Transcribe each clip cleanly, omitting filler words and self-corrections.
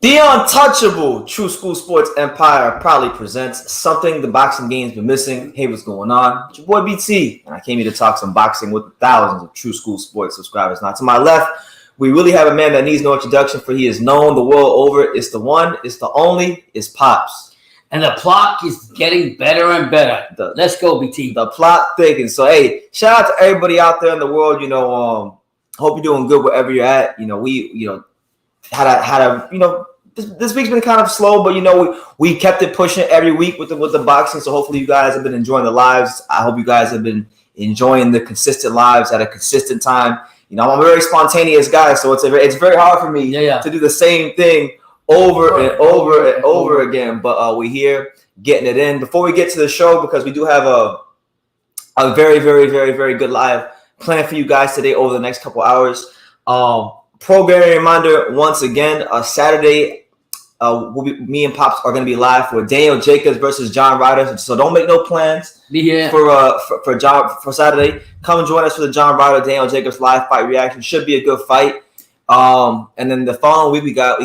The untouchable True School Sports Empire proudly presents something the boxing game's been missing. Hey, what's going on? It's your boy BT, and I came here to talk some boxing with thousands of True School Sports subscribers. Now, to my left, we really have a man that needs no introduction, for he is known the world over. It's the one, it's the only, it's Pops. And the plot is getting better and better. Let's go, BT. The plot thickens. So, hey, shout out to everybody out there in the world. Hope you're doing good wherever you're at. This week's been kind of slow, but we kept it pushing every week with the boxing. So hopefully you guys have been enjoying the lives. I hope you guys have been enjoying the consistent lives at a consistent time. I'm a very spontaneous guy, so it's very hard for me to do the same thing over and over again. But we're here getting it in. Before we get to the show, because we do have a very, very, very, very good live plan for you guys today over the next couple hours. Programming reminder once again, Saturday, me and Pops are going to be live for Daniel Jacobs versus John Ryder. So don't make no plans. Be here for Saturday. Come and join us for the John Ryder Daniel Jacobs live fight reaction. Should be a good fight. And then the following week we got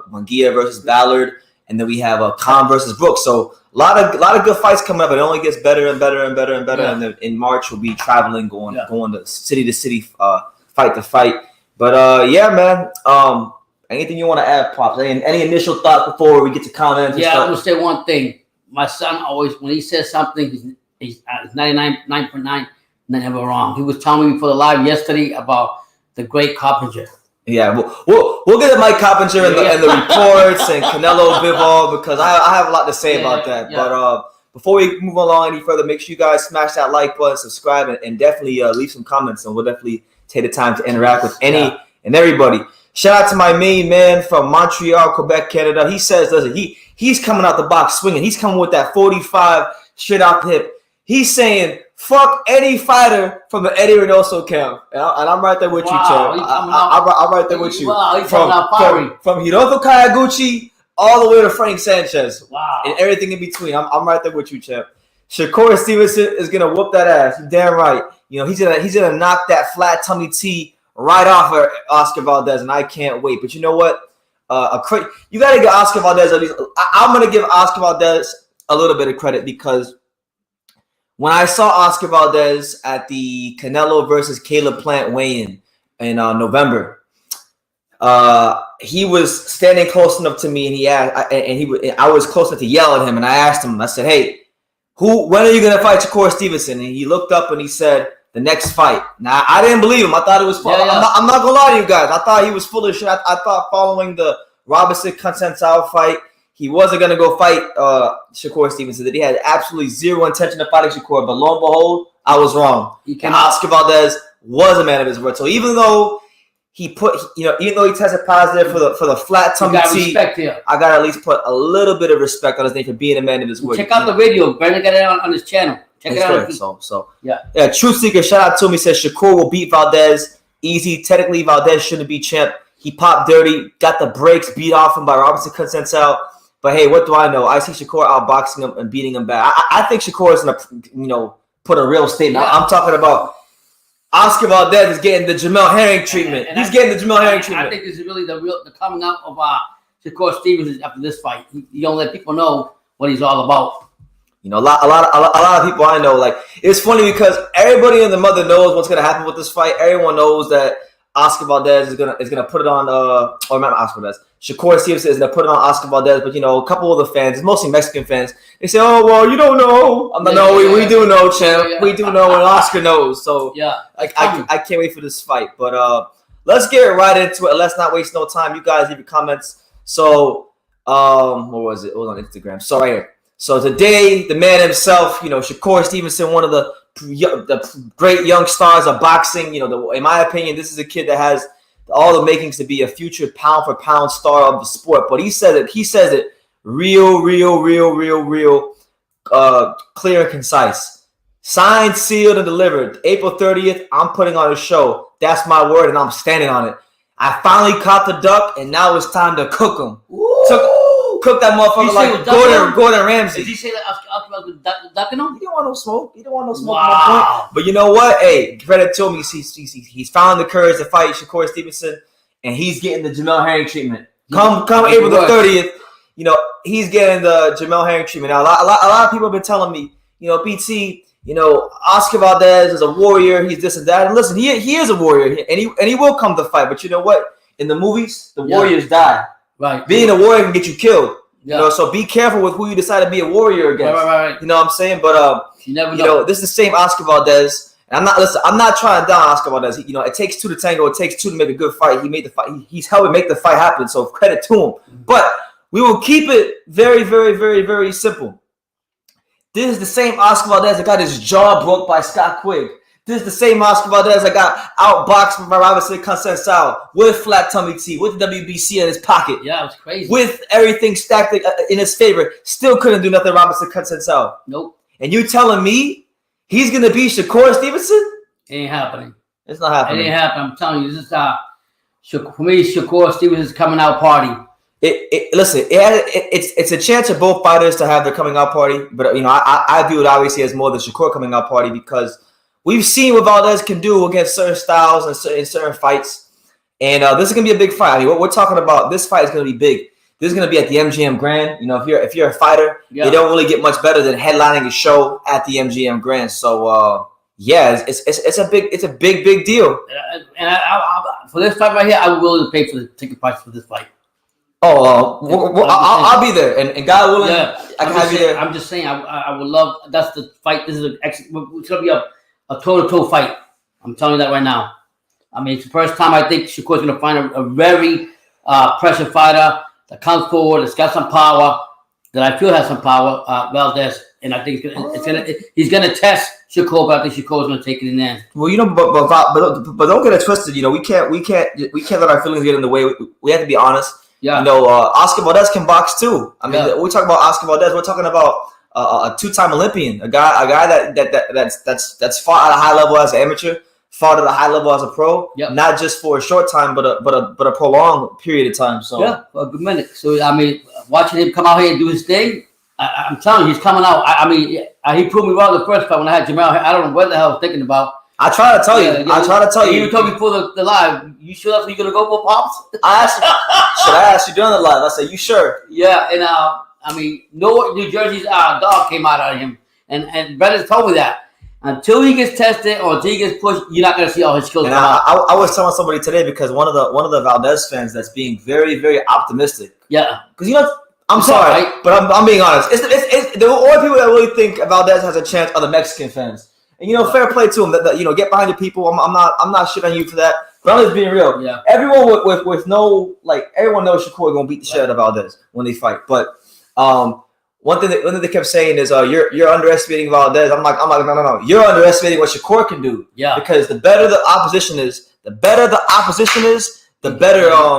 Munguia versus Ballard, and then we have Khan versus Brooks. So a lot of good fights coming up. It only gets better and better and better and better. Yeah. And then in March we'll be traveling, going to city to city, fight to fight. But man. Anything you want to add, Pops? Any initial thoughts before we get to comments? Yeah, I'm gonna say one thing. My son always, when he says something, he's 99.9 never wrong. He was telling me before the live yesterday about the great Carpenter. Yeah, we'll get to Mike Carpenter and the reports and Canelo Bivol, because I have a lot to say about that. Yeah. But before we move along any further, make sure you guys smash that like button, subscribe, and definitely leave some comments, and we'll definitely take the time to interact with any and everybody. Shout out to my main man from Montreal, Quebec, Canada. He says, listen, he's coming out the box swinging. He's coming with that 45 straight out the hip. He's saying, fuck any fighter from the Eddie Reynoso camp. And I'm right there with you, champ. I'm right there with you. Wow, he's coming out fiery. From Hiroko Kayaguchi all the way to Frank Sanchez. Wow. And everything in between. I'm right there with you, champ. Shakur Stevenson is going to whoop that ass. You're damn right. He's gonna knock that flat tummy T right off of Oscar Valdez, and I can't wait. But you know what? You got to give Oscar Valdez at least. I'm going to give Oscar Valdez a little bit of credit, because when I saw Oscar Valdez at the Canelo versus Caleb Plant weigh-in in November, he was standing close enough to me, and I was close enough to yell at him, and I asked him. I said, "Hey, when are you going to fight Shakur Stevenson?" And he looked up and he said, "The next fight." Now, I didn't believe him. I thought it was full. I'm not going to lie to you guys. I thought he was full of shit. I thought following the Robinson Consensual fight, he wasn't going to go fight Shakur Stevenson. That he had absolutely zero intention of fighting Shakur. But lo and behold, I was wrong. And Oscar Valdez was a man of his word. So even though he tested positive for the flat tummy T, I got to at least put a little bit of respect on his name for being a man of his word. Check out the video. Benn got it on his channel. Check it out. Truth Seeker, shout out to him. He says Shakur will beat Valdez easy. Technically, Valdez shouldn't be champ. He popped dirty, got the breaks beat off him by Robinson Consensual. But hey, what do I know? I see Shakur outboxing him and beating him back. I think Shakur is gonna, put a real statement. I'm talking about Oscar Valdez is getting the Jamel Herring treatment. He's getting the Jamel Herring treatment. I think this is really the coming out of Shakur Stevenson after this fight. You don't let people know what he's all about. A lot of people I know, like, it's funny because everybody and the mother knows what's gonna happen with this fight. Everyone knows that Oscar Valdez is gonna put it on or not Oscar Valdez. Shakur Stevenson is gonna put it on Oscar Valdez, but a couple of the fans, mostly Mexican fans, they say, "Oh well, you don't know." I'm like, "No, we do know, champ. We do know, and Oscar knows." So I can't wait for this fight. But let's get right into it. Let's not waste no time. You guys leave your comments. So what was it? It was on Instagram. So right here. So today, the man himself, Shakur Stevenson, one of the great young stars of boxing. In my opinion, this is a kid that has all the makings to be a future pound-for-pound star of the sport. But he says it real, clear and concise. Signed, sealed, and delivered. April 30th, I'm putting on a show. That's my word, and I'm standing on it. I finally caught the duck, and now it's time to cook him. Cook that motherfucker like Gordon Ramsay. Did he say that Oscar was ducking him? He didn't want no smoke. Wow. But you know what? Hey, credit to him. He's found the courage to fight Shakur Stevenson, and he's getting the Jamel Herring treatment. Come April the 30th, you know, he's getting the Jamel Herring treatment. Now, a lot of people have been telling me, you know, BT, you know, Oscar Valdez is a warrior. He's this and that. And listen, he is a warrior, and he will come to fight. But you know what? In the movies, the warriors die. Right. Being a warrior can get you killed. Yeah. You know, so be careful with who you decide to be a warrior against. Right. You know what I'm saying? But you never know. This is the same Oscar Valdez. And I'm not trying to down Oscar Valdez. You know, it takes two to tango. It takes two to make a good fight. He made the fight. He's helped make the fight happen. So credit to him. But we will keep it very, very, very, very simple. This is the same Oscar Valdez that got his jaw broke by Scott Quigg. This is the same Oscar Valdez that got outboxed by Robinson Conceição with flat tummy tea, with the WBC in his pocket. Yeah, it was crazy. With everything stacked in his favor. Still couldn't do nothing Robinson Conceição. Nope. And you telling me he's going to beat Shakur Stevenson? It ain't happening. It's not happening. It ain't happening. I'm telling you, this is for me, Shakur Stevenson's coming out party. Listen, it's a chance for both fighters to have their coming out party, but you know I view it obviously as more the Shakur coming out party because we've seen what Valdez can do against certain styles and in certain fights, and this is gonna be a big fight. I mean, what we're talking about, this fight is gonna be big. This is gonna be at the MGM Grand. You know, if you're a fighter, you don't really get much better than headlining a show at the MGM Grand. So yeah, it's a big deal. And I for this fight right here, I'm willing to pay for the ticket price for this fight. I'll be there, and God willing, I can have you there. I'm just saying, I would love. That's the fight. This is it's gonna be a toe-to-toe fight. I'm telling you that right now. I mean, it's the first time I think Shakur's gonna find a very pressure fighter that comes forward, that's got some power, that I feel has some power. Valdez, and I think he's gonna test Shakur, but I think Shakur's gonna take it in there. Well, you know, but don't get it twisted. You know, we can't let our feelings get in the way. We have to be honest. Yeah. You know, Oscar Valdez can box too. I mean, when we talk about Oscar Valdez, we're talking about a two-time Olympian, a guy that's fought at a high level as an amateur, fought at a high level as a pro, not just for a short time, but a prolonged period of time. So yeah, a good minute. So I mean, watching him come out here and do his thing, I'm telling you, he's coming out. I mean, he proved me wrong the first fight when I had Jamel. I don't know what the hell I was thinking about. I try to tell you. I try to tell you. You told me before the live. You sure that's where you're gonna go for, Pops? Should I ask you during the live? I said, you sure? Yeah, and I mean, New Jersey's dog came out of him, and Brennan told me that until he gets tested or until he gets pushed, you're not gonna see all his skills come out. I was telling somebody today because one of the Valdez fans that's being very, very optimistic. Yeah, because you know. I'm sorry, right? But I'm being honest. It's the only people that really think Valdez has a chance are the Mexican fans. And you know, fair play to him. That you know, get behind your people. I'm not shit on you for that. But I'm just being real. Yeah. Everyone with no everyone knows Shakur gonna beat the shit out of Valdez when they fight. But one thing they kept saying is you're underestimating Valdez. I'm like no. You're underestimating what Shakur can do. Yeah. Because the better the opposition is, the better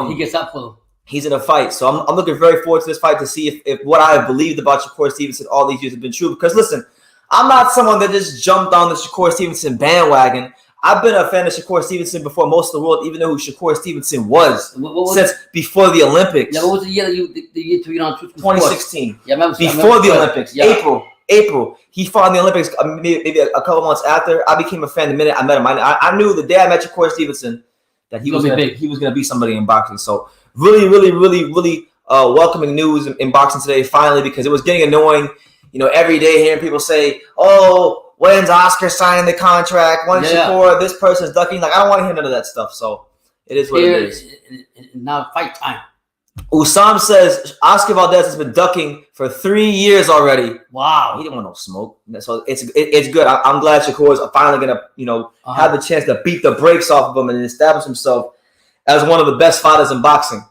he gets up for them. He's in a fight. So I'm looking very forward to this fight to see if what I believed about Shakur Stevenson all these years have been true. Because listen, I'm not someone that just jumped on the Shakur Stevenson bandwagon. I've been a fan of Shakur Stevenson before most of the world even knew who Shakur Stevenson was since before the Olympics. Yeah, what was the year that you tweeted on? 2016. Yeah, before the Olympics. Yeah. April. He fought in the Olympics maybe a couple months after. I became a fan the minute I met him. I knew the day I met Shakur Stevenson that he was going to be somebody in boxing. So really welcoming news in boxing today finally, because it was getting annoying. You know, every day hearing people say, "Oh, when's Oscar signing the contract? When's Shakur? This person's ducking." Like, I don't want to hear none of that stuff. So it is what it is. Now fight time. Usam says Oscar Valdez has been ducking for 3 years already. Wow, he didn't want no smoke. So it's good. I'm glad Shakur is finally gonna have the chance to beat the brakes off of him and establish himself as one of the best fighters in boxing.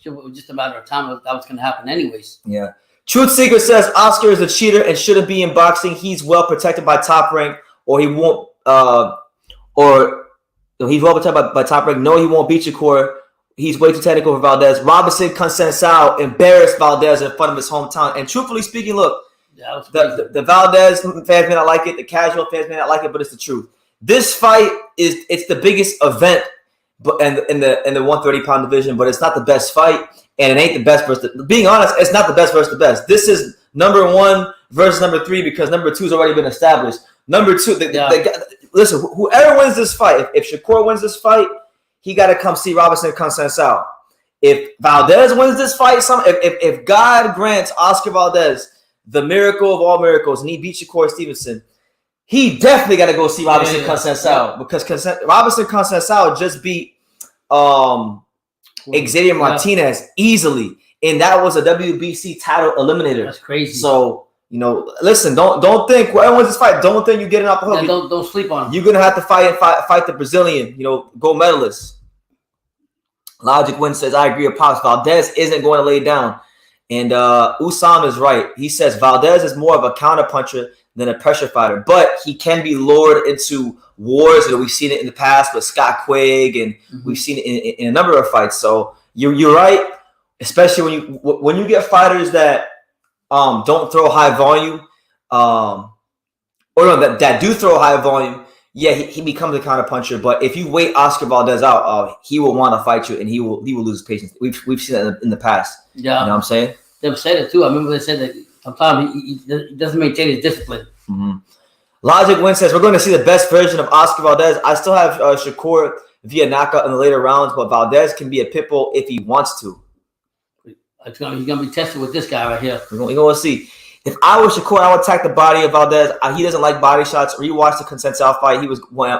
It was just a matter of time that was gonna happen, anyways. Yeah. Truth Seeker says Oscar is a cheater and shouldn't be in boxing. He's well protected by Top Rank, or he won't. He's well protected by Top Rank. No, he won't beat Shakur. He's way too technical for Valdez. Robinson Conceição embarrassed Valdez in front of his hometown. And truthfully speaking, look, the Valdez fans may not like it. The casual fans may not like it, but it's the truth. This fight it's the biggest event, but in the 130-pound division, but it's not the best fight. And it ain't the best versus being honest, it's not the best versus the best. This is number 1 versus number 3 because number 2 has already been established. Number 2, listen, whoever wins this fight, if Shakur wins this fight, he got to come see Robinson Conceição. if Valdez wins this fight, if God grants Oscar Valdez the miracle of all miracles, and he beats Shakur Stevenson, he definitely got to go see Robinson Conceição because Robinson Conceição just beat Xavier Martinez easily, and that was a WBC title eliminator. That's crazy. So listen, don't think whoever wins this fight, don't think you're getting off the hook. Yeah, don't sleep on him. You're gonna have to fight the Brazilian, gold medalist. Logic Win says, I agree with Pops. Valdez isn't going to lay down. And Usam is right. He says Valdez is more of a counterpuncher than a pressure fighter, but he can be lured into wars. We've seen it in the past with Scott Quigg, and we've seen it in a number of fights. So you're right, especially when you get fighters that don't throw high volume, that do throw high volume. Yeah, he becomes a counterpuncher. But if you wait Oscar Valdez out, he will want to fight you, and he will lose patience. We've seen that in the past. Yeah, you know what I'm saying? They've said it too. I remember they said that sometimes he doesn't maintain his discipline. Logic Win says we're going to see the best version of Oscar Valdez. I still have Shakur via knockout in the later rounds, but Valdez can be a pit bull if he wants to. He's going to be tested with this guy right here. We're going to see. If I was Shakur, I would attack the body of Valdez. He doesn't like body shots. Rewatch the Conceição fight. He was going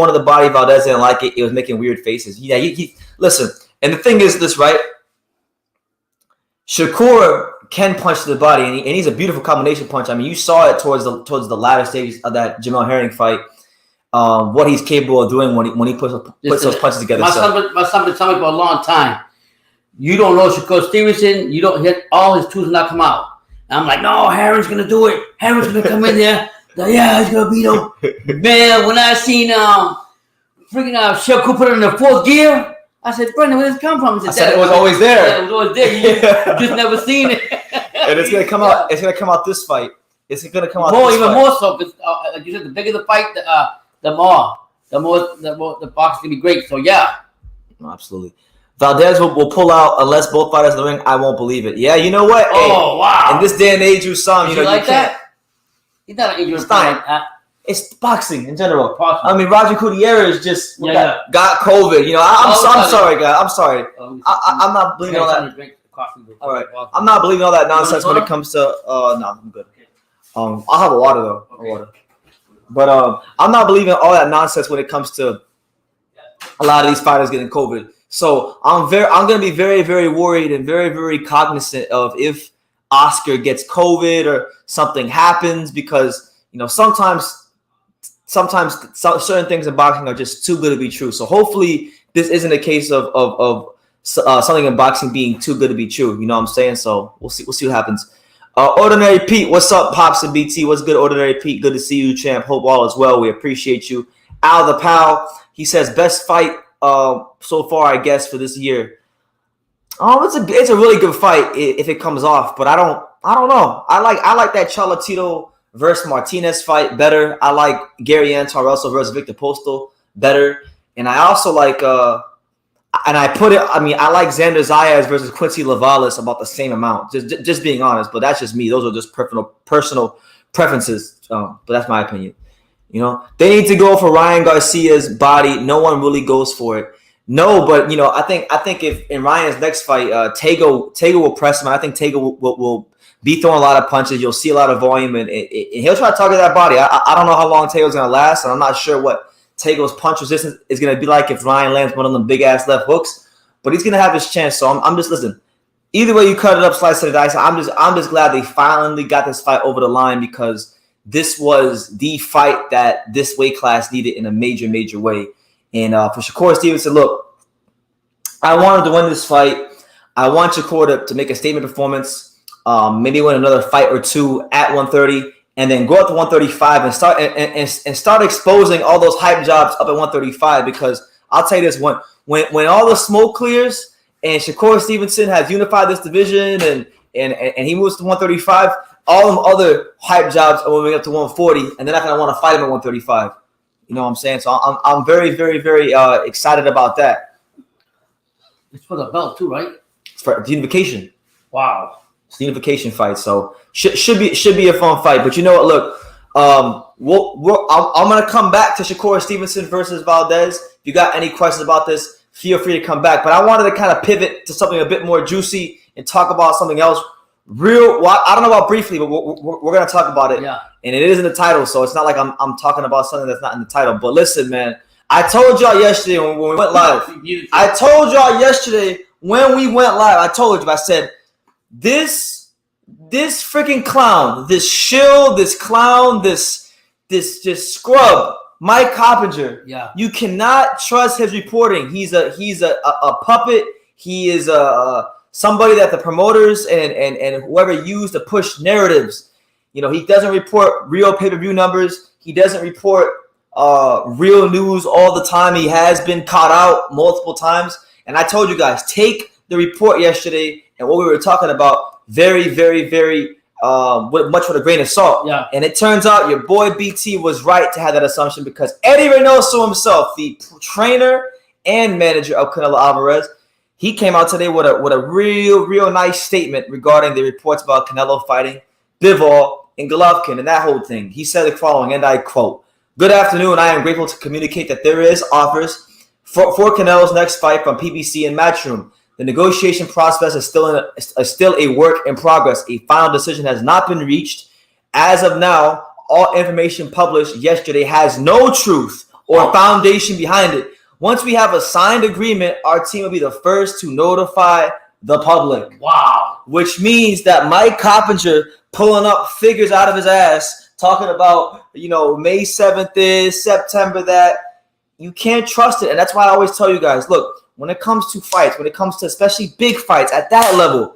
to the body. Valdez didn't like it. It was making weird faces. Yeah, he listen. And the thing is this, right? Shakur can punch to the body, and he's a beautiful combination punch. I mean, you saw it towards the latter stages of that Jamel Herring fight. What he's capable of doing when he puts those punches together. My son been telling me for a long time. You don't know Shakur Stevenson. You don't hit all his tools not come out. And I'm like, no, Herring's gonna do it. Herring's gonna come in there. Yeah, he's gonna beat him. Man, when I seen freaking Shakur put it in the fourth gear, I said, Brendan, where did this come from? He said, it was always there. Yeah, it was always there. You just never seen it. And it's gonna come out. It's gonna come out this fight. It's gonna come out more so because, like you said, the bigger the fight, the more the box can be great. So yeah, absolutely. Valdez will pull out unless both fighters in the ring. I won't believe it. Yeah, you know what? Oh, wow. In this day and age, you like that? He's not an injured fight. It's boxing in general. I mean, Roger Gutierrez just got COVID. I'm sorry, guys. I'm sorry. I'm not believing all that. All right. I'm not believing all that nonsense when it comes to. No, I'm good. I'll have a water though. Water. But I'm not believing all that nonsense when it comes to a lot of these fighters getting COVID. So I'm going to be very, very worried and very, very cognizant of if Oscar gets COVID or something happens because sometimes certain things in boxing are just too good to be true. So hopefully this isn't a case of something in boxing being too good to be true. You know what I'm saying? So we'll see what happens. Ordinary Pete, what's up, Pops and BT? What's good, Ordinary Pete? Good to see you, champ. Hope all is well. We appreciate you. Al the Pal, he says best fight so far, I guess, for this year. It's a really good fight if it comes off, but I don't know. I like that Cholatito versus Martinez fight better. I like Gary Antaroso versus Victor Postal better, and I also like I like Xander Zayas versus Quincy Lavalas about the same amount. Just being honest, but that's just me. Those are just personal preferences. But that's my opinion. They need to go for Ryan Garcia's body. No one really goes for it. No, but I think if in Ryan's next fight, Tego will press him. I think Tego will be throwing a lot of punches. You'll see a lot of volume, and he'll try to target that body. I don't know how long Tego's gonna last, and I'm not sure what Tego's punch resistance is gonna be like if Ryan lands one of them big ass left hooks. But he's gonna have his chance. So I'm just listen. Either way you cut it up, slice it or dice. I'm just glad they finally got this fight over the line because this was the fight that this weight class needed in a major, major way. And for Shakur Stevenson, look, I wanted to win this fight. I want Shakur to make a statement performance, maybe win another fight or two at 130, and then go up to 135 and start exposing all those hype jobs up at 135. Because I'll tell you this, when all the smoke clears and Shakur Stevenson has unified this division and he moves to 135. All them other hype jobs are moving up to 140, and they're not going to want to fight him at 135. You know what I'm saying? So I'm very, very, very excited about that. It's for the belt too, right? It's for the unification. Wow. It's the unification fight. So should be a fun fight. But you know what? Look, I'm going to come back to Shakur Stevenson versus Valdez. If you got any questions about this, feel free to come back. But I wanted to kind of pivot to something a bit more juicy and talk about something else. Well, I don't know about briefly, but we're going to talk about it. Yeah. And it is in the title, so it's not like I'm talking about something that's not in the title. But listen, man, I told y'all yesterday when we went live. I told y'all yesterday when we went live. I said, this freaking clown, this shill, this clown, this just scrub, Mike Coppinger. Yeah. You cannot trust his reporting. He's a puppet. He is somebody that the promoters and whoever used to push narratives. He doesn't report real pay-per-view numbers. He doesn't report real news all the time. He has been caught out multiple times. And I told you guys, take the report yesterday and what we were talking about very, very, very with a grain of salt. Yeah. And it turns out your boy BT was right to have that assumption because Eddie Reynoso himself, the trainer and manager of Canelo Alvarez, he came out today with a real nice statement regarding the reports about Canelo fighting Bivol and Golovkin and that whole thing. He said the following, and I quote, "Good afternoon. I am grateful to communicate that there is offers for Canelo's next fight from PBC and Matchroom. The negotiation process is still a work in progress. A final decision has not been reached. As of now, all information published yesterday has no truth or foundation behind it. Once we have a signed agreement, our team will be the first to notify the public." Wow. Which means that Mike Coppinger pulling up figures out of his ass, talking about, May 7th is, September that, you can't trust it. And that's why I always tell you guys, look, when it comes to fights, when it comes to especially big fights at that level,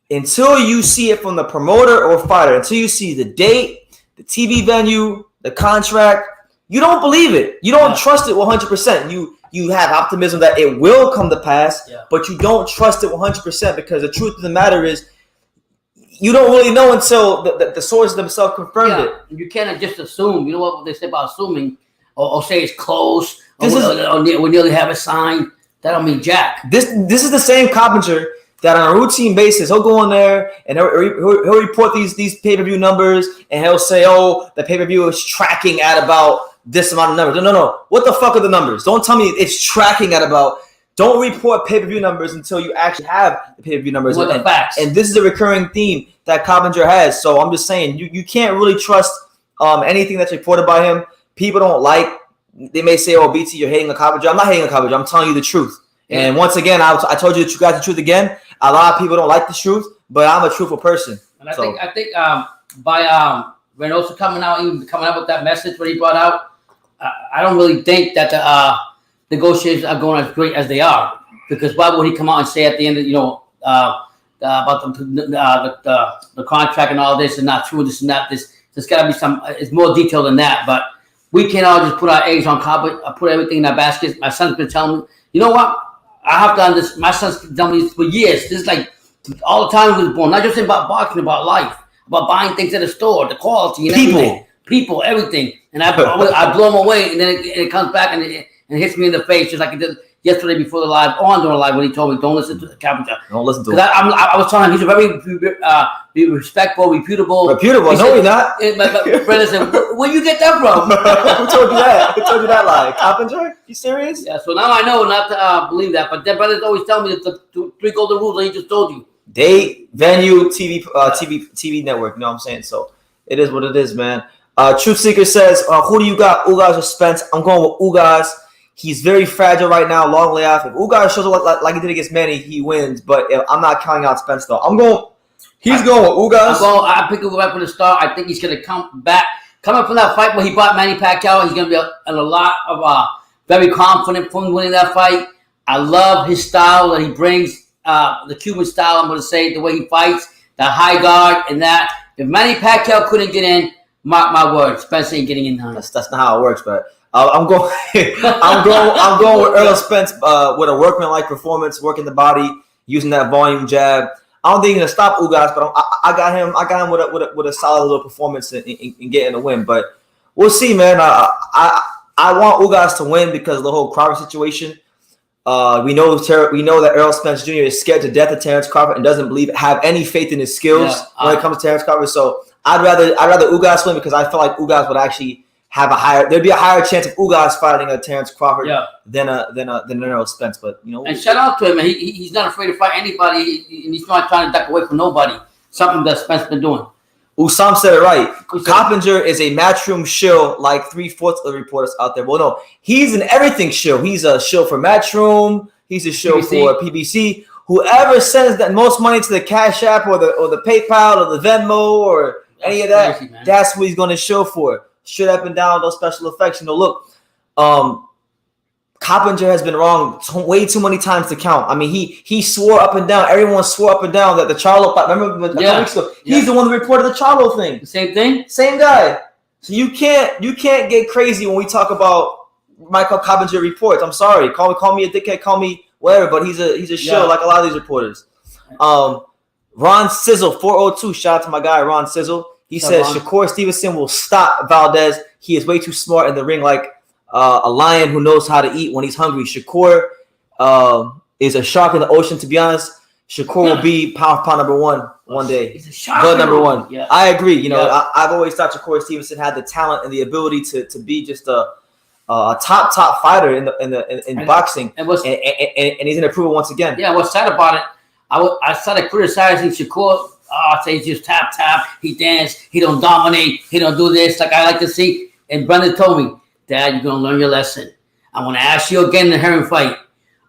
until you see it from the promoter or fighter, until you see the date, the TV venue, the contract, you don't believe it. You don't trust it 100%. You have optimism that it will come to pass, but you don't trust it 100% because the truth of the matter is you don't really know until the sources themselves confirmed it. You cannot just assume. You know what they say about assuming or say it's close or we nearly have it signed. That don't mean jack. This is the same Coppinger that on a routine basis, he'll go in there and he'll report these pay-per-view numbers and he'll say, oh, the pay-per-view is tracking at about this amount of numbers. No. What the fuck are the numbers? Don't tell me it's tracking at about. Don't report pay-per-view numbers until you actually have the pay-per-view numbers. What the facts. And this is a recurring theme that Coppinger has. So I'm just saying, you can't really trust anything that's reported by him. People don't like. They may say, "Oh, BT, you're hating on Coppinger." I'm not hating on Coppinger. I'm telling you the truth. And once again, I told you that you got the truth again. A lot of people don't like the truth, but I'm a truthful person. And I think by Reynoso coming out with that message, what he brought out, I don't really think that the negotiations are going as great as they are. Because why would he come out and say at the end of about the contract and all this is not true, this and that. There's got to be some. It's more detailed than that. But we can't all just put our eggs on carpet. Put everything in our baskets. My son's been telling me, you know what? I have done this. My son's been telling me this for years. This is like all the time he was born. Not just about boxing, about life, about buying things at the store, the quality and people, everything. And I blow him away, and then it comes back and it hits me in the face, just like it did yesterday before the live, on the live, when he told me, don't listen to the Coppinger. Don't listen to him. I was telling him he's a very respectful, reputable. Reputable? No, he's not. My brother said, where you get that from? Who told you that? Who told you that lie? Coppinger? You serious? Yeah, so now I know not to believe that. But then brothers always tell me the three golden rules that he just told you. Date, venue, TV network. You know what I'm saying? So it is what it is, man. Truth Seeker says, who do you got, Ugas or Spence? I'm going with Ugas. He's very fragile right now, long layoff. If Ugas shows up like he did against Manny, he wins. But I'm not counting out Spence, though. He's going with Ugas. I pick him up from the start. I think he's going to come back. Coming from that fight where he bought Manny Pacquiao, he's going to be in a lot of very confident from winning that fight. I love his style that he brings, the Cuban style, I'm going to say, the way he fights, the high guard and that. If Manny Pacquiao couldn't get in, mark my words, Spence ain't getting in. That's not how it works, but I'm going with Earl Spence with a workmanlike performance, working the body, using that volume jab. I don't think he's gonna stop Ugas, but I got him with a solid little performance and getting a win. But we'll see, man. I want Ugas to win because of the whole Crawford situation. We know that Earl Spence Jr. is scared to death of Terrence Crawford and doesn't have any faith in his skills when it comes to Terrence Crawford. So I'd rather Ugas win because I feel like Ugas would actually there'd be a higher chance of Ugas fighting a Terrence Crawford than Errol Spence. But and shout out to him, man. He's not afraid to fight anybody, and he's not trying to duck away from nobody. Something that Spence been doing. Usam said it right. Coppinger is a matchroom shill like 3/4 of the reporters out there. Well, no, he's an everything shill. He's a shill for matchroom. He's a shill for PBC. Whoever sends that most money to the Cash App or the PayPal or the Venmo or any of that, crazy, that's what he's going to show for. Straight up and down, no special effects. Look, Coppinger has been wrong way too many times to count. I mean, he swore up and down. Everyone swore up and down that the Charlo fight. Remember a couple weeks ago? He's the one that reported the Charlo thing. The same thing? Same guy. So you can't get crazy when we talk about Michael Coppinger reports. I'm sorry. Call me a dickhead, call me whatever, but he's a shill like a lot of these reporters. Ron Sizzle, 402. Shout out to my guy, Ron Sizzle. He says Shakur Stevenson will stop Valdez. He is way too smart in the ring, like a lion who knows how to eat when he's hungry. Shakur is a shark in the ocean, to be honest. Shakur will be pound number one day. He's a shark. Blood number one. Yeah. I agree. I've always thought Shakur Stevenson had the talent and the ability to be just a top fighter in boxing. And he's going to prove it once again. Yeah, what's sad about it, I started criticizing Shakur. I say just tap. He dance. He don't dominate. He don't do this like I like to see. And Brendan told me, Dad, you're going to learn your lesson. I want to ask you again in the Herring fight,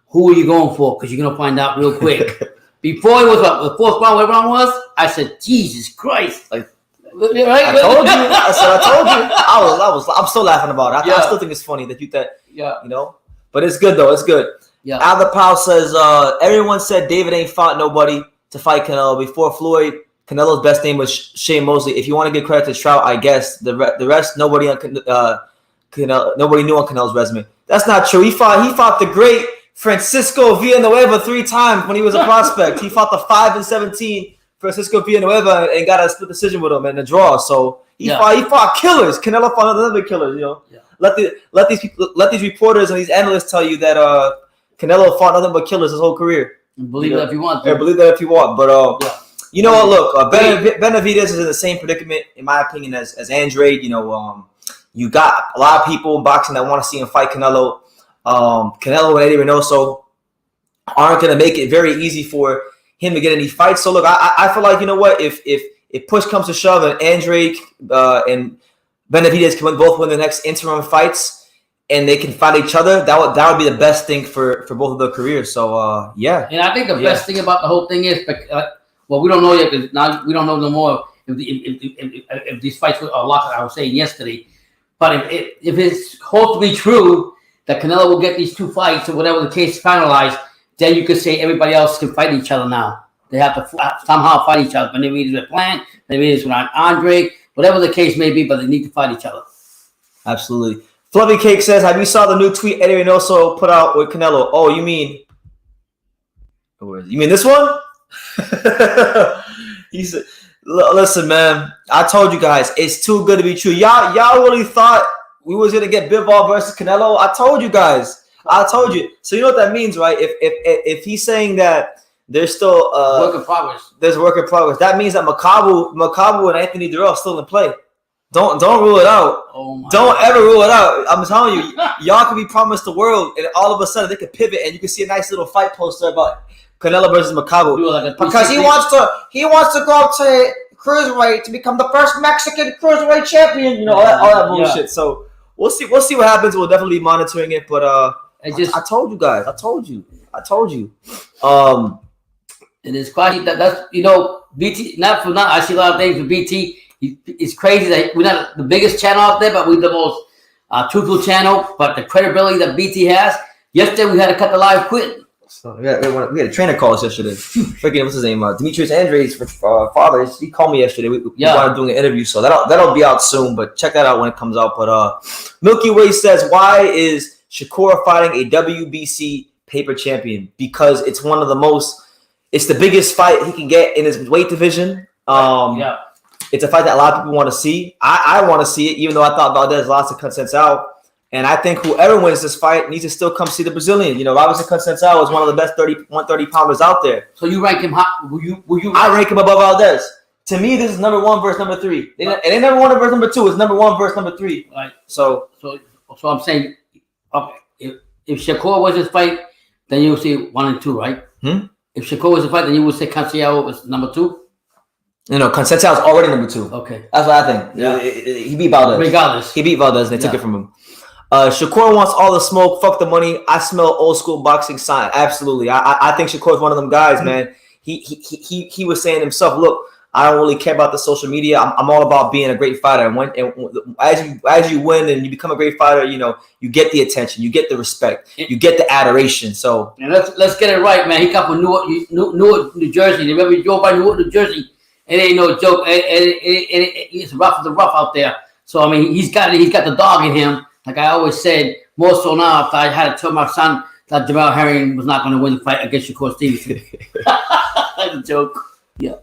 who are you going for? Because you're going to find out real quick. Before it was the fourth round, whatever round was, I said, Jesus Christ. Right? I told you. I'm still laughing about it. I still think it's funny that you But it's good, though. It's good. Yeah. Alda Powell says, everyone said David ain't fought nobody to fight Canelo. Before Floyd, Canelo's best name was Shane Mosley. If you want to give credit to Trout, I guess. The rest, nobody on nobody knew on Canelo's resume. That's not true. He fought the great Francisco Villanueva 3 times when he was a prospect. He fought the 5-17 Francisco Villanueva and got a split decision with him in a draw. So he fought killers. Canelo fought other killers. Yeah. Let these reporters and these analysts tell you that Canelo fought nothing but killers his whole career. Believe that if you want. Yeah, believe that if you want. But you know what? Look, Benavidez is in the same predicament, in my opinion, as Andrade. You got a lot of people in boxing that want to see him fight Canelo. Canelo and Eddie Reynoso aren't going to make it very easy for him to get any fights. So look, I feel like, you know what? If push comes to shove and Andrade and Benavidez can both win the next interim fights, and they can fight each other, that would be the best thing for both of their careers. So, yeah. And I think the best thing about the whole thing is, we don't know yet, because now we don't know no more if these fights are locked, I was saying yesterday. But if it's supposed to be true that Canelo will get these 2 fights or whatever the case is finalized, then you could say everybody else can fight each other now. They have to somehow fight each other. But maybe it's with Plant, maybe it's with Andre, whatever the case may be, but they need to fight each other. Absolutely. Fluffy Cake says, have you saw the new tweet Eddie Reynoso put out with Canelo? Oh, you mean this one? He said, listen, man, I told you guys, it's too good to be true. Y'all really thought we was going to get Bivol versus Canelo? I told you guys. I told you. So you know what that means, right? If he's saying that there's still work in progress. There's work in progress. That means that Makabu and Anthony Durrell still in play. Don't rule it out. Don't ever rule it out. I'm telling you, y'all could be promised the world, and all of a sudden they could pivot, and you can see a nice little fight poster about Canelo versus Makabu, because he wants to go up to cruiserweight to become the first Mexican cruiserweight champion. All that bullshit. Yeah. So we'll see what happens. We'll definitely be monitoring it. But I told you guys. I told you. And it's quite that's BT. Not for nothing. I see a lot of things with BT. It's crazy that we're not the biggest channel out there, but we're the most truthful channel. But the credibility that BT has. Yesterday we had to cut the live quit. So we had a trainer call us yesterday. Freaking what's his name? Demetrius Andre's father. He called me yesterday. We wanted doing an interview, so that'll be out soon. But check that out when it comes out. But Milky Way says, why is Shakur fighting a WBC paper champion? Because it's one of the most. It's the biggest fight he can get in his weight division. It's a fight that a lot of people want to see. I want to see it, even though I thought Valdez lost to Conceição. And I think whoever wins this fight needs to still come see the Brazilian. Robinson Conceição is one of the best 130 pounders out there. So you rank him high? Will you? I rank him above Valdez. To me, this is number 1 versus number 3. It ain't number 1 versus number 2. It's number 1 versus number 3. Right. So I'm saying, okay, if Shakur was his fight, then you would say 1 and 2, right? If Shakur was his fight, then you would say Canelo was number 2. Conceicao is already number 2. Okay, that's what I think. Yeah, he beat Valdez. Regardless, he beat Valdez. And they took it from him. Shakur wants all the smoke. Fuck the money. I smell old school boxing sign. Absolutely. I think Shakur is one of them guys, man. He was saying himself, look, I don't really care about the social media. I'm all about being a great fighter. And as you win and you become a great fighter, you get the attention, you get the respect, you get the adoration. So and let's get it right, man. He come from Newark, New Jersey. Remember, you go by Newark, New Jersey. It ain't no joke. It's rough as the rough out there. So I mean, he's got the dog in him. Like I always said, more so now. If I had to tell my son that Jamel Herring was not going to win the fight against Shakur Stevenson. That's a joke. Yeah.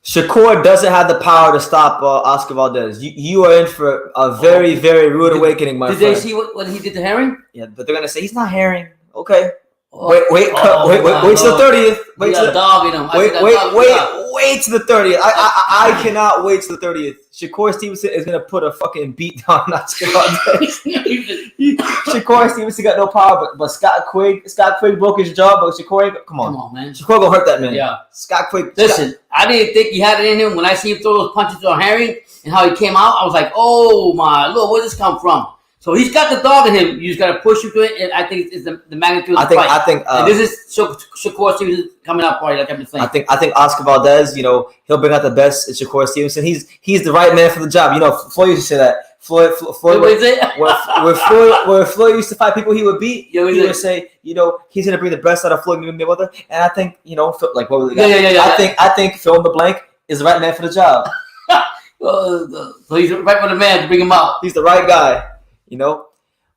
Shakur doesn't have the power to stop Oscar Valdez. You are in for a very, very rude awakening, my friend. Did they see what he did to Herring? Yeah, but they're gonna say he's not Herring. Okay. Oh, wait to the 30th. Wait to the dog in him. Wait to the 30th. I cannot wait to the 30th. Shakur Stevenson is gonna put a fucking beat down on Oscar Valdez. Shakur Stevenson got no power, but Scott Quigg broke his jaw, but Shakur, come on, man. Shakur gonna hurt that man. Yeah. Scott Quigg. Listen, I didn't think he had it in him. When I see him throw those punches on Herring and how he came out, I was like, oh my Lord, where did this come from? So he's got the dog in him. You just got to push him to it, and I think it's the magnitude of the fight. I think and this is Shakur Stevenson coming out party, like I've been saying. I think Oscar Valdez, he'll bring out the best in Shakur Stevenson. He's the right man for the job. Floyd used to say that. Floyd where Floyd used to fight people he would beat, he would say, he's gonna bring the best out of Floyd Mayweather. And I think, like what was the guy? I think fill in the blank is the right man for the job. So he's right for the man to bring him out. He's the right guy.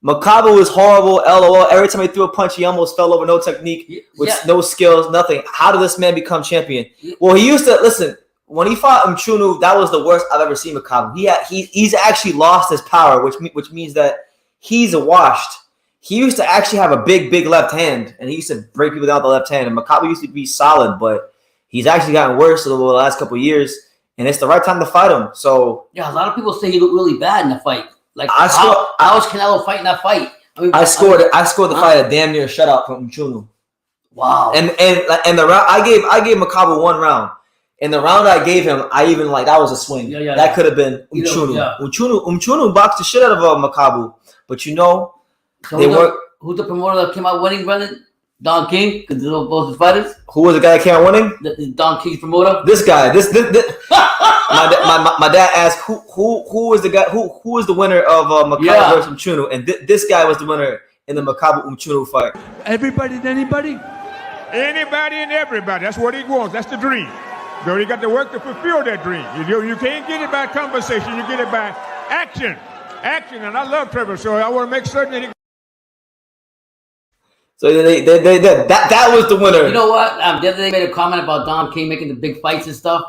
Makabu was horrible. LOL. Every time he threw a punch, he almost fell over. No technique, with no skills, nothing. How did this man become champion? Well, he used to listen. When he fought Mchunu, that was the worst I've ever seen Makabu. He's actually lost his power, which means that he's washed. He used to actually have a big left hand, and he used to break people down with the left hand. And Makabu used to be solid, but he's actually gotten worse over the last couple of years. And it's the right time to fight him. So a lot of people say he looked really bad in the fight. Like I was Canelo fighting that fight? I scored the fight a damn near shutout from Mchunu. Wow. And the round I gave Makabu 1 round. And the round I gave him, that was a swing. That could have been Mchunu. Mchunu boxed the shit out of Makabu. But so who's the promoter that came out winning, Brendan? Don King, because they're both the fighters. Who was the guy that came out winning? The Don King's promoter. This guy. My dad asked who was the guy who was the winner of Makabu versus Mchunu, and this guy was the winner in the Makabu Mchunu fight. Everybody and anybody? Anybody and everybody. That's what he wants. That's the dream. So you got to work to fulfill that dream. You can't get it by conversation. You get it by action. And I love Trevor, so I want to make certain that he. So that was the winner. You know what? The other day they made a comment about Don King making the big fights and stuff.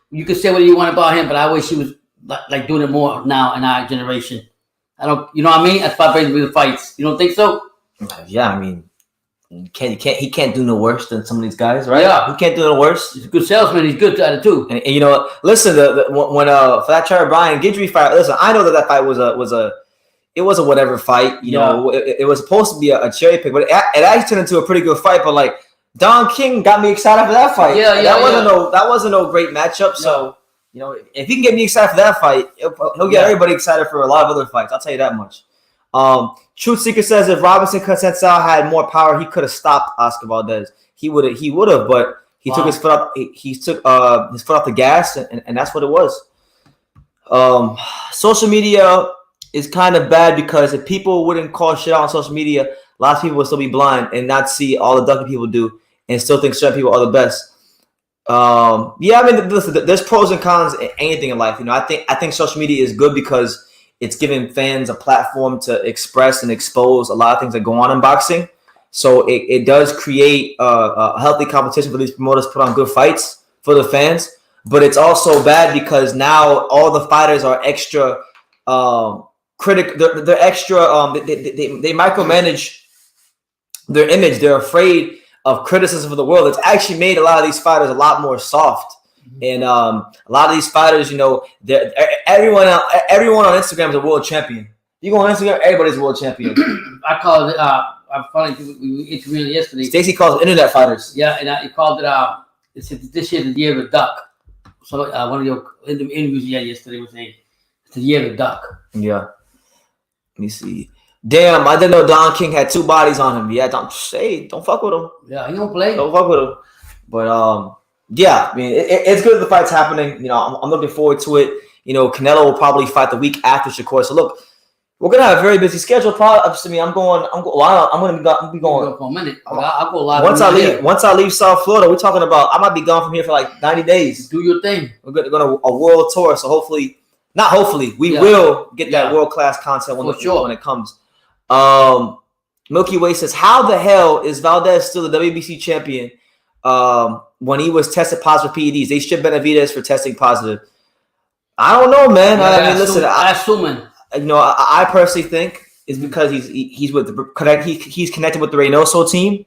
You can say what you want about him, but I wish he was like doing it more now in our generation. You know what I mean? That's why brings me the fights. You don't think so? Yeah, I mean, he can't do no worse than some of these guys, right? Yeah, he can't do no worse. He's a good salesman. He's good at it too. And listen, when for that Trevor Bryan Guidry fight, listen, I know that fight was a whatever fight. It was supposed to be a cherry pick, but it actually turned into a pretty good fight. But like Don King got me excited for that fight. That wasn't no great matchup. So if he can get me excited for that fight, he'll get everybody excited for a lot of other fights. I'll tell you that much. Truth Seeker says if Robinson Conceicao had more power, he could have stopped Oscar Valdez. He would have, but he took his foot off. He took his foot off the gas, and that's what it was. Social media is kind of bad because if people wouldn't call shit out on social media, a lot of people would still be blind and not see all the ducking people do and still think certain people are the best. I mean, listen, there's pros and cons in anything in life. I think social media is good because it's giving fans a platform to express and expose a lot of things that go on in boxing. So it does create a healthy competition for these promoters to put on good fights for the fans. But it's also bad because now all the fighters are extra They're extra. They micromanage their image. They're afraid of criticism of the world. It's actually made a lot of these fighters a lot more soft And a lot of these fighters, everyone on Instagram is a world champion. You go on Instagram, everybody's a world champion. I call it. I'm funny. We interviewed yesterday. Stacey calls it internet fighters. Yeah, and he called it. This year the year of the duck. So one of your interviews you had yesterday was saying it's the year of the duck. Yeah. Let me see. Damn, I didn't know Don King had 2 bodies on him. Yeah, don't fuck with him. Yeah, he don't play. Don't fuck with him. But yeah, I mean, it's good that the fight's happening. I'm looking forward to it. Canelo will probably fight the week after Shakur. So look, we're gonna have a very busy schedule. Probably, I'm going to be going for a minute. I'll go live. Once I leave South Florida, we're talking about I might be gone from here for like 90 days. Do your thing. We're going to a world tour. So we will get that world class content when it comes. Milky Way says, how the hell is Valdez still the WBC champion when he was tested positive for PEDs? They stripped Benavidez for testing positive. I don't know, man. Assuming. I personally think it's because he's connected with the Reynoso team,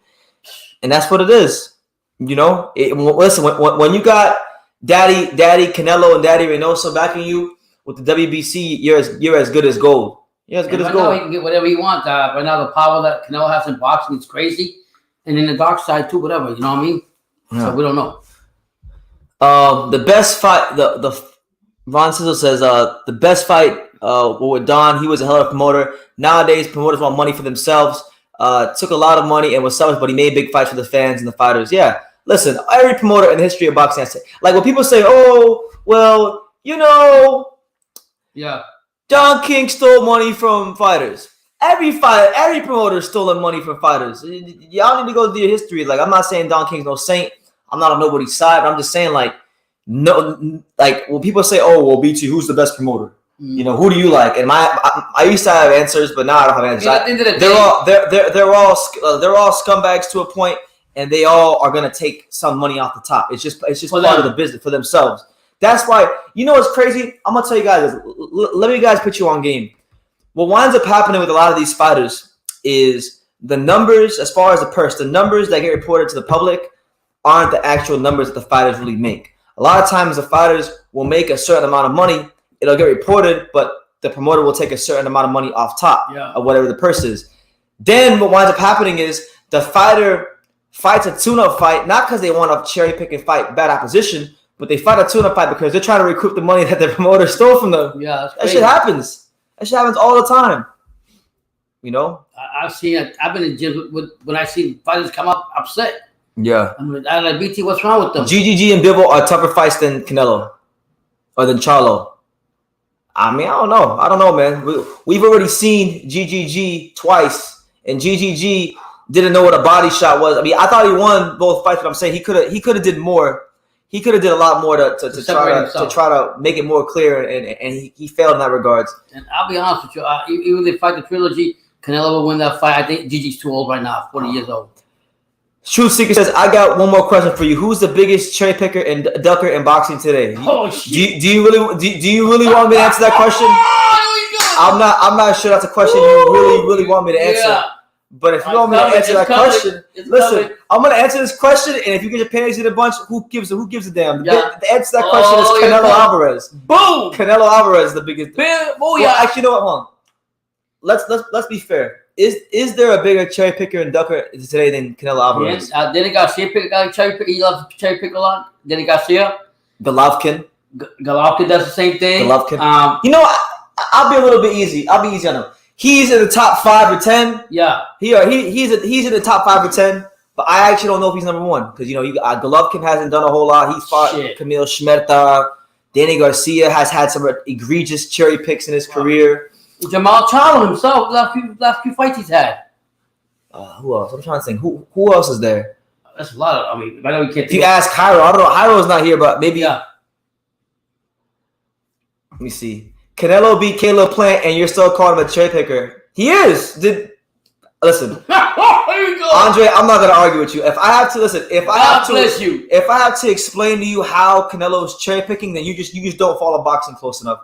and that's what it is. Listen, when you got Daddy Canelo and Daddy Reynoso backing you with the WBC, you're as good as gold. You're as good as gold. Now he can get whatever he wants. Right now, the power that Canelo has in boxing is crazy, and in the dark side too. Whatever, you know what I mean? Yeah. So we don't know. The best fight. The Ron Sizzle says the best fight. With Don, he was a hell of a promoter. Nowadays, promoters want money for themselves. Took a lot of money and was selfish, but he made big fights for the fans and the fighters. Yeah, listen, every promoter in the history of boxing has to, like when people say, "Oh, well, Don King stole money from fighters." Every promoter stolen money from fighters. Y'all need to go through your history. Like, I'm not saying Don King's no saint. I'm not on nobody's side. But I'm just saying, when people say, "Oh, well, BT, who's the best promoter?" Who do you like? And I used to have answers, but now I don't have answers. At the end of the day, they're all scumbags to a point, and they all are gonna take some money off the top. It's just part of the business for themselves. That's why what's crazy. I'm gonna tell you guys. Let me guys put you on game. What winds up happening with a lot of these fighters is the numbers, as far as the purse, the numbers that get reported to the public aren't the actual numbers that the fighters really make. A lot of times, the fighters will make a certain amount of money. It'll get reported, but the promoter will take a certain amount of money off top of whatever the purse is. Then what winds up happening is the fighter fights a tune-up fight, not because they want to cherry-pick and fight bad opposition, but they fight a tune-up fight because they're trying to recoup the money that the promoter stole from them. Yeah, that shit happens. That shit happens all the time. I've seen it. I've been in gyms when I see fighters come up upset. Yeah. I'm like, BT, what's wrong with them? GGG and Bivol are tougher fights than Canelo or than Charlo. I mean, I don't know, man. We've already seen GGG twice, and GGG didn't know what a body shot was. I mean, I thought he won both fights, but I'm saying he could have did more. He could have did a lot more to try to make it more clear, and he failed in that regards. And I'll be honest with you, even if they fight the trilogy, Canelo will win that fight. I think GG's too old right now, 40 years old. Truth Seeker says, I got one more question for you. Who's the biggest cherry picker and ducker in boxing today? Oh shit! Do you really want me to answer that question? I'm not sure that's a question you really want me to answer. Yeah. But if you want me to answer that question, listen, I'm gonna answer this question, and if you get your panties in a bunch, who gives a damn? The answer to that question is Canelo Alvarez. Boom! Canelo Alvarez is the biggest. Oh yeah. Actually, you know what? Hold on. Let's be fair. Is there a bigger cherry picker and ducker today than Canelo Alvarez? Yes. Denny Garcia cherry pick. He loves to cherry pick a lot. Denny Garcia. Golovkin. Golovkin does the same thing. Golovkin. I'll be a little bit easy. I'll be easy on him. He's in the top 5 or 10. Yeah. He's in the top 5 or 10. But I actually don't know if he's number 1 because Golovkin hasn't done a whole lot. He fought Camille Schmerta. Danny Garcia has had some egregious cherry picks in his career. Jamal Charlo himself, last few fights he's had. Who else? I'm trying to think. Who else is there? That's a lot of. I mean, I know we can't. If you ask Jairo, I don't know. Jairo's not here, but maybe. Yeah. Let me see. Canelo beat Caleb Plant, and you're still calling him a cherry picker. He is. Listen, Andre, I'm not gonna argue with you. If I have to listen, if I have to explain to you how Canelo's cherry picking, then you just don't follow boxing close enough.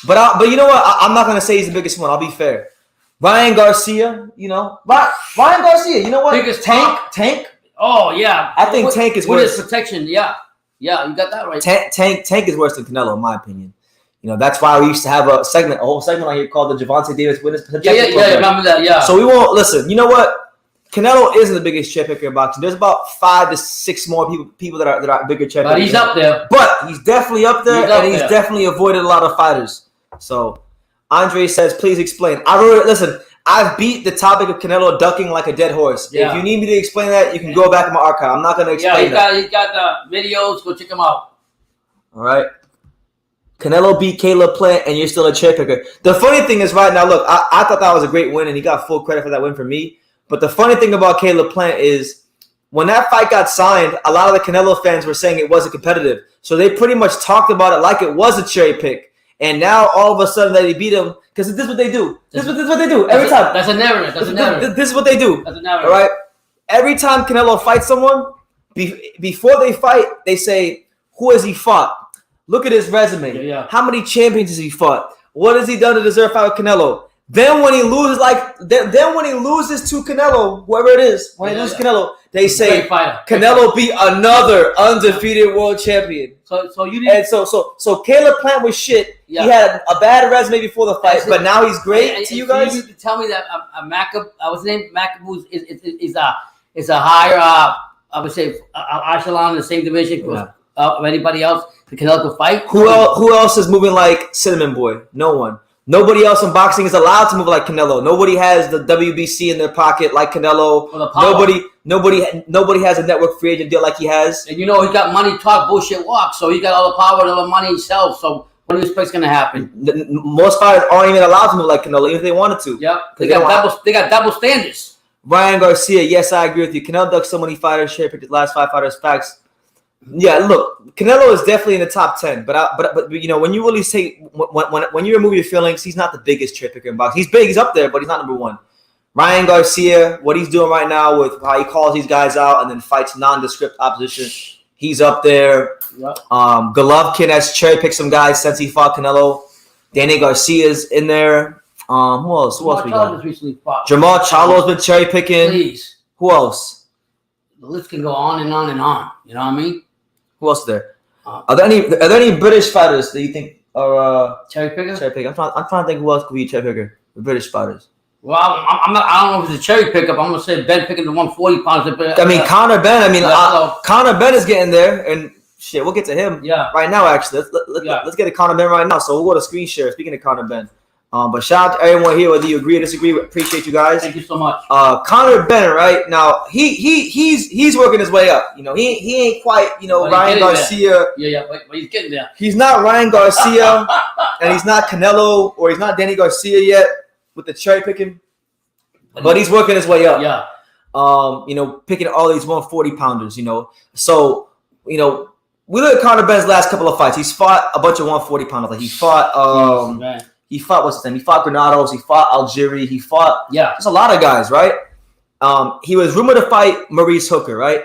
But you know what? I'm not gonna say he's the biggest one. I'll be fair. Ryan Garcia, Ryan Garcia. You know what? Biggest Tank. Oh yeah, I think Tank is with his protection. Yeah. Yeah, you got that right. Tank is worse than Canelo, in my opinion. That's why we used to have a whole segment on here called the Gervonta Davis Witness Protection Program. Remember that, yeah. So we won't listen. You know what? Canelo isn't the biggest chair picker in boxing. There's about 5 to 6 more people that are bigger chair pickers. But he's up there. But he's definitely up there, he's definitely avoided a lot of fighters. So Andre says, please explain. I've beat the topic of Canelo ducking like a dead horse. Yeah. If you need me to explain that, you can go back in my archive. I'm not going to explain that. He's got the videos. Go check them out. All right. Canelo beat Caleb Plant, and you're still a chair picker. The funny thing is, right now, look, I thought that was a great win, and he got full credit for that win for me. But the funny thing about Caleb Plant is when that fight got signed, a lot of the Canelo fans were saying it wasn't competitive. So they pretty much talked about it like it was a cherry pick. And now all of a sudden that he beat him, because this is what they do. This is what they do every time. That's a narrative. This is what they do. That's a narrative. All right? Every time Canelo fights someone, before they fight, they say, who has he fought? Look at his resume. Yeah. How many champions has he fought? What has he done to deserve to fight with Canelo? Then when he loses, to Canelo, whoever it is, he loses Canelo, they say Canelo beat another undefeated world champion. So you didn't. And so Caleb Plant was shit. Yeah. He had a bad resume before the fight, but now he's great to you guys. You need to tell me that what's his name? Macaboo is a higher, I would say, echelon in the same division of anybody else. The Canelo could fight. Who else is moving like Cinnamon Boy? No one. Nobody else in boxing is allowed to move like Canelo. Nobody has the WBC in their pocket like Canelo. Nobody has a network free agent deal like he has. And he got money talk, bullshit walk. So he got all the power and all the money himself. So what do you expect's going to happen? Most fighters aren't even allowed to move like Canelo, even if they wanted to. Yeah, they got double standards. Ryan Garcia, yes, I agree with you. Canelo ducked so many fighters. Share picked his last 5 fighters. Facts. Yeah, look, Canelo is definitely in the top 10, but when you really say when you remove your feelings, he's not the biggest chair picker in boxing. He's big, he's up there, but he's not number 1. Ryan Garcia, what he's doing right now with how he calls these guys out and then fights nondescript opposition, he's up there. Yep. Golovkin has cherry picked some guys since he fought Canelo. Danny Garcia's in there. Who else? Who else we got? Jamal Charlo's been cherry picking. Please. Who else? The list can go on and on and on. You know what I mean? Who else is there? Are there any British fighters that you think are cherry picker? Cherry picker. I'm trying to think who else could be a cherry picker. The British fighters. Well, I don't know if it's a cherry pickup. I'm gonna say Benn picking the 140 pounds. Conor Benn. Conor Benn is getting there, and shit, we'll get to him. Right now, actually, let's get to Conor Benn right now. So we'll go to screen share. Speaking of Conor Benn. But shout out to everyone here, whether you agree or disagree. Appreciate you guys. Thank you so much. Conor Benn, right now, he's working his way up. He ain't quite Ryan Garcia. But he's getting there. He's not Ryan Garcia, and he's not Canelo, or he's not Danny Garcia yet with the cherry picking. But he's working his way up. Yeah. Picking all these 140 pounders. So we look at Conor Benn's last couple of fights. He's fought a bunch of 140 pounders. Like he fought. He fought, what's his name? He fought Granados. He fought Algieri. He fought just a lot of guys, right? He was rumored to fight Maurice Hooker, right?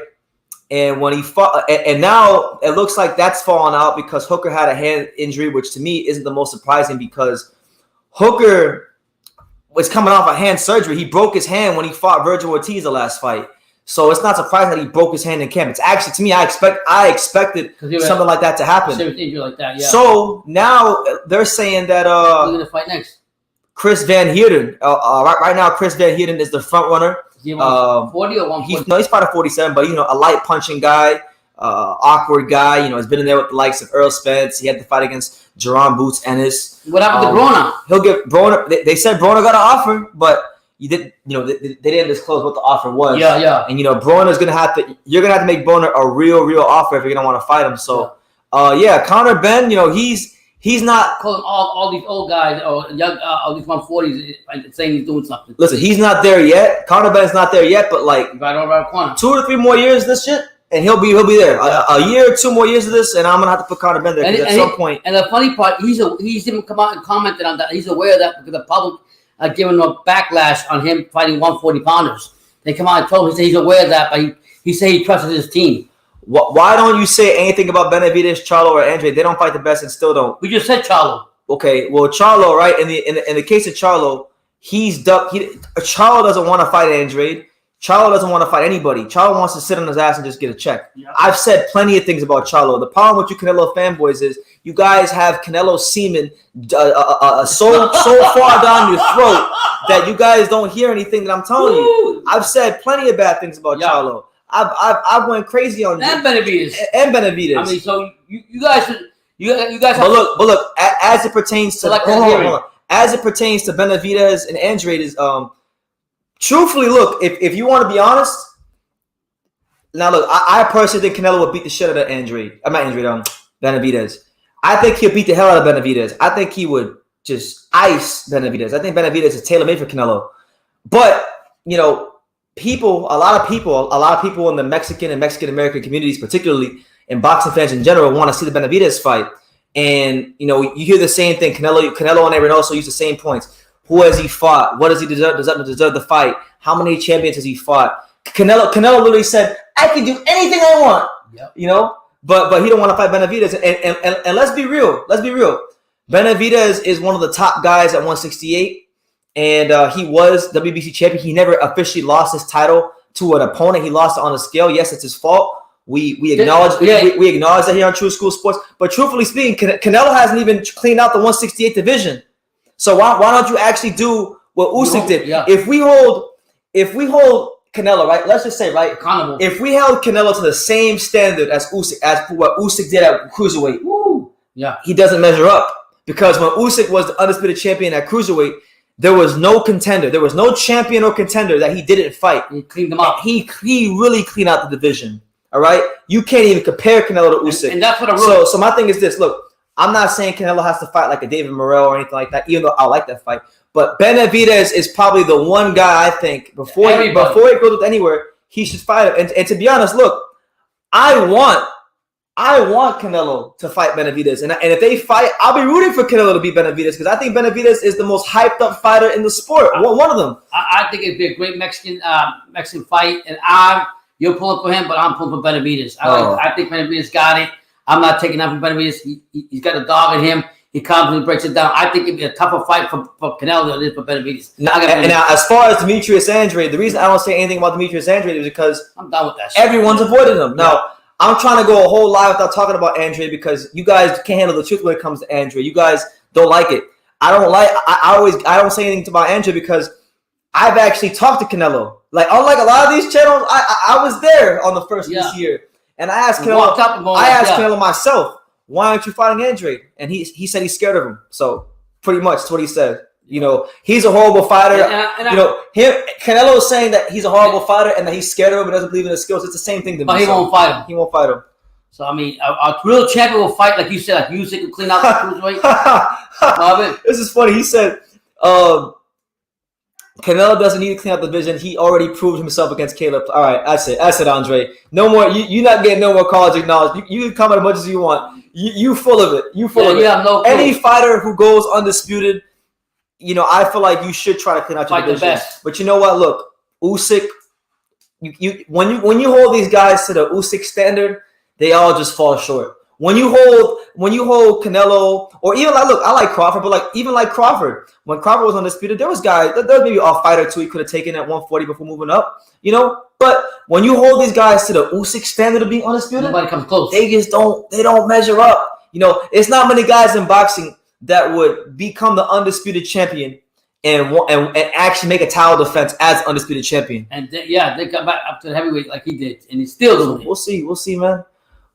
And when he fought, and now it looks like that's fallen out because Hooker had a hand injury, which to me isn't the most surprising because Hooker was coming off a hand surgery. He broke his hand when he fought Virgil Ortiz the last fight. So it's not surprising that he broke his hand in camp. It's actually, to me, I expected something like that to happen. Injury like that, yeah. So now they're saying that who's gonna fight next? Chris Van Heerden. Right now, Chris Van Heerden is the front runner. Is he 140 or 140? He's fighting 47, but a light punching guy, awkward guy. Has been in there with the likes of Earl Spence. He had to fight against Jerron Boots Ennis. What happened to Broner? He'll get Broner. They said Broner got an offer, but. They didn't disclose what the offer was. Yeah. And Broner's you're gonna have to make Broner a real offer if you're gonna want to fight him. So, Conor Benn, he's not calling all these old guys or young, all these 140s saying he's doing something. Listen, he's not there yet. Conor Benn's not there yet, but like right over the corner. 2 or 3 more years of this shit, and he'll be there. A year or 2 more years of this, and I'm gonna have to put Conor Benn there because at some point. And the funny part, he's even come out and commented on that. He's aware of that because the public. Giving him a backlash on him fighting 140 pounders. They come out and told him he's aware of that, but he said he trusted his team. Why don't you say anything about Benavidez, Charlo, or Andre? They don't fight the best and still don't. We just said Charlo. Okay, well Charlo, right? In the case of Charlo, he's ducked. Charlo doesn't want to fight Andre. Charlo doesn't want to fight anybody. Charlo wants to sit on his ass and just get a check. Yeah. I've said plenty of things about Charlo. The problem with you Canelo fanboys is you guys have Canelo semen so far down your throat that you guys don't hear anything that I'm telling you. I've said plenty of bad things about Charlo. I've went crazy on and Benavidez. And Benavidez. I mean, so you guys have but look, as it pertains to as it pertains to Benavidez and Andrade, truthfully, look, if you want to be honest, now look, I personally think Canelo would beat the shit out of Benavidez. I think he'll beat the hell out of Benavidez. I think he would just ice Benavidez. I think Benavidez is tailor-made for Canelo. But, you know, a lot of people in the Mexican and Mexican-American communities, particularly in boxing fans in general, want to see the Benavidez fight. And, you know, you hear the same thing. Canelo and Reynoso use the same points. Who has he fought? What does he deserve the fight? How many champions has he fought? Canelo literally said, I can do anything I want. Yep. You know? But he don't want to fight Benavidez. And let's be real. Benavidez is one of the top guys at 168. And he was WBC champion. He never officially lost his title to an opponent. He lost it on a scale. Yes, it's his fault. We acknowledge we acknowledge that here on True School Sports. But truthfully speaking, Canelo hasn't even cleaned out the 168 division. So why don't you actually do what Usyk did? Yeah. If we hold Canelo, right? Let's just say, right? Accountable. If we held Canelo to the same standard as Usyk, as what Usyk did at cruiserweight, he doesn't measure up. Because when Usyk was the undisputed champion at cruiserweight, there was no contender, there was no champion or contender that he didn't fight. He cleaned them up. He really cleaned out the division. All right, you can't even compare Canelo to Usyk. And that's what I wrote. So my thing is this: look, I'm not saying Canelo has to fight like a David Morrell or anything like that, even though I like that fight. But Benavidez is probably the one guy I think before he goes anywhere, he should fight him. And to be honest, look, I want Canelo to fight Benavidez. And if they fight, I'll be rooting for Canelo to beat Benavidez because I think Benavidez is the most hyped up fighter in the sport. One of them. I think it'd be a great Mexican fight. And you're pulling for him, but I'm pulling for Benavidez. I think Benavidez got it. I'm not taking out from Benavidez. He's got a dog in him. He confidently breaks it down. I think it'd be a tougher fight for Canelo than it is for Benavidez. Now, as far as Demetrius Andrade, the reason I don't say anything about Demetrius Andrade is because I'm done with that shit. Everyone's avoiding him. Now, I'm trying to go a whole live without talking about Andrade because you guys can't handle the truth when it comes to Andrade. You guys don't like it. I don't say anything about Andrade because I've actually talked to Canelo. Like, unlike a lot of these channels, I was there on the first of this year. And I asked Canelo, Canelo myself, why aren't you fighting Andrade? And he said he's scared of him. So pretty much that's what he said. You know, he's a horrible fighter. Canelo is saying that he's a horrible fighter and that he's scared of him and doesn't believe in his skills. It's the same thing to me. But he won't fight him. He won't fight him. So, I mean, a real champion will fight, like you said, like Usyk will clean out the cruiserweight. This is funny. He said, Canelo doesn't need to clean out the division. He already proved himself against Caleb. All right, that's it, Andre. No more. You're not getting no more calls acknowledged. You can comment as much as you want. You full of it. You full of it. Have no Any fighter who goes undisputed, you know, I feel like you should try to clean out your division. The best. But you know what? Look, Usyk. When you hold these guys to the Usyk standard, they all just fall short. When you hold Canelo, or even I like Crawford, but even like Crawford, when Crawford was undisputed, there was maybe a fight or two he could have taken at 140 before moving up, you know. But when you hold these guys to the Usyk standard of being undisputed, nobody comes close. They just don't measure up. You know, it's not many guys in boxing that would become the undisputed champion and actually make a title defense as undisputed champion. And they got back up to the heavyweight like he did, and he's still doing it. We'll see, man.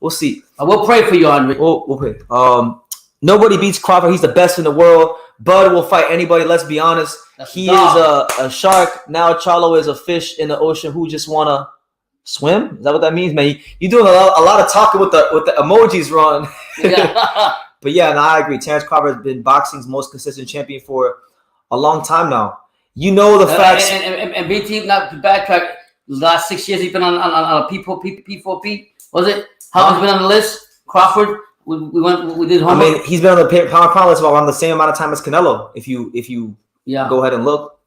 We'll see. We'll pray for you, Andre. We'll pray. Nobody beats Crawford. He's the best in the world. Bud will fight anybody. Let's be honest. He is a shark. Now Charlo is a fish in the ocean who just wanna swim. Is that what that means, man? You doing a lot of talking with the emojis, Ron. Yeah. But yeah, I agree. Terrence Crawford has been boxing's most consistent champion for a long time now. You know the facts. And BT, not to backtrack. The last 6 years he's been on a P4P. Was it? How long has been on the list? Crawford. We did homework. I mean, he's been on the pound list around the same amount of time as Canelo. If you go ahead and look.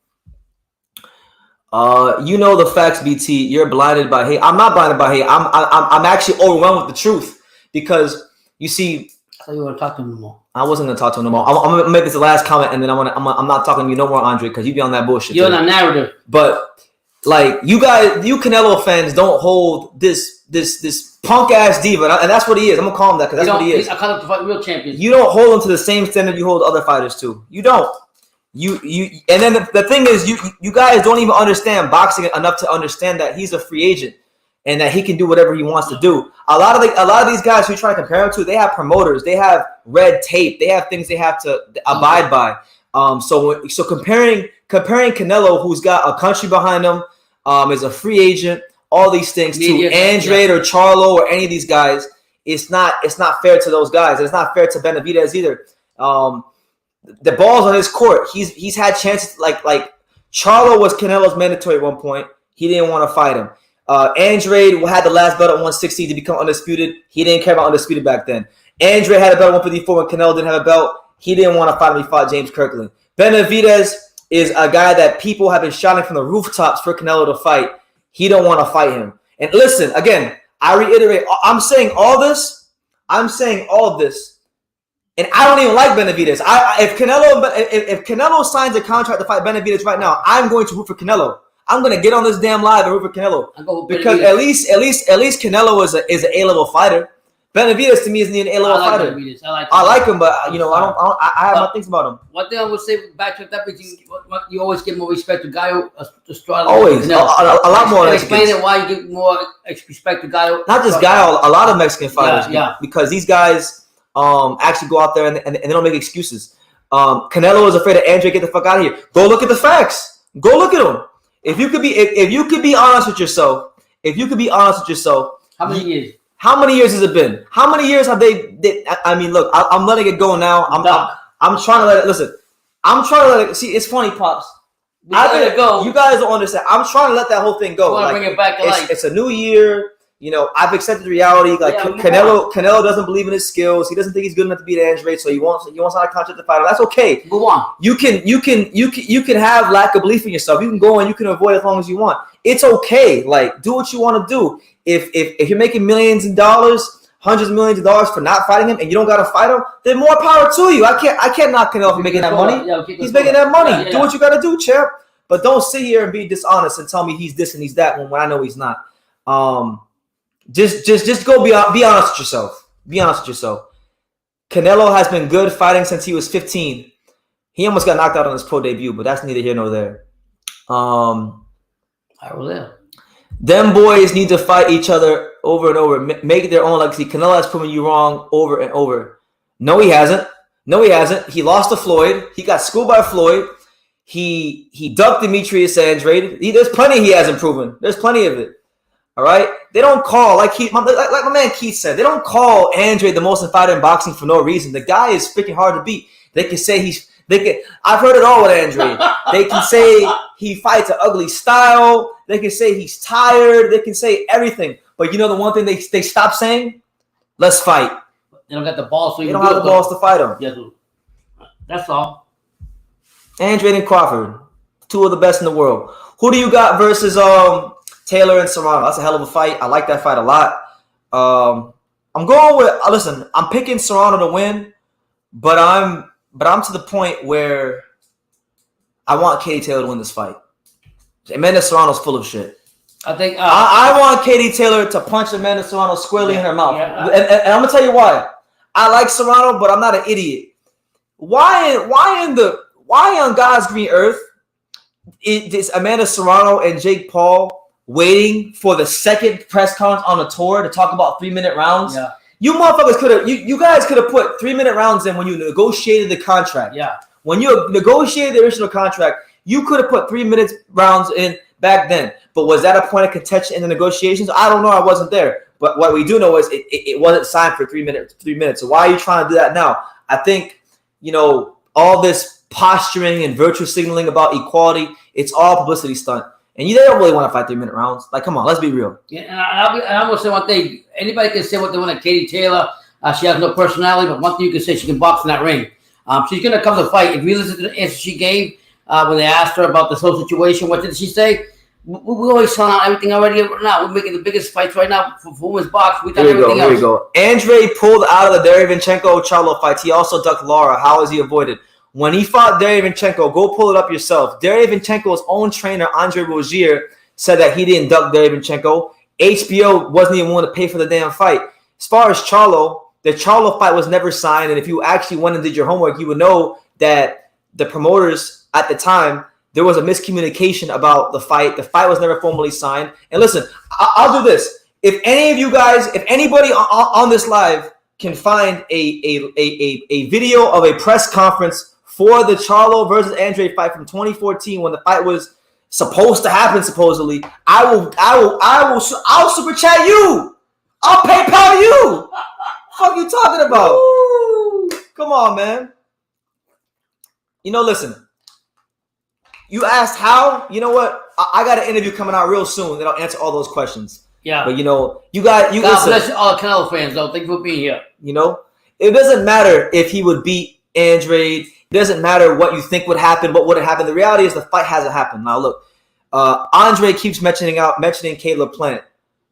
You know the facts, BT. You're blinded by hate. I'm not blinded by hate. I'm actually overwhelmed with the truth because you see. I thought you were talking to him no more. I wasn't gonna talk to him no more. I'm gonna make this the last comment, and then I'm not talking to you no more, Andre, because you be on that bullshit. You're on a narrative. But Like you Canelo fans don't hold this punk ass diva, and that's what he is. I'm gonna call him that because that's what he is. I call him the real champion. You don't hold him to the same standard you hold other fighters to. You don't. You and then the thing is you guys don't even understand boxing enough to understand that he's a free agent and that he can do whatever he wants to do. A lot of these guys who you try to compare him to, they have promoters, they have red tape, they have things they have to abide by. So comparing Canelo, who's got a country behind him, is a free agent, all these things to Andrade or Charlo or any of these guys, it's not fair to those guys. It's not fair to Benavidez either. The ball's on his court. He's had chances like Charlo was Canelo's mandatory at one point. He didn't want to fight him. Andrade had the last belt at 160 to become undisputed. He didn't care about undisputed back then. Andrade had a belt at 154 when Canelo didn't have a belt. He didn't want to fight him. He fought James Kirkland. Benavidez is a guy that people have been shouting from the rooftops for Canelo to fight. He don't want to fight him. And listen, again, I reiterate, I'm saying all this, and I don't even like Benavidez. If Canelo signs a contract to fight Benavidez right now, I'm going to root for Canelo. I'm going to get on this damn live and root for Canelo because at least Canelo is an A-level fighter. Benavidez to me isn't an A-level fighter. I like him, but I have my things about him. One thing I would say back to that, you always give more respect to Gallo Estrada. Always, a lot more. Explain it why you give more respect to Gallo. Not just Gallo, a lot of Mexican fighters. Yeah. Because these guys actually go out there and they don't make excuses. Canelo is afraid of Andre. Get the fuck out of here. Go look at the facts. Go look at them. If you could be honest with yourself. How many years has it been? How many years have they? I mean, look, I'm letting it go now. I'm trying to let it. Listen, I'm trying to let it. See, it's funny, Pops. I let it go. You guys don't understand. I'm trying to let that whole thing go. Like, bring it back to life. It's a new year. You know, I've accepted reality. Like Canelo doesn't believe in his skills. He doesn't think he's good enough to beat Andrade, so he wants out of contract to fight him. That's okay. Move on. You can have lack of belief in yourself. You can go and you can avoid as long as you want. It's okay. Like, do what you want to do. If you're making millions of dollars, hundreds of millions of dollars for not fighting him, and you don't got to fight him, then more power to you. I can't knock Canelo for making that money. He's making that money. Do what you got to do, champ. But don't sit here and be dishonest and tell me he's this and he's that when I know he's not. Just go be honest with yourself. Be honest with yourself. Canelo has been good fighting since he was 15. He almost got knocked out on his pro debut, but that's neither here nor there. Them boys need to fight each other over and over, make their own legacy. Canelo has proven you wrong over and over. No, he hasn't. He lost to Floyd. He got schooled by Floyd. He ducked Demetrius Andrade. There's plenty he hasn't proven. There's plenty of it. All right? They don't call, like my man Keith said, they don't call Andrade the most fighter in boxing for no reason. The guy is freaking hard to beat. They can say I've heard it all with Andrade. They can say he fights an ugly style. They can say he's tired. They can say everything. But you know the one thing they stop saying? Let's fight. They don't got the balls. They don't have the balls to fight him. Yeah, that's all. Andrade and Crawford, two of the best in the world. Who do you got versus Taylor and Serrano? That's a hell of a fight. I like that fight a lot. I'm going with listen. I'm picking Serrano to win, but I'm to the point where I want Katie Taylor to win this fight. Amanda Serrano's full of shit. I think I want Katie Taylor to punch Amanda Serrano squarely in her mouth. Yeah. And I'm gonna tell you why. I like Serrano, but I'm not an idiot. Why on God's green earth is Amanda Serrano and Jake Paul waiting for the second press conference on the tour to talk about 3-minute rounds? Yeah. You motherfuckers you guys could have put 3-minute rounds in when you negotiated the contract. Yeah. When you negotiated the original contract, you could have put 3-minute rounds in back then. But was that a point of contention in the negotiations? I don't know. I wasn't there. But what we do know is it wasn't signed for 3 minutes. So why are you trying to do that now? I think, all this posturing and virtue signaling about equality, it's all publicity stunt. And they don't really want to fight 3-minute rounds. Like, come on, let's be real. Yeah, and I will say one thing. Anybody can say what they want to Katie Taylor. She has no personality, but one thing you can say, she can box in that ring. She's going to come to fight. If you listen to the answer she gave when they asked her about this whole situation, what did she say? We're always selling out everything already now. We're making the biggest fights right now for women's box. We done everything else. Here we go. Andrade pulled out of the Derevyanchenko Charlo fights. He also ducked Lara. How is he avoided? When he fought Derevyanchenko, go pull it up yourself. Derevyanchenko's own trainer, Andre Rozier, said that he didn't duck Derevyanchenko. HBO wasn't even willing to pay for the damn fight. As far as Charlo, the Charlo fight was never signed, and if you actually went and did your homework, you would know that the promoters at the time, there was a miscommunication about the fight. The fight was never formally signed. And listen, I'll do this. If any of you guys, if anybody on this live can find a video of a press conference for the Charlo versus Andre fight from 2014 when the fight was supposed to happen, supposedly, I'll super chat you. I'll PayPal you. What are you talking about? Ooh. Come on, man. Listen. You asked how? You know what? I got an interview coming out real soon that'll answer all those questions. Yeah. But God bless all Canelo fans, though. Thank you for being here. It doesn't matter if he would beat Andre. It doesn't matter what you think would happen, what would have happened. The reality is the fight hasn't happened. Now, look, Andre keeps mentioning Caleb Plant.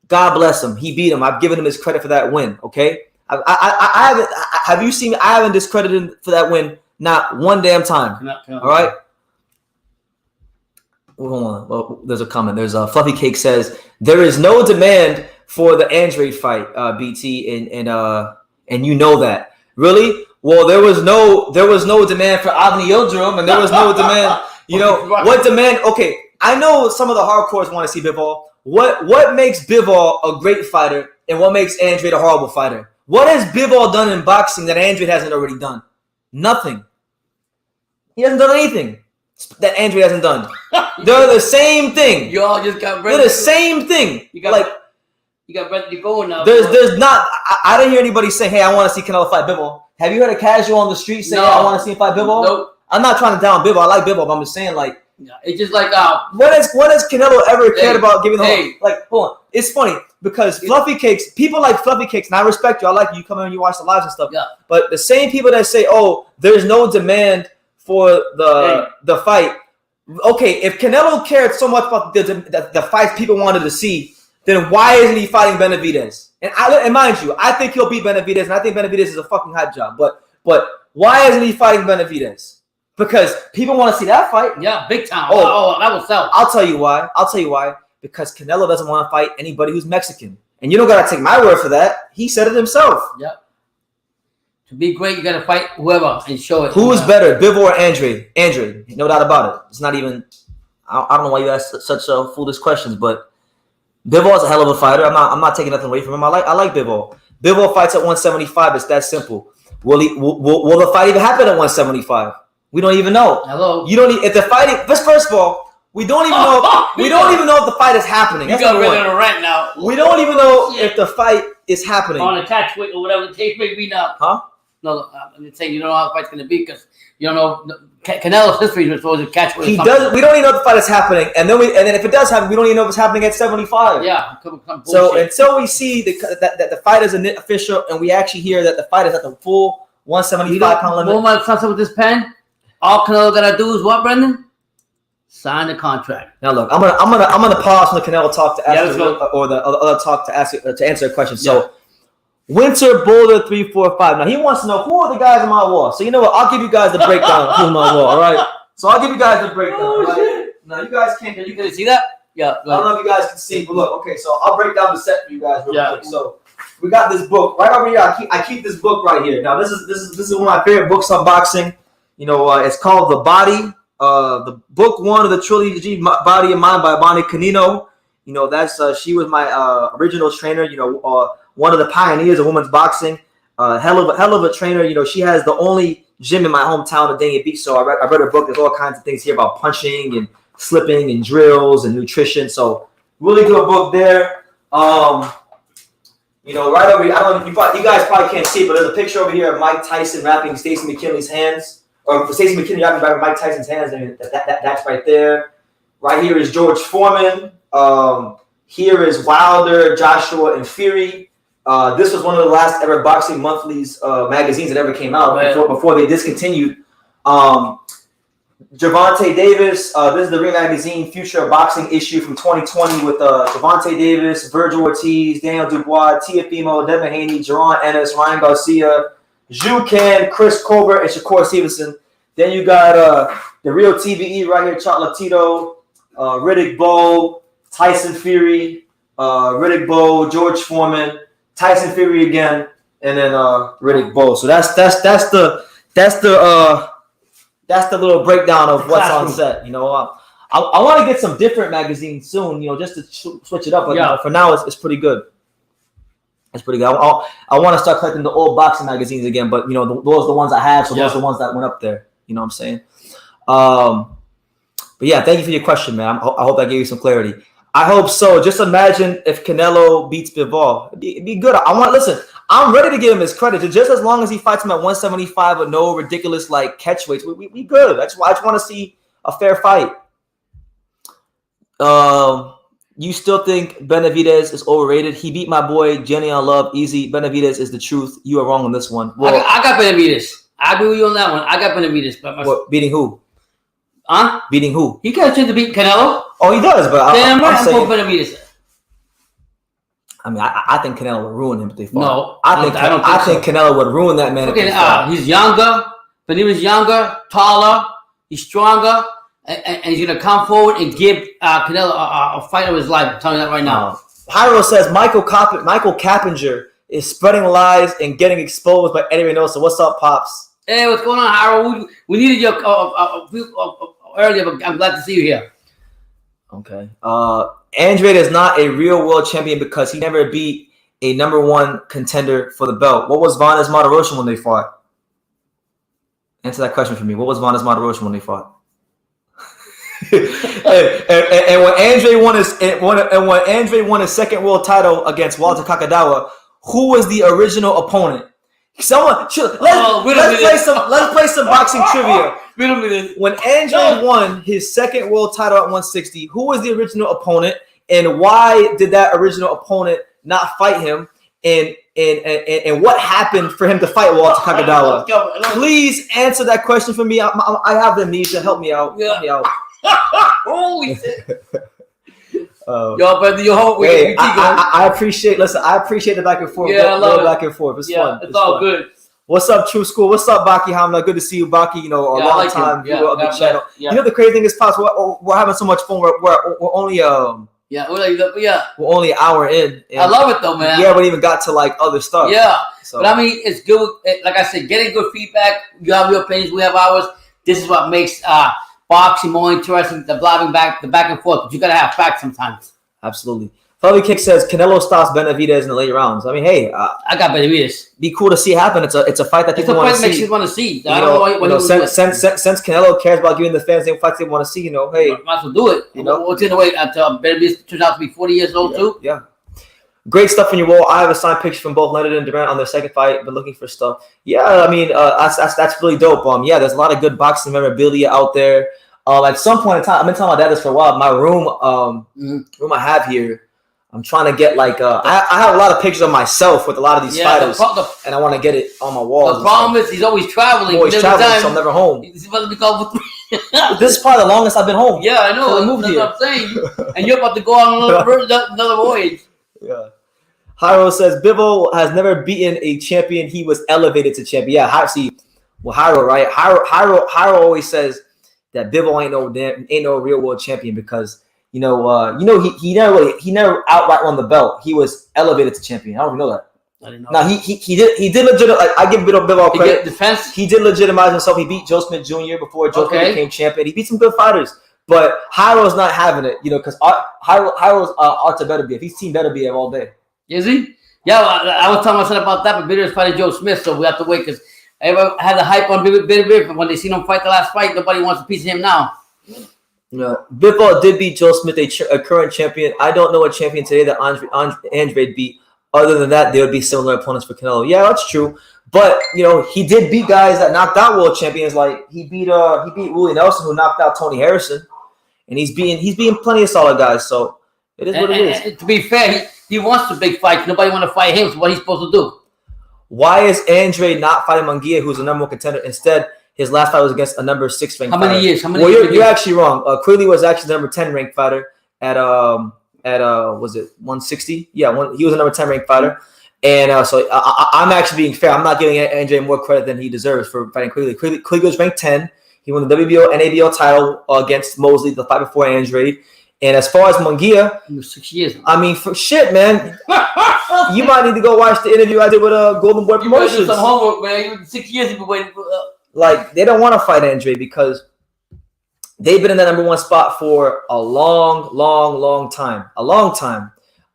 God bless him. He beat him. I've given him his credit for that win. Okay. I haven't. Have you seen me? I haven't discredited him for that win. Not one damn time. All right. Hold on. Well, there's a comment. There's a Fluffy Cake says there is no demand for the Andre fight, BT, and you know that. Really? Well, there was no demand for Avni Yildirim, and there was no demand. What demand? Okay, I know some of the hardcores want to see Bivol. What makes Bivol a great fighter, and what makes Andre a horrible fighter? What has Bivol done in boxing that Andre hasn't already done? Nothing. He hasn't done anything that Andre hasn't done. They're the same thing. You all just got ready. They're the same thing. You got ready to go now. There's not. I didn't hear anybody say, "Hey, I want to see Canelo fight Bivol." Have you heard a casual on the street say, "Hey, I want to see him fight Bivol"? Nope. I'm not trying to down Bivol. I like Bivol, but I'm just saying, like, it's just like when has Canelo ever cared about giving the like? Hold on, it's funny because Fluffy Cakes, people like Fluffy Cakes, and I respect you. I like you come in and you watch the lives and stuff. Yeah. But the same people that say, "Oh, there's no demand for the fight." Okay, if Canelo cared so much about the fights people wanted to see, then why isn't he fighting Benavidez? And mind you, I think he'll beat Benavidez, and I think Benavidez is a fucking hot job. But why isn't he fighting Benavidez? Because people want to see that fight. Yeah, big time. Oh, that will sell. I'll tell you why. Because Canelo doesn't want to fight anybody who's Mexican. And you don't got to take my word for that. He said it himself. Yep. To be great, you got to fight whoever and show it. Who is better, Bivol or Andre? Andre, no doubt about it. It's not even. I don't know why you ask such foolish questions, but Bivol is a hell of a fighter. I'm not taking nothing away from him. I like Bivol. Bivol fights at 175. It's that simple. Will the fight even happen at 175? We don't even know. Hello. You don't. If the fight. First of all, we don't even know. We don't even know if the fight is happening. You got rid of the rant now. We don't even know if the fight is happening. On a catch weight or whatever the case may be now. Huh? No, I'm saying you don't know how the fight's going to be because you don't know. Canelo's history is supposed to catch weight. He does. We don't even know if the fight is happening, and then if it does happen, we don't even know if it's happening at 75. Yeah. So until we see that the fight is official, and we actually hear that the fight is at the full 175-pound limit. One more time with this pen. All Canelo gotta do is what, Brendan? Sign the contract. Now look, I'm gonna pause from the Canelo talk to ask or the other talk to answer a question. So. Winter Boulder 345. Now he wants to know who are the guys on my wall. So you know what? I'll give you guys the breakdown of who's on my wall. All right. So I'll give you guys the breakdown. Oh, right? shit. Now you guys can't. You can see that? Yeah. I don't know if you guys can see, but look. Okay, so I'll break down the set for you guys real quick. So we got this book right over here. I keep this book right here. Now this is one of my favorite books on boxing. You know, it's called The Body. The book one of the trilogy, Body and Mind by Bonnie Canino. You know, that's she was my original trainer. You know, one of the pioneers of women's boxing. Hell of a trainer. You know, she has the only gym in my hometown of Dania Beach. So I read her book. There's all kinds of things here about punching and slipping and drills and nutrition. So really good book there. You know, right over here. I don't know. You guys probably can't see, but there's a picture over here of Mike Tyson wrapping Stacey McKinley's hands, or Stacey McKinley wrapping Mike Tyson's hands, and that's right there. Right here is George Foreman. Here is Wilder, Joshua, and Fury. This was one of the last ever boxing monthlies magazines that ever came out before they discontinued. Gervonta Davis. This is the Ring Magazine Future of Boxing issue from 2020 with Gervonta Davis, Virgil Ortiz, Daniel Dubois, Teofimo, Devin Haney, Jerron Ennis, Ryan Garcia, Zhu Can, Chris Colbert, and Shakur Stevenson. Then you got the real TVE right here, Chocolatito, Riddick Bowe, Tyson Fury, Riddick Bowe, George Foreman, Tyson Fury again, and then Riddick Bowe. So that's the little breakdown of what's on set. I want to get some different magazines soon, just to switch it up. But for now, it's pretty good. It's pretty good. I want to start collecting the old boxing magazines again, but those are the ones I have, so those are the ones that went up there. You know what I'm saying? But yeah, thank you for your question, man. I hope that gave you some clarity. I hope so. Just imagine if Canelo beats Bivol. It'd be good. I'm ready to give him his credit. Just as long as he fights him at 175 with no ridiculous catch weights, we good. I just want to see a fair fight. You still think Benavidez is overrated? He beat my boy Jenny on Love easy. Benavidez is the truth. You are wrong on this one. Well, I got Benavidez. I agree with you on that one. I got Benavidez. What, beating who? Huh? Beating who? He got a chance to beat Canelo. Oh, he does, but I'm saying Benavidez. I mean, I think Canelo would ruin him if they fought. No, I think Canelo would ruin that man. Okay, he's younger. Benavidez younger, taller. He's stronger. And he's going to come forward and give Canelo a fight of his life. I'm telling you that right now. Hyro says Michael Cappinger is spreading lies and getting exposed by Eddie Reynoso. What's up, Pops? Hey, what's going on, Hyro? We needed you earlier, but I'm glad to see you here. Okay. Andrade is not a real world champion because he never beat a #1 contender for the belt. What was Valdez Martirosyan when they fought? Answer that question for me. What was Valdez Martirosyan when they fought? and when Andre won his second world title against Walter Kakadawa, who was the original opponent? Let's play some boxing trivia. When Andre won his second world title at 160, who was the original opponent, and why did that original opponent not fight him? And what happened for him to fight Walter Kakadawa? Please answer that question for me. I have amnesia. Help me out. Help me out. Holy shit! I appreciate. Listen, I appreciate the back and forth. Yeah, I love it. Back and forth. It's fun. It's all fun. good. What's up, True School? What's up, Baki Hamla? Good to see you, Baki. A long time viewer of the channel. Yeah. The crazy thing is, Pops, we're having so much fun. We're only we're only an hour in. I love it though, man. We haven't even got to other stuff. Yeah, so. But I mean, it's good. Like I said, getting good feedback. You have your opinions. We have ours. This is what makes boxing more interesting. The back and forth. But you gotta have facts sometimes. Absolutely. Fabio Kick says Canelo stops Benavidez in the late rounds. I mean, hey, I got Benavidez. Be cool to see it happen. It's a fight that people want to see. Makes you want to see. Since Canelo cares about giving the fans the fights they want to see, hey, might as well do it. What's in the way until Benavidez turns out to be 40 years old too. Yeah. Great stuff on your wall. I have a signed picture from both Leonard and Durant on their second fight. Been looking for stuff. Yeah, I mean, that's really dope. There's a lot of good boxing memorabilia out there. At some point in time, I've been telling my dad this for a while. My room I have here, I'm trying to get I have a lot of pictures of myself with a lot of these fighters, and I want to get it on my wall. The problem is he's always traveling. So I'm never home. He's about to be called for 3. This is probably the longest I've been home. Yeah, I know. That's what I'm saying. And you're about to go on another voyage. Yeah. Hyro says Bivol has never beaten a champion. He was elevated to champion. Yeah, Hyro, right? Hyro always says that Bivol ain't no real world champion because he never outright won the belt. He was elevated to champion. I don't even know that. I didn't know. Now he did legitimize. I give Bivol credit. Defense. He did legitimize himself. He beat Joe Smith Jr. before Joe Smith became champion. He beat some good fighters, but Hyro's not having it. Because Hyro's Arta better be. If he's team better be all day. Is he? Yeah, I was telling my son about that, but Bitter is fighting Joe Smith, so we have to wait because everyone had the hype on Bitter, but when they seen him fight the last fight, nobody wants a piece of him now. Yeah, Bivol did beat Joe Smith, a current champion. I don't know a champion today that Andrade beat. Other than that, there would be similar opponents for Canelo. Yeah, that's true. But he did beat guys that knocked out world champions. Like he beat Willie Nelson, who knocked out Tony Harrison, and he's beating plenty of solid guys. So it is what it is. And to be fair, he wants the big fights. Nobody want to fight him. So what he's supposed to do? Why is Andrade not fighting Munguia, who's the number 1 contender? Instead, his last fight was against a number 6 ranked fighter. How many years? You're actually wrong. Quigley was actually the number 10 ranked fighter at was it 160? Yeah, he was the number 10 ranked fighter. And so I'm actually being fair. I'm not giving Andrade more credit than he deserves for fighting Quigley. Quigley was ranked 10. He won the WBO and ABO title against Mosley the fight before Andrade. And as far as Munguia, 6 years. I mean, for shit, man, you might need to go watch the interview I did with Golden Boy Promotions. You do some homework, man. 6 years you've been waiting for. Like, they don't want to fight Andre because they've been in that number one spot for a long time.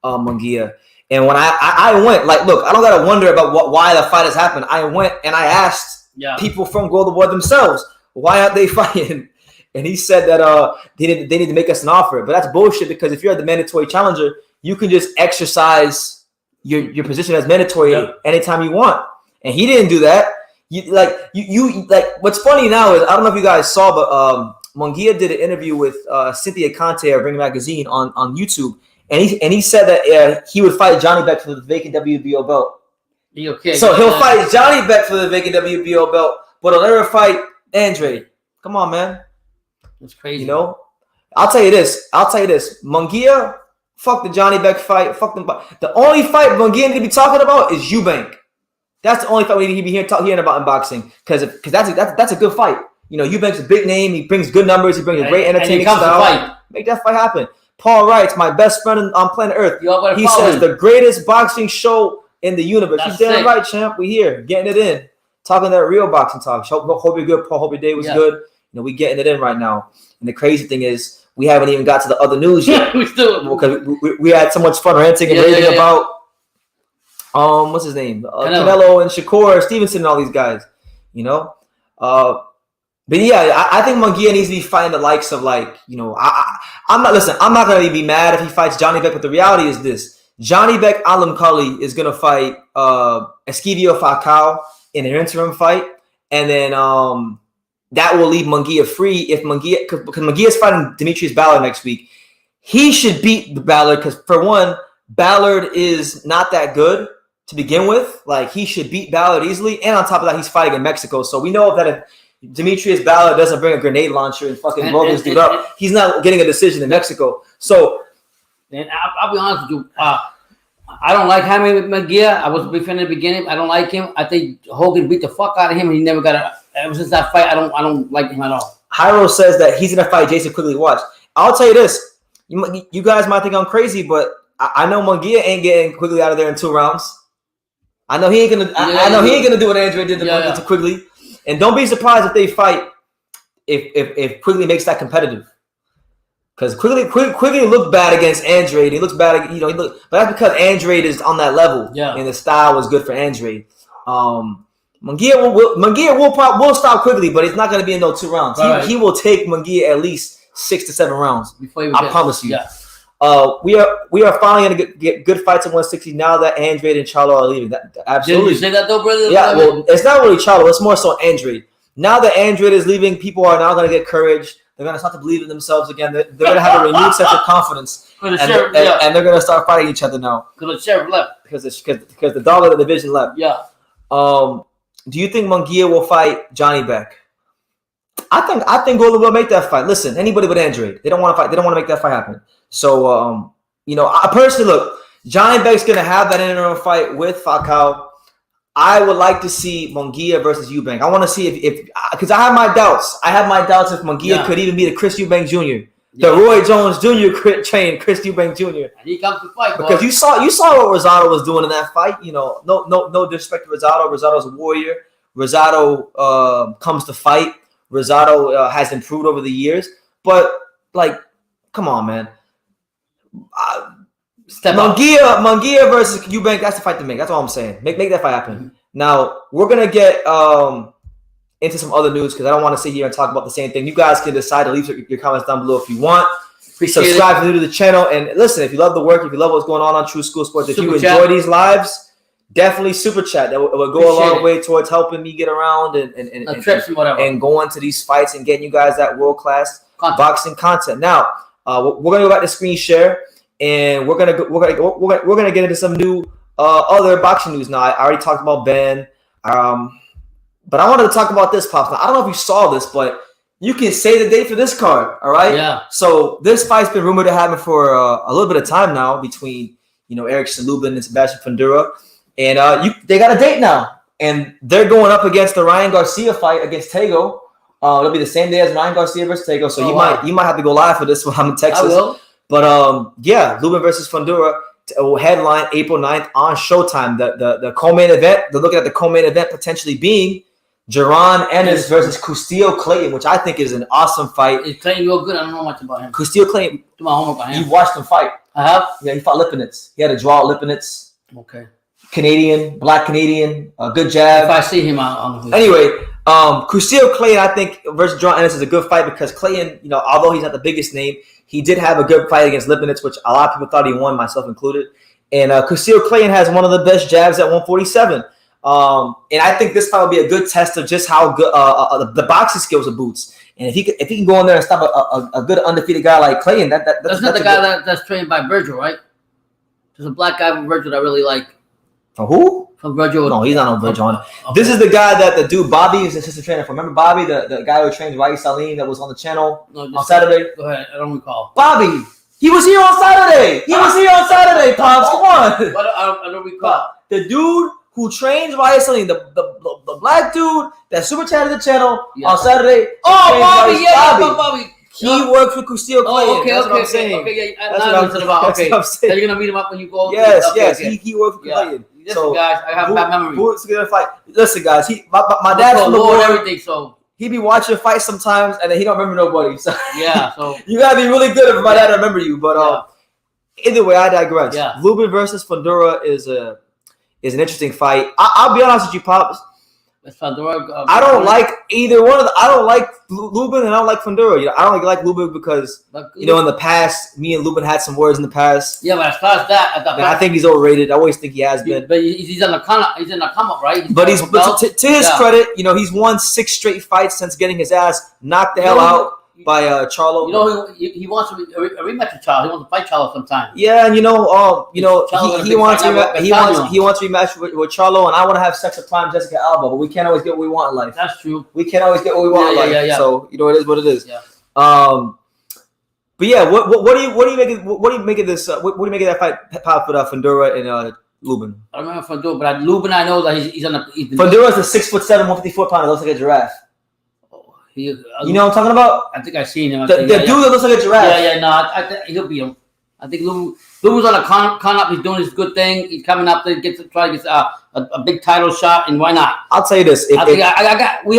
Munguia. And when I went, like, look, I don't gotta wonder about why the fight has happened. I went and I asked people from Golden Boy themselves, why aren't they fighting? And he said that they need to make us an offer. But that's bullshit because if you're the mandatory challenger, you can just exercise your position as mandatory anytime you want. And he didn't do that. You what's funny now is I don't know if you guys saw, but Munguia did an interview with Cynthia Conte of Ring Magazine on YouTube. And he said that he would fight Johnny Beck for the vacant WBO belt. Okay. So he'll fight Johnny Beck for the vacant WBO belt, but he'll never fight Andre. Come on, man. That's crazy. You know? I'll tell you this. Munguia, fuck the Johnny Beck fight. Fuck them. The only fight Munguia need to be talking about is Eubank. That's the only fight we need to be hearing about in boxing. Because that's a good fight. You know, Eubank's a big name. He brings good numbers. He brings a great entertaining style. Make that fight happen. Paul Wright's my best friend on planet Earth. He says the greatest boxing show in the universe. He's damn right, champ. We here getting it in, talking that real boxing talk. Hope you're good, Paul. Hope your day was good. You know, we getting it in right now. And the crazy thing is, we haven't even got to the other news yet. We still because we had so much fun ranting and raving about what's his name, Canelo and Shakur Stevenson and all these guys. You know, but yeah, I think Munguia needs to be fighting the likes of, like, you know, I'm not going to be mad if he fights Johnny Beck, but the reality is this. Johnny Beck Alam Kali is going to fight Esquivio Falcao in an interim fight. And then that will leave Munguia free if Munguia, because Munguia is fighting Demetrius Ballard next week. He should beat the Ballard because, for one, Ballard is not that good to begin with. Like, he should beat Ballard easily. And on top of that, he's fighting in Mexico. So we know that if Demetrius Ballard doesn't bring a grenade launcher and fucking blow this dude up, he's not getting a decision in Mexico. So, and I'll be honest with you, I don't like Jaime Munguia. I was a big fan in the beginning. I don't like him. I think Hogan beat the fuck out of him, and he never got a. Ever since that fight, I don't like him at all. Jairo says that he's gonna fight Jason Quigley. Watch. I'll tell you this. You guys might think I'm crazy, but I know Munguia ain't getting Quigley out of there in 2 rounds. I know he ain't gonna. I know he ain't gonna do what Andre did to Quigley. And don't be surprised if they fight if Quigley makes that competitive. Because Quigley looked bad against Andre. He looks bad, you know. But that's because Andre is on that level, and the style was good for Andre. Munguia will stop Quigley, but it's not going to be in no 2 rounds. He will take Munguia at least 6 to 7 rounds. I promise you. Yeah. We are finally going to get good fights at 160 now that Andre and Charlo are leaving. Absolutely. Did you say that though, brother? Yeah, well, it's not really Charlo. It's more so Andre. Now that Andre is leaving, people are now going to get courage. They're going to start to believe in themselves again. They're going to have a renewed sense of confidence. And they're going to start fighting each other now. Because the sheriff left. Because the dog of the division left. Yeah. Do you think Munguia will fight Johnny Beck? I think Golden will make that fight. Listen, anybody but Andre. They don't want to fight. They don't want to make that fight happen. So, you know, I personally look. Johnny Beck's going to have that interim fight with Falcao. I would like to see Munguia versus Eubank. I want to see if because I have my doubts. I have my doubts if Munguia could even beat a Chris Eubank Jr. The Roy Jones Jr. trained Chris Eubank Jr. And he comes to fight, because you saw what Rosado was doing in that fight. You know, no disrespect to Rosado. Rosado's a warrior. Rosado comes to fight. Rosado has improved over the years, but like, come on, man. Munguia versus Eubank. That's the fight to make. That's all I'm saying. Make that fight happen. Mm-hmm. Now we're gonna get into some other news because I don't want to sit here and talk about the same thing. You guys can decide to leave your comments down below if you want. Subscribe if you're new to the channel, and listen, if you love the work, if you love what's going on True School Sports, if you enjoy these lives, definitely super chat. It will go a long way towards helping me get around and going to these fights and getting you guys that world class boxing content. Now we're gonna go back to screen share, and we're gonna get into some new other boxing news. Now I already talked about Benn, but I wanted to talk about this, Pops. Now, I don't know if you saw this, but you can say the date for this card. All right. Yeah. So this fight's been rumored to happen for a little bit of time now between Erickson Lubin and Sebastian Fundura, and they got a date now, and they're going up against the Ryan Garcia fight against Tego. It'll be the same day as Ryan Garcia versus Tego, so you might have to go live for this one. I'm in Texas. I will. But yeah, Lubin versus Fundora headline April 9th on Showtime. The co-main event. They're looking at the co-main event potentially being Jaron Ennis versus Castillo Clayton, which I think is an awesome fight. Is Clayton real good? I don't know much about him. Castillo Clayton. Do my homework on him. You watched him fight. I have? Yeah, he fought Lipinets. He had a draw at Lipinets. Okay. Canadian, black Canadian, a good jab. If I see him, I'll know. Anyway, Castillo Clayton, I think, versus Jaron Ennis is a good fight because Clayton, although he's not the biggest name, he did have a good fight against Lipinets, which a lot of people thought he won, myself included. And Castillo Clayton has one of the best jabs at 147. And I think this fight will be a good test of just how good the boxing skills of Boots. And if he can go in there and stop a good undefeated guy like Clayton, that's not the guy that's trained by Virgil, right? There's a black guy from Virgil that I really like. From who? From Virgil. No, he's not on Virgil. Okay. This is the guy that the dude Bobby is assistant trainer for. Remember Bobby, the guy who trained Ryder Salim that was on the channel on Saturday? Go ahead. I don't recall. Bobby. He was here on Saturday. Pops. Come on. I don't recall. The dude who trains Ryder Salim, the black dude that super chatted the channel on Saturday. Oh, Bobby. He works with Castillo Clayton. That's what I'm saying. Okay, that's what I'm saying. So you're gonna meet him up when you go. Yes. He works with Clayton. Listen, guys, I have bad memory. Boots gonna fight. Listen, guys. My dad's from the war. Everything. So he be watching fights sometimes, and then he don't remember nobody. So yeah. So you gotta be really good for my dad to remember you. But either way, I digress. Yeah. Lubin versus Fundora is an interesting fight. I'll be honest with you, Pops. I don't like either one of them. I don't like Lubin and I don't like Fundora. I don't like Lubin because in the past, me and Lubin had some words in the past. Yeah, but as far as that, I think he's overrated. I always think he has been. But he's in the come up, right? But to his credit, he's won 6 straight fights since getting his ass knocked the hell out by Charlo. He wants a rematch with Charlo. He wants to fight Charlo sometime. Yeah, and he wants to rematch with Charlo, and I want to have sex with Prime Jessica Alba, but we can't always get what we want in life. That's true. We can't always get what we want in life. Yeah. So it is what it is. Yeah. But yeah, what do you make of this? What do you make of that fight, Pop, with Fundora and Lubin? I remember Fundora, but Lubin, I know that he's on the. Fundora's a 6'7", 154 pounder. Looks like a giraffe. You know what I'm talking about? I think I've seen him. The dude that looks like a giraffe. No, he'll beat him. I think Lubin's on a con up. He's doing his good thing. He's coming up to try to get a big title shot, and why not? I'll tell you this. We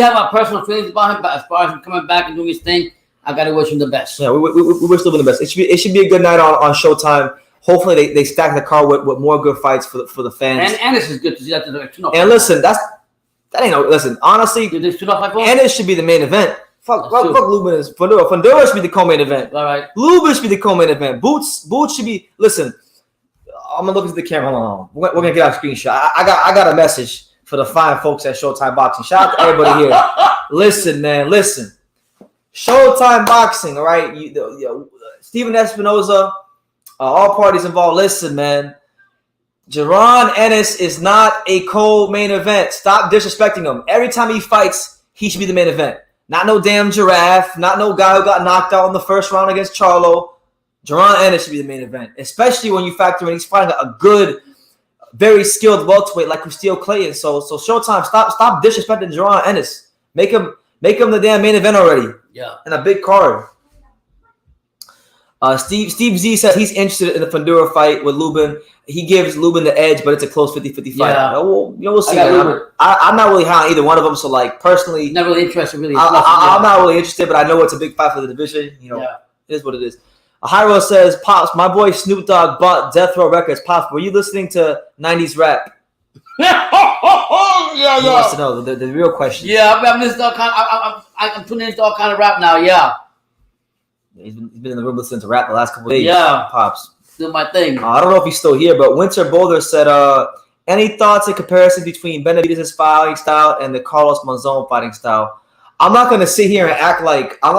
have our personal feelings about him, but as far as him coming back and doing his thing, I gotta wish him the best. Yeah, we wish Lubin the best. It should be a good night on Showtime. Hopefully they stack the card with more good fights for the fans. And this is good to see that. And listen, listen. Honestly, Ennis should be the main event. Fuck Lubin is Fundora. Fundora should be the co-main event. All right. Lubin should be the co-main event. Boots should be. Listen, I'm gonna look into the camera. Hold on. We're gonna get our screenshot. I got a message for the fine folks at Showtime Boxing. Shout out to everybody here. Listen, man. Listen. Showtime Boxing. All right. Steven Espinoza. All parties involved. Listen, man. Jaron Ennis is not a co-main event. Stop disrespecting him. Every time he fights, he should be the main event. Not no damn giraffe. Not no guy who got knocked out in the first round against Charlo. Jaron Ennis should be the main event, especially when you factor in he's fighting a good, very skilled welterweight like Castillo Clayton. So Showtime, stop disrespecting Jaron Ennis. Make him the damn main event already. Yeah. And a big card. Steve Z says he's interested in the Fundora fight with Lubin. He gives Lubin the edge, but it's a close 50-50 fight. Yeah. We'll see. I'm not really high on either one of them. So, personally, not really interested. Really, I'm not really interested, but I know it's a big fight for the division. It is what it is. Hyro says, "Pops, my boy Snoop Dogg bought Death Row Records. Pops, were you listening to 90s rap?" He wants to know the real question. Yeah, I'm listening to all kind. I'm tuning into all kind of rap now. Yeah. He's been in the room listening to rap the last couple of days. Yeah, Pops. Do my thing. I don't know if he's still here, but Winter Boulder said, any thoughts and comparison between Benavidez' fighting style and the Carlos Monzon fighting style? I'm not going to sit here and act like I've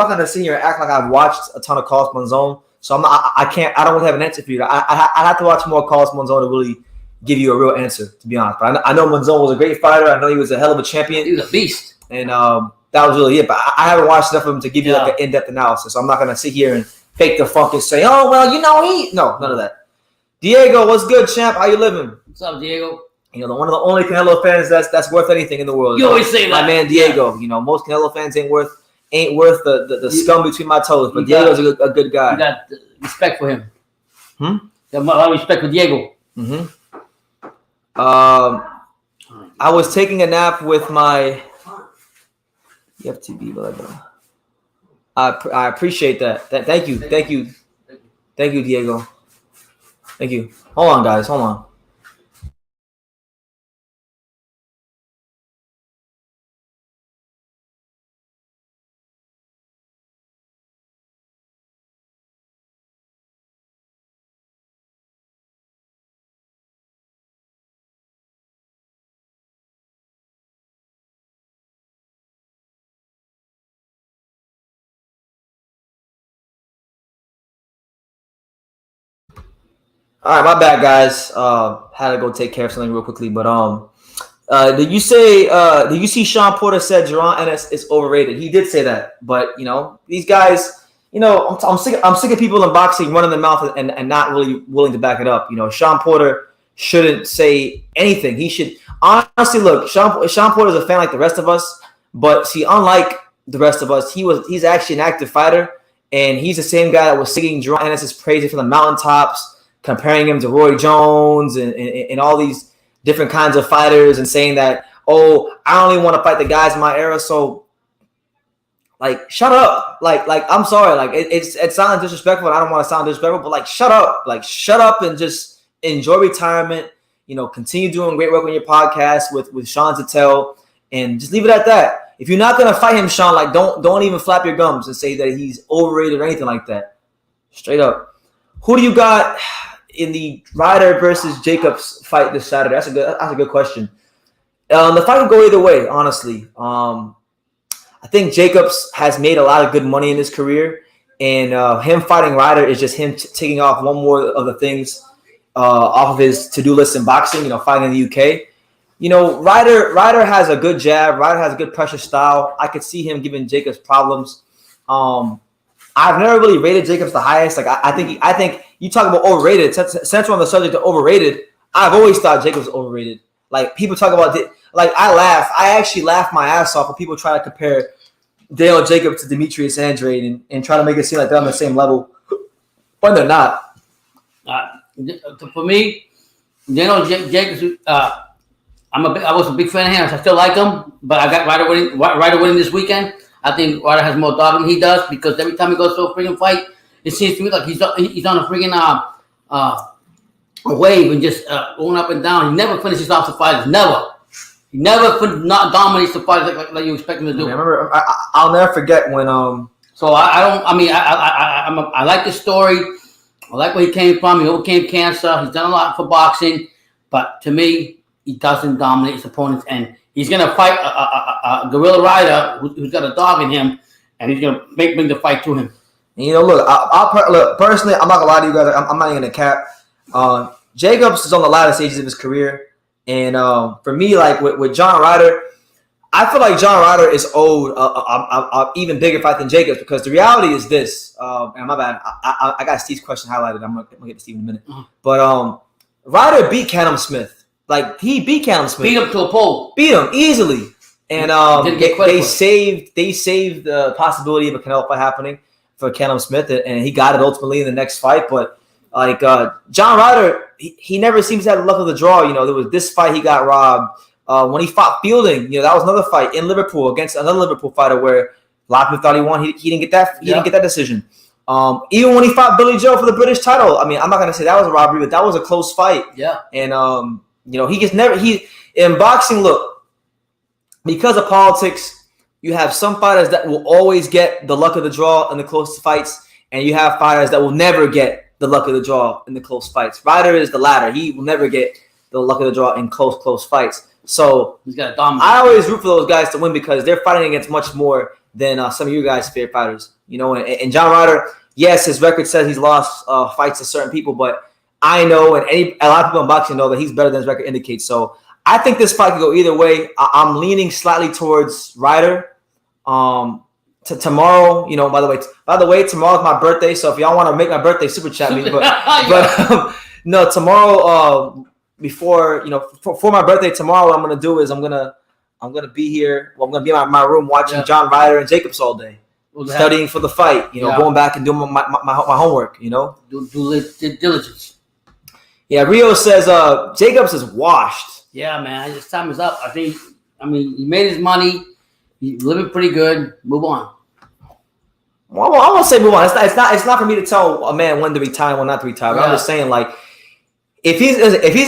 watched a ton of Carlos Monzon, so I don't really have an answer for you. I have to watch more Carlos Monzon to really give you a real answer, to be honest. But I know Monzon was a great fighter. I know he was a hell of a champion. He was a beast. And that was really it. But I haven't watched enough of him to give you an in-depth analysis. So I'm not going to sit here and fake the funk and say, oh, well, no, none of that. Diego, what's good, champ? How you living? What's up, Diego? One of the only Canelo fans that's worth anything in the world. You always say that. My man Diego. Most Canelo fans ain't worth ain't worth the scum between my toes. But Diego's a good guy. You got respect for him. Hmm? You got a lot of respect for Diego. Mm-hmm. I was taking a nap with my FTB, but I appreciate that. Thank you, Diego. Thank you. Hold on, guys. Hold on. All right, my bad, guys. Had to go take care of something real quickly, but did you see Sean Porter said Jerron Ennis is overrated? He did say that, but these guys, I'm sick of people in boxing running their mouth and not really willing to back it up. Sean Porter shouldn't say anything. He should honestly look. Sean Porter is a fan like the rest of us, but see, unlike the rest of us, he's actually an active fighter, and he's the same guy that was singing Jerron Ennis' praises from the mountaintops, comparing him to Roy Jones and all these different kinds of fighters, and saying that, oh, I only want to fight the guys in my era. So, shut up. I'm sorry. It sounds disrespectful. And I don't want to sound disrespectful, but shut up. Shut up and just enjoy retirement. Continue doing great work on your podcast with Sean Zattel, and just leave it at that. If you're not gonna fight him, Sean, don't even flap your gums and say that he's overrated or anything like that. Straight up. Who do you got in the Ryder versus Jacobs fight this Saturday? That's a good question. The fight will go either way, honestly. I think Jacobs has made a lot of good money in his career, and him fighting Ryder is just him taking off one more of the things off of his to-do list in boxing. Fighting in the UK. Ryder has a good jab. Ryder has a good pressure style. I could see him giving Jacobs problems. I've never really rated Jacobs the highest. I think you talk about overrated. Since we're on the subject of overrated, I've always thought Jacobs was overrated. People talk about it. I actually laugh my ass off when people try to compare Dale Jacobs to Demetrius Andrade and try to make it seem like they're on the same level when they're not. For me, Jacobs. I was a big fan of him. I still like him, but I got Ryder winning this weekend. I think Ryder has more dog than he does, because every time he goes to a freaking fight, it seems to me like he's on a freaking wave and just going up and down. He never finishes off the fighters. Never. He never not dominates the fighters like you expect him to do. I remember. I'll never forget when. So I like the story. I like where he came from. He overcame cancer. He's done a lot for boxing, but to me, he doesn't dominate his opponents, and he's going to fight a guerrilla rider who's got a dog in him, and he's going to bring the fight to him. And, look, personally, I'm not going to lie to you guys. I'm not even going to cap. Jacobs is on the latter stages of his career, and for me, with John Ryder, I feel like John Ryder is owed a even bigger fight than Jacobs, because the reality is this. And my bad, I got Steve's question highlighted. I'm going to get to Steve in a minute. But Ryder beat Canelo Smith. He beat Canelo Smith. Beat him to a pole. Beat him easily. And they saved the possibility of a Canelo fight happening for Canelo Smith, and he got it ultimately in the next fight. But John Ryder, he never seems to have the luck of the draw. There was this fight he got robbed. When he fought Fielding, that was another fight in Liverpool against another Liverpool fighter where a lot of people thought he won. He didn't get that. He didn't get that decision. Even when he fought Billy Joe for the British title, I'm not going to say that was a robbery, but that was a close fight. Yeah. And he just never in boxing. Look, because of politics, you have some fighters that will always get the luck of the draw in the close fights, and you have fighters that will never get the luck of the draw in the close fights. Ryder is the latter. He will never get the luck of the draw in close fights. So he's got to dominate. I always root for those guys to win, because they're fighting against much more than some of you guys' favorite fighters. And John Ryder, yes, his record says he's lost fights to certain people, but I know, and a lot of people in boxing know, that he's better than his record indicates. So I think this fight could go either way. I'm leaning slightly towards Ryder. Tomorrow, by the way, tomorrow's my birthday. So if y'all want to make my birthday super chat me, no, tomorrow, for my birthday tomorrow, what I'm gonna do is I'm gonna be here. Well, I'm gonna be in my room watching John Ryder and Jacobs all day. studying for the fight. You know, going back and doing my homework. You know, do diligence. Yeah, Rio says Jacobs is washed. Yeah, man, his time is up. I mean, he made his money. He's living pretty good. Move on. Well, I won't say move on. It's not for me to tell a man when to retire, when not to retire. But I'm just saying, like, if he's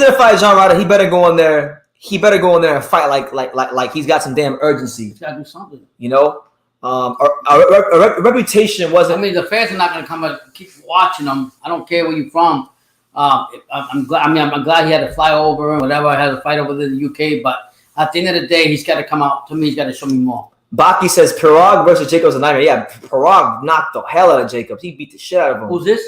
gonna fight John Ryder, he better go in there. He better go in there and fight like he's got some damn urgency. He's gotta do something. You know, a reputation wasn't. I mean, the fans are not gonna come and keep watching him. I don't care where you're from. I'm glad. I mean, I'm glad he had to fly over and whatever. I had to fight over in the UK, but at the end of the day, he's got to come out. To me, he's got to show me more. Baki says Parag versus Jacobs a nightmare. Yeah, Parag knocked the hell out of Jacobs. He beat the shit out of him. Who's this?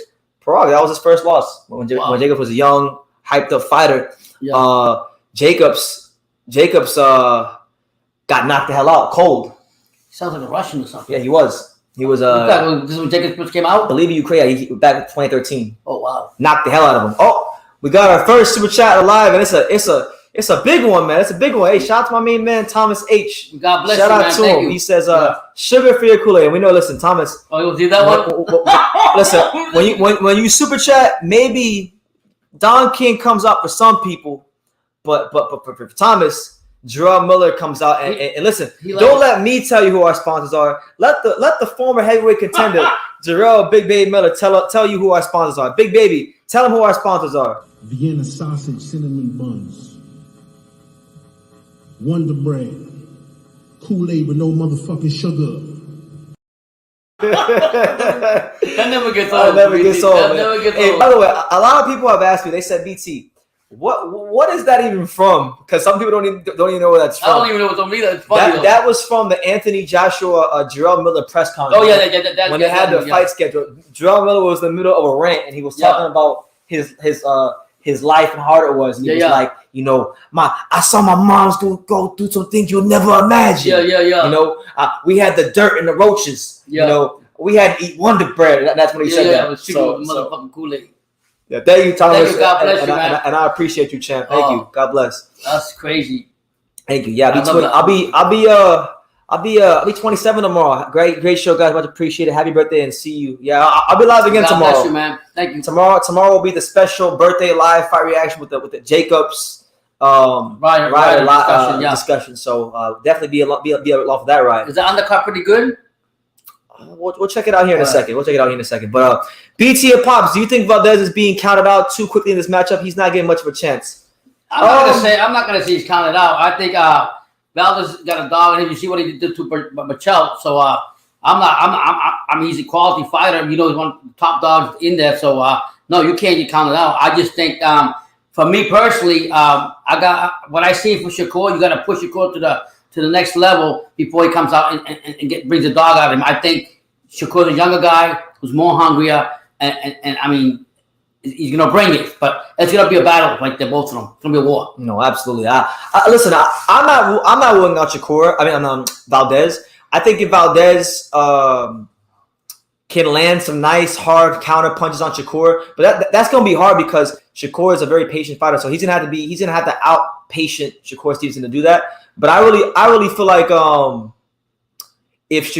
Parag. That was his first loss when Jacobs was a young, hyped up fighter. Yeah. Jacobs got knocked the hell out cold. Sounds like a Russian or something. Yeah, he was. He was. This is when Jacobs first came out. I believe Ukraine. Back in 2013. Oh wow! Knocked the hell out of him. Oh, we got our first super chat alive, and it's a big one, man. It's a big one. Hey, shout out to my main man, Thomas H. God bless shout you, out man. to Thank him. you. He says, sugar for your Kool-Aid. And we know, listen, Thomas. Oh, you'll do that one? Listen, when you super chat, maybe Don King comes up for some people, but for Thomas, Gerard Miller comes out and listen. Don't let me tell you who our sponsors are. Let the former heavyweight contender, Gerard Big Baby Miller, tell you who our sponsors are. Big Baby, tell them who our sponsors are. Vienna sausage cinnamon buns. Wonder Bread, Kool-Aid with no motherfucking sugar. That never gets old. That never gets old. Hey, by the way, a lot of people have asked me. They said, "BT, what is that even from?" Because some people don't even know where that's from. I don't even know what's on me. That's funny. That was from the Anthony Joshua Gerald Miller press conference. Oh yeah, when they had the fight schedule, Gerald Miller was in the middle of a rant and he was talking about his life and how hard it was. And he was like, you know, I saw my mom's go through some things you'll never imagine. Yeah. You know, we had the dirt and the roaches. Yeah. You know, we had to eat Wonder Bread. That's when he said that. Yeah, it was motherfucking Kool-Aid. Yeah, thank you, Thomas. Thank you, God bless you, man. And I appreciate you, champ. Thank you. God bless. That's crazy. Thank you. Yeah, I'll be 27 tomorrow. Great show, guys. Much appreciate it. Happy birthday and see you. Yeah, I'll be live again tomorrow. God bless you, man. Thank you. Tomorrow will be the special birthday live fight reaction with the Jacobs Ryder discussion. So definitely be along for that ride. Is the undercut pretty good? We'll check it out here in a second. But BT and Pops, do you think Valdez is being counted out too quickly in this matchup? He's not getting much of a chance. I'm not gonna say he's counted out. I think Valdez got a dog in him. You see what he did to Michelle. So I mean, he's a quality fighter. You know, he's one of the top dogs in there. So no, you can't get counted out. I just think for me personally, I got what I see for Shakur. You got to push Shakur to the next level before he comes out and brings the dog out of him. I think Shakur's a younger guy who's more hungrier, and I mean, he's gonna bring it, but it's gonna be a battle like they're both of them. It's gonna be a war. No, absolutely. Listen, I'm not ruling out Shakur. I mean, Valdez. I think if Valdez can land some nice hard counter punches on Shakur, but that's gonna be hard because Shakur is a very patient fighter, so he's gonna have to out-patient Shakur Stevenson to do that. But I really feel like if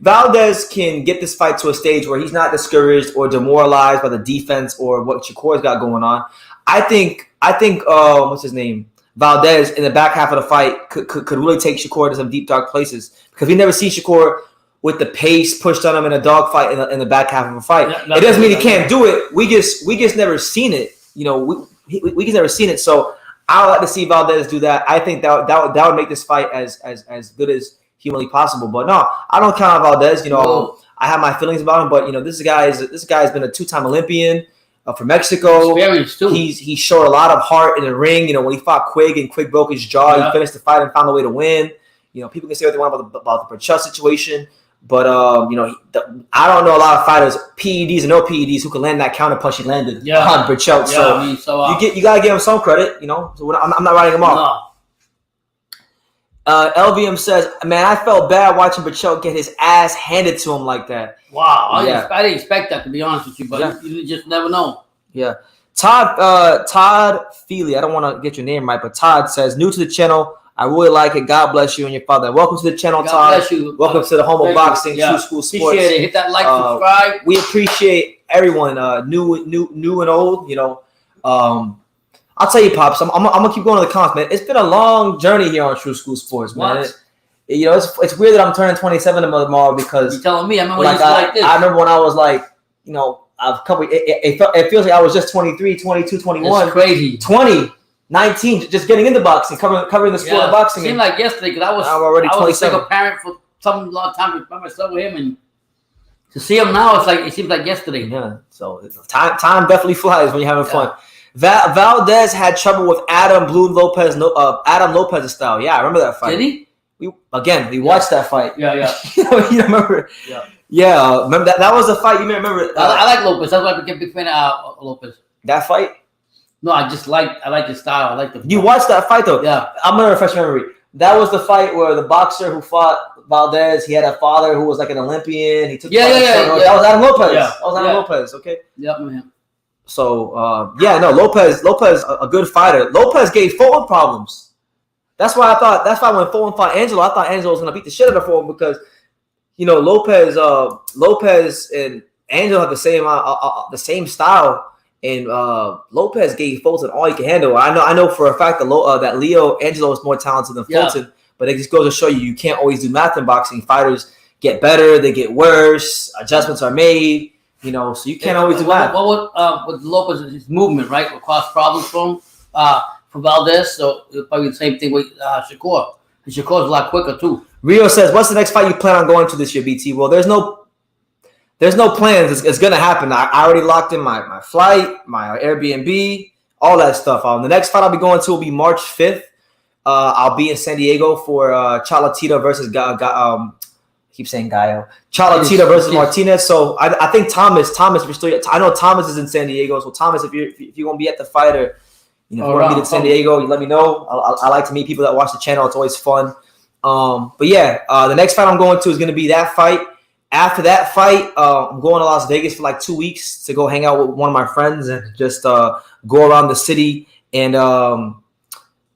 Valdez can get this fight to a stage where he's not discouraged or demoralized by the defense or what Shakur's got going on, I think what's his name, Valdez in the back half of the fight could really take Shakur to some deep dark places because we never see Shakur with the pace pushed on him in a dogfight in the back half of a fight. Yeah, it doesn't mean he can't do it. We just never seen it. You know, we just never seen it. So I would like to see Valdez do that. I think that would make this fight as good as humanly possible. But no, I don't count out Valdez. You know, no. I have my feelings about him, but you know, this guy's been a 2-time Olympian from Mexico. He showed a lot of heart in the ring. You know, when he fought Quigg and Quigg broke his jaw, he finished the fight and found a way to win. You know, people can say what they want about the Burchell situation. But you know, I don't know a lot of fighters, PEDs and no PEDs, who can land that counter punch he landed on Burchell. You gotta give him some credit, you know. So I'm not writing him off. LVM says, "Man, I felt bad watching Burchell get his ass handed to him like that." Wow, I didn't expect that, to be honest with you, but you just never know. Yeah, Todd Feely, I don't want to get your name right, but Todd says, "New to the channel. I really like it. God bless you and your father. Welcome to the channel, Todd. God bless you. Welcome to the home of boxing, True School Sports. Appreciate it. Hit that like, subscribe. We appreciate everyone, new and old. I'll tell you, Pops. I'm gonna keep going to the comments, man. It's been a long journey here on True School Sports, man. It's weird that I'm turning 27 tomorrow because you're telling me. I remember like this. I remember when I was like, a couple. It feels like I was just 23, 22, 21. It's crazy. 20. 19, just getting into boxing, covering the sport of boxing. It seemed like yesterday because I was a single parent for some long time by myself with him, and to see him now, it seems like yesterday. Yeah, so time definitely flies when you're having fun. Valdez had trouble with Adam Lopez's style. Yeah, I remember that fight. Did he? We watched that fight. Yeah. You remember? Yeah. Remember that was the fight. You may remember. I like Lopez. That's why I became a big fan of Lopez. That fight. No, I like his style. I like the. You watched that fight though. Yeah. I'm gonna refresh your memory. That was the fight where the boxer who fought Valdez, he had a father who was like an Olympian. He took. Yeah. That was Adam Lopez. Yeah. That was Adam Lopez. Okay. Yep, man. So Lopez, a good fighter. Lopez gave Fulton problems. That's why when Fulton fought Angelo, I thought Angelo was gonna beat the shit out of Fulton because, Lopez and Angelo have the same style. And Lopez gave Fulton all he can handle. I know for a fact that Leo Angelo is more talented than Fulton, but it just goes to show you can't always do math in boxing. Fighters get better, they get worse, adjustments are made, so you can't always do math. What with Lopez, his movement, right, will cause problems for Valdez, so it'll probably the same thing with Shakur. And Shakur's a lot quicker, too. Rio says, what's the next fight you plan on going to this year, BT? Well, there's no plans. It's going to happen. I already locked in my flight, my Airbnb, all that stuff. The next fight I'll be going to will be March 5th. I'll be in San Diego for Cholatito versus I keep saying Gallo. Cholatito versus Martinez. So I think Thomas, I know Thomas is in San Diego. So Thomas, if you're going to be at the fight or if you want to meet in San Diego, you let me know. I like to meet people that watch the channel. It's always fun. The next fight I'm going to is going to be that fight. After that fight, I'm going to Las Vegas for like 2 weeks to go hang out with one of my friends and just go around the city and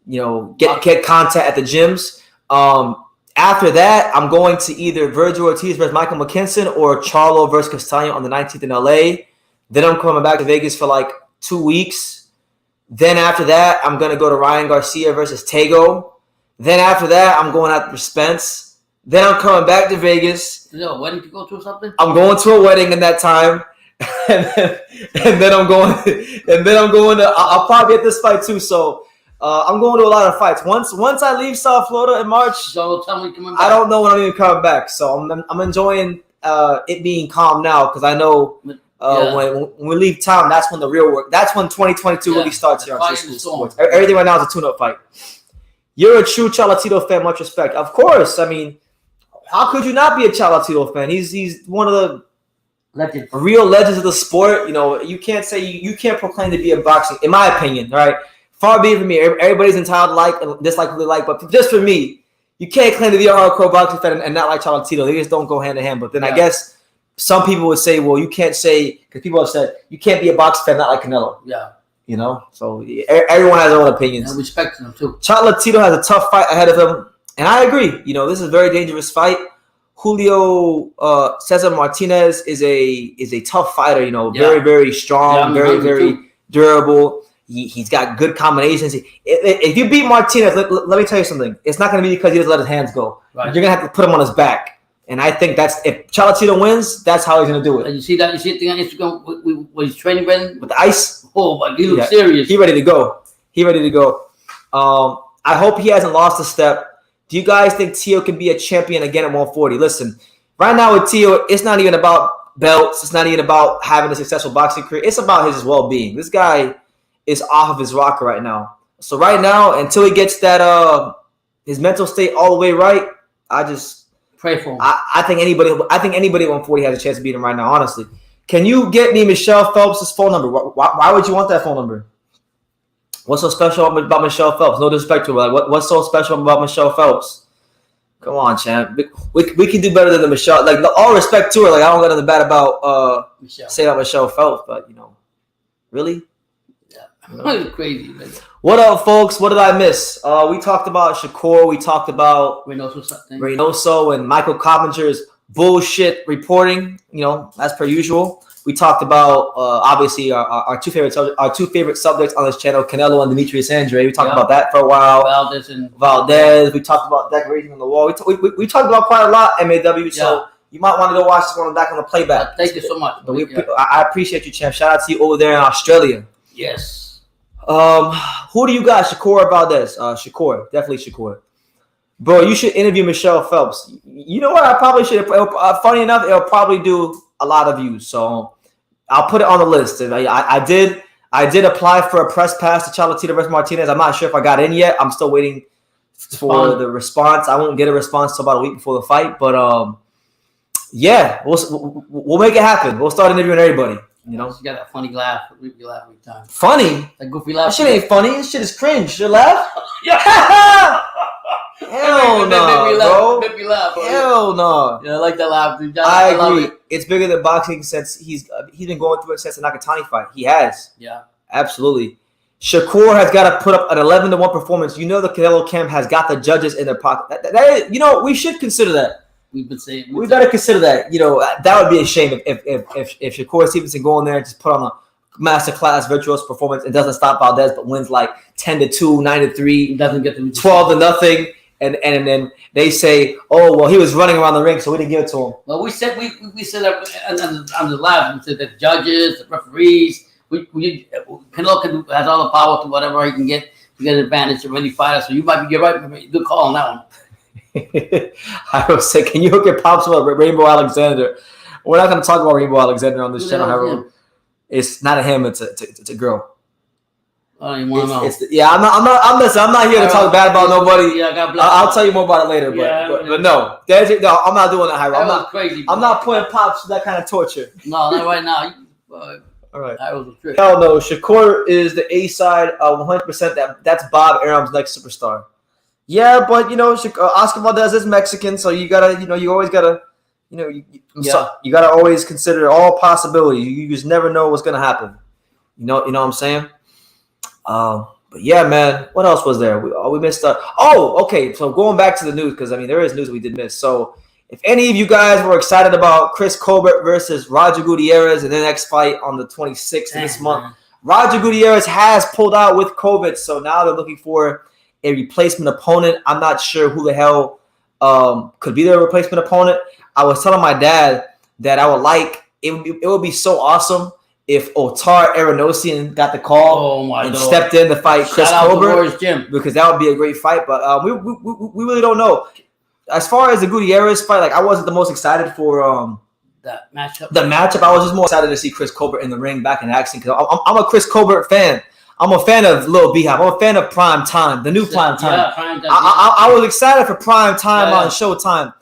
get content at the gyms. After that, I'm going to either Virgil Ortiz versus Michael McKinson or Charlo versus Castaño on the 19th in LA. Then I'm coming back to Vegas for like 2 weeks. Then after that, I'm going to go to Ryan Garcia versus Tego. Then after that, I'm going after Spence. Then I'm coming back to Vegas. Is there a wedding to go to or something? I'm going to a wedding in that time, and then I'm going to. I'll probably get this fight too. So I'm going to a lot of fights. Once I leave South Florida in March, so tell me coming back. I don't know when I'm even coming back. So I'm enjoying it being calm now because I know when we leave town, that's when the real work. That's when 2022 really starts here on True School Sports. Everything right now is a tune-up fight. You're a true Cholatito fan. Much respect. Of course. I mean. How could you not be a Cholatito fan? He's one of the real legends of the sport. You can't say you can't proclaim to be a boxing, in my opinion. All right, far be it from me. Everybody's entitled to like and dislike what they like, but just for me, you can't claim to be a hardcore boxing fan and not like Cholatito. They just don't go hand in hand. But then I guess some people would say, well, you can't say because people have said you can't be a boxing fan not like Canelo. Yeah. So everyone has their own opinions. I respect them too. Cholatito has a tough fight ahead of him. And I agree. This is a very dangerous fight. Julio Cesar Martinez is a tough fighter. Very, very strong, very durable. He's got good combinations. If you beat Martinez, let me tell you something. It's not going to be because he doesn't let his hands go. Right. You're going to have to put him on his back. And I think if Cholatito wins, that's how he's going to do it. And you see the thing on Instagram when he's training with the ice? Oh, but he looks serious. He's ready to go. I hope he hasn't lost a step. Do you guys think Tio can be a champion again at 140? Listen, right now with Tio, it's not even about belts. It's not even about having a successful boxing career. It's about his well-being. This guy is off of his rocker right now. So right now, until he gets that his mental state all the way right, I just pray for him. I think anybody at 140 has a chance to beat him right now. Honestly, can you get me Michelle Phelps' phone number? Why would you want that phone number? What's so special about Michelle Phelps? No disrespect to her. Like, what's so special about Michelle Phelps? Come on, champ. We can do better than the Michelle. Like, all respect to her. Like, I don't got nothing bad about say about Michelle Phelps, but really. Yeah. Crazy, man. What up, folks? What did I miss? We talked about Shakur. We talked about Reynoso and Michael Coppinger's bullshit reporting. As per usual. We talked about obviously our two favorite subjects on this channel, Canelo and Demetrius Andre. We talked about that for a while. Valdez. We talked about decorating on the wall. We talked about quite a lot, MAW. So you might want to go watch this one back on the playback. Thank you so much. I appreciate you, champ. Shout out to you over there in Australia. Yes. Who do you got? Shakur or Valdez? Shakur. Definitely Shakur. Bro, you should interview Michelle Phelps. You know what? I probably should. Funny enough, it'll probably do a lot of views. So I'll put it on the list. I did apply for a press pass to Chocolatito vs. Martinez. I'm not sure if I got in yet. I'm still waiting for the response. I won't get a response till about a week before the fight. But yeah, we'll make it happen. We'll start interviewing everybody. You got that funny laugh. We laugh every time. Funny? That goofy laugh. That shit ain't funny. This shit is cringe. You laugh? Yeah. Hell no, bro. Make me laugh, bro. Hell no. Yeah, I like that laugh, dude. I agree. It's bigger than boxing since he's been going through it since the Nakatani fight. He has. Yeah. Absolutely. Shakur has got to put up an 11-1 performance. The Canelo camp has got the judges in their pocket. That we should consider that. We've been saying we got to consider that. That would be a shame if Shakur Stevenson go in there and just put on a masterclass virtuoso performance and doesn't stop Valdez, but wins like 10-2, 9-3, doesn't get to 12-0, and then they say, oh well, he was running around the ring, so we didn't give it to him. Well, we said on the live, we said the judges, the referees, Canelo has all the power to whatever he can get to get an advantage of any fighter. So you're right, good call on that one. I was saying, can you hook your pops up with Rainbow Alexander? We're not going to talk about Rainbow Alexander on this channel. However, it's not a him; it's a girl. I don't even want to know. I'm not here to talk bad about nobody. Yeah, God bless. I'll tell you more about it later. But no, I'm not doing that. I'm not crazy. I'm not putting pops through that kind of torture. No, not right now. All right. That was a trick. Hell no. Shakur is the A side. 100%. That's Bob Arum's next superstar. Yeah, but Oscar Valdez is Mexican, so you gotta, you always gotta, you gotta always consider all possibilities. You just never know what's gonna happen. You know what I'm saying? But yeah, man. What else was there? We missed. Okay. So going back to the news, because there is news we did miss. So if any of you guys were excited about Chris Colbert versus Roger Gutierrez in the next fight on the 26th of this month, Roger Gutierrez has pulled out with COVID, so now they're looking for a replacement opponent. I'm not sure who the hell could be their replacement opponent. I was telling my dad that I would like it would be so awesome if Otar Aronosian got the call and stepped in to fight Chris Colbert, because that would be a great fight. But we really don't know. As far as the Gutierrez fight, I wasn't the most excited for that matchup. The matchup, I was just more excited to see Chris Colbert in the ring back in action, because I'm a Chris Colbert fan. I'm a fan of Lil Beehive. I'm a fan of Prime Time, the new Prime Time. Yeah, Prime Time. I was excited for Prime Time on Showtime.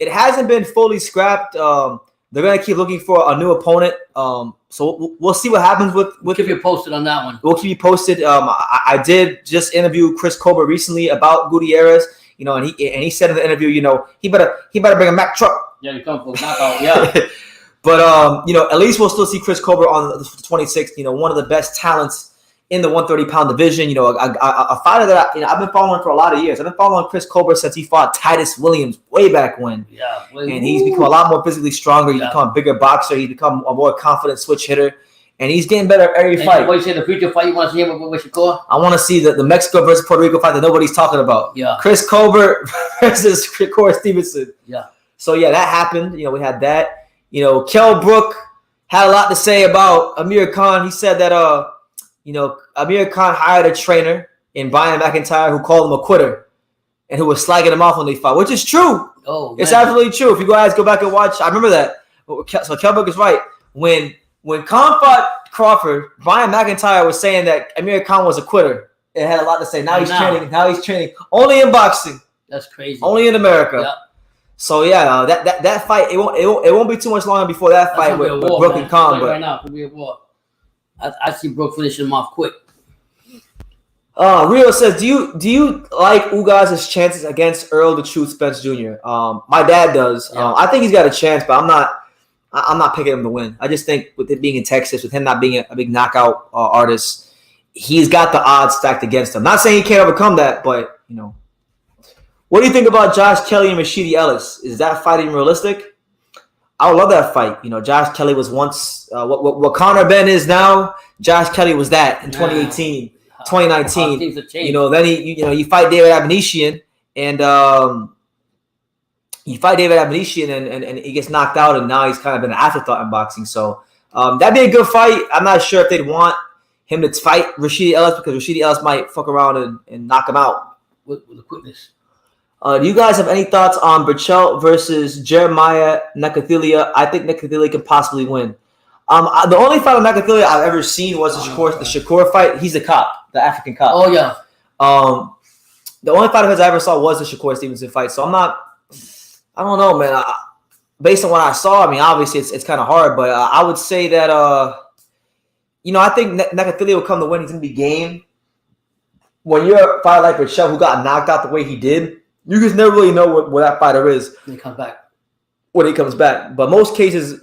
It hasn't been fully scrapped. They're gonna keep looking for a new opponent. So we'll see what happens with. We'll keep you posted on that one. We'll keep you posted. I did just interview Chris Colbert recently about Gutierrez. And he said in the interview, he better bring a Mack truck. Yeah, you come for a knockout. Yeah. But at least we'll still see Chris Colbert on the 26th. One of the best talents in the 130-pound division. A fighter that I've been following for a lot of years. I've been following Chris Colbert since he fought Titus Williams way back when. Yeah. And he's become a lot more physically stronger. He's become a bigger boxer. He's become a more confident switch hitter. And he's getting better every fight. What you say, the future fight you want to see him with Shakur? I want to see the Mexico versus Puerto Rico fight that nobody's talking about. Yeah. Chris Colbert versus Shakur Stevenson. Yeah. So yeah, that happened. We had that. Kell Brook had a lot to say about Amir Khan. He said that Amir Khan hired a trainer in Brian McIntyre who called him a quitter and who was slagging him off when they fought, which is true. Oh, it's absolutely true. If you guys go back and watch, I remember that. So Kell Brook is right. When Khan fought Crawford, Brian McIntyre was saying that Amir Khan was a quitter. It had a lot to say. Now he's training only in boxing. That's crazy. Only in America. Yep. So yeah, that fight, it won't be too much longer before that fight with Brook and Khan. Right now, it'll be a war. I see Brook finishing him off quick. Rio says, do you like Ugaz's chances against Earl the Truth Spence Jr.? My dad does. Yeah. I think he's got a chance, but I'm not. I'm not picking him to win. I just think with it being in Texas, with him not being a big knockout artist, he's got the odds stacked against him. Not saying he can't overcome that, but what do you think about Josh Kelly and Rashidi Ellis? Is that fight even realistic? I would love that fight. Josh Kelly was once what Conor Benn is now. Josh Kelly was that in 2018, 2019. Then you fight David Abanesian and and he gets knocked out, and now he's kind of been an afterthought in boxing. So that'd be a good fight. I'm not sure if they'd want him to fight Rashidi Ellis because Rashidi Ellis might fuck around and knock him out with the quickness. Do you guys have any thoughts on Burchell versus Jeremiah Nakathila? I think Nakathila can possibly win. The only fight of Nakathila I've ever seen was the Shakur fight. He's a cop, the African cop. Oh yeah. The only fight of his I ever saw was the Shakur Stevenson fight. So I don't know, man. Based on what I saw, obviously it's kind of hard, but I would say that I think Nakathila will come to win. He's gonna be game. When you're a fighter like Burchell who got knocked out the way he did, you just never really know what that fighter is when he comes back. When he comes back. But most cases,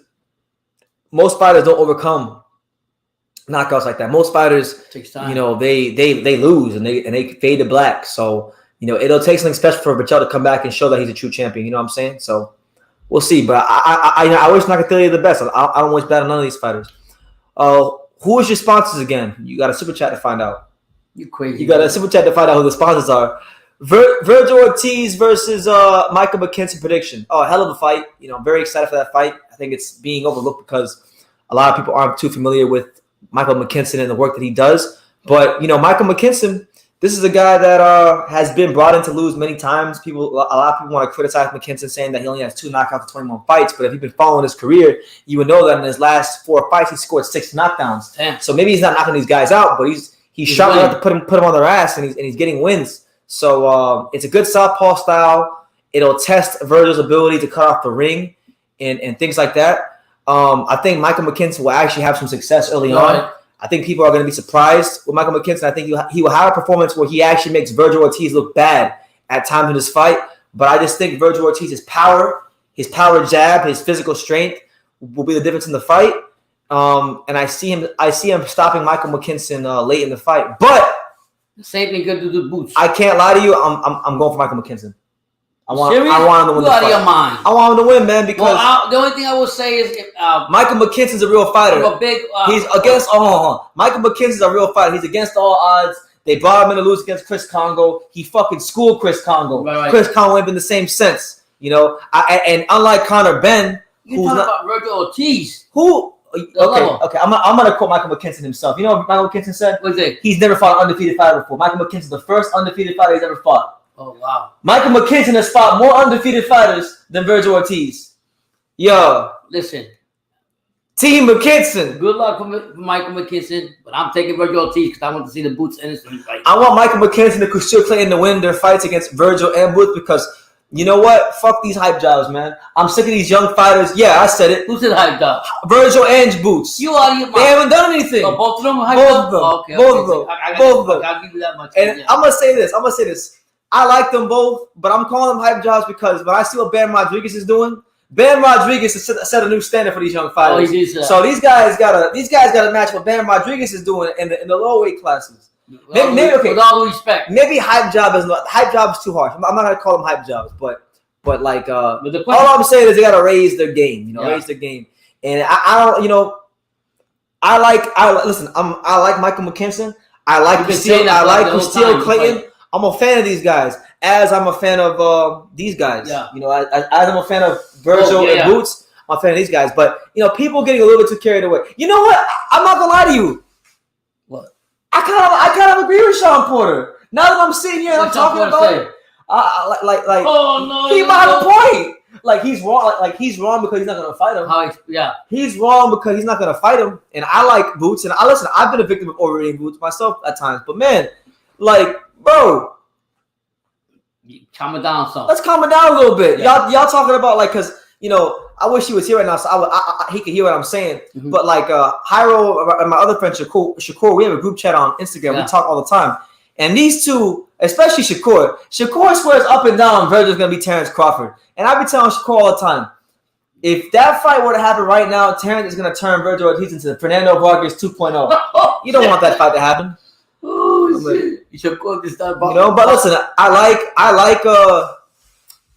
most fighters don't overcome knockouts like that. Most fighters, takes time. They lose and they fade to black. So, it'll take something special for Burchell to come back and show that he's a true champion. You know what I'm saying? So we'll see. But I wish Nakathila the best. I don't wish bad on none of these fighters. Who is your sponsors again? You got a super chat to find out. You crazy. You got a super chat to find out who the sponsors are. Virgil Ortiz versus Michael McKinson prediction. Oh, hell of a fight. Very excited for that fight. I think it's being overlooked because a lot of people aren't too familiar with Michael McKinson and the work that he does. But, Michael McKinson, this is a guy that has been brought in to lose many times. A lot of people want to criticize McKinson, saying that he only has 2 knockouts in 21 fights. But if you've been following his career, you would know that in his last 4 fights, he scored 6 knockdowns. Damn. So maybe he's not knocking these guys out, but he's sharp enough to put them on their ass, and he's getting wins. So it's a good southpaw style. It'll test Virgil's ability to cut off the ring and things like that. I think Michael McKinson will actually have some success early on. I think people are going to be surprised with Michael McKinson. I think he will have a performance where he actually makes Virgil Ortiz look bad at times in this fight. But I just think Virgil Ortiz's power jab, his physical strength will be the difference in the fight. And I see him stopping Michael McKinson late in the fight. But the same thing good to do boots. I can't lie to you. I'm going for Michael McKinson. I want him to win the fight. Out of your mind. I want him to win, man, because the only thing I will say is Michael McKinson's a real fighter. He's against Michael McKinson's a real fighter. He's against all odds. They brought him in to lose against Chris Congo. He fucking schooled Chris Congo. Right. Chris Congo ain't been the same since. And unlike Conor Benn, you're talking about Virgil Ortiz. Okay. I'm gonna quote Michael McKinson himself. You know what Michael McKinson said? What's it? He's never fought an undefeated fighter before. Michael McKinson's the first undefeated fighter he's ever fought. Oh wow. Michael McKinson has fought more undefeated fighters than Virgil Ortiz. Yo, listen, Team McKinson. Good luck for Michael McKinson, but I'm taking Virgil Ortiz because I want to see the Boots innocent fight. I want Michael McKinson and Cushill Clayton to win their fights against Virgil and Boots because. You know what? Fuck these hype jobs, man. I'm sick of these young fighters. Yeah, I said it. Who said hype jobs? Virgil and Boots. You out of your mind. They haven't done anything. So both of them are hype jobs? Both of them. Both of them. I'll give you that much. And I'm going to say this. I like them both, but I'm calling them hype jobs because when I see what Ben Rodriguez is doing, Ben Rodriguez has set a new standard for these young fighters. So these guys got to match what Ben Rodriguez is doing in the low weight classes. Maybe with all due respect. Maybe hype job is too harsh. I'm not going to call them hype jobs, but like, all I'm saying is they gotta raise their game, raise their game. And I don't, I like Michael McKinson. I like Cushill Clayton. I'm a fan of these guys, as I'm a fan of these guys. Yeah. As I'm a fan of Virgil and Boots, I'm a fan of these guys. But people getting a little bit too carried away. You know what? I'm not gonna lie to you. What? I kind of agree with Sean Porter. Now that I'm sitting here and I'm talking about it. Oh no! He might have a point. Like he's wrong. Like he's wrong because he's not gonna fight him. He's wrong because he's not gonna fight him. And I like Boots. And I've been a victim of overrating Boots myself at times. But man, bro, calm it down, son. Let's calm it down a little bit. Y'all talking about because I wish he was here right now, so he could hear what I'm saying. Mm-hmm. But Hyro and my other friend Shakur, we have a group chat on Instagram. Yeah. We talk all the time. And these two, especially Shakur swears up and down Virgil's going to be Terrence Crawford. And I be telling Shakur all the time, If that fight were to happen right now, Terrence is going to turn Virgil Ortiz into Fernando Vargas 2.0. You don't want that fight to happen. Oh shit! You should go this time. But listen, I like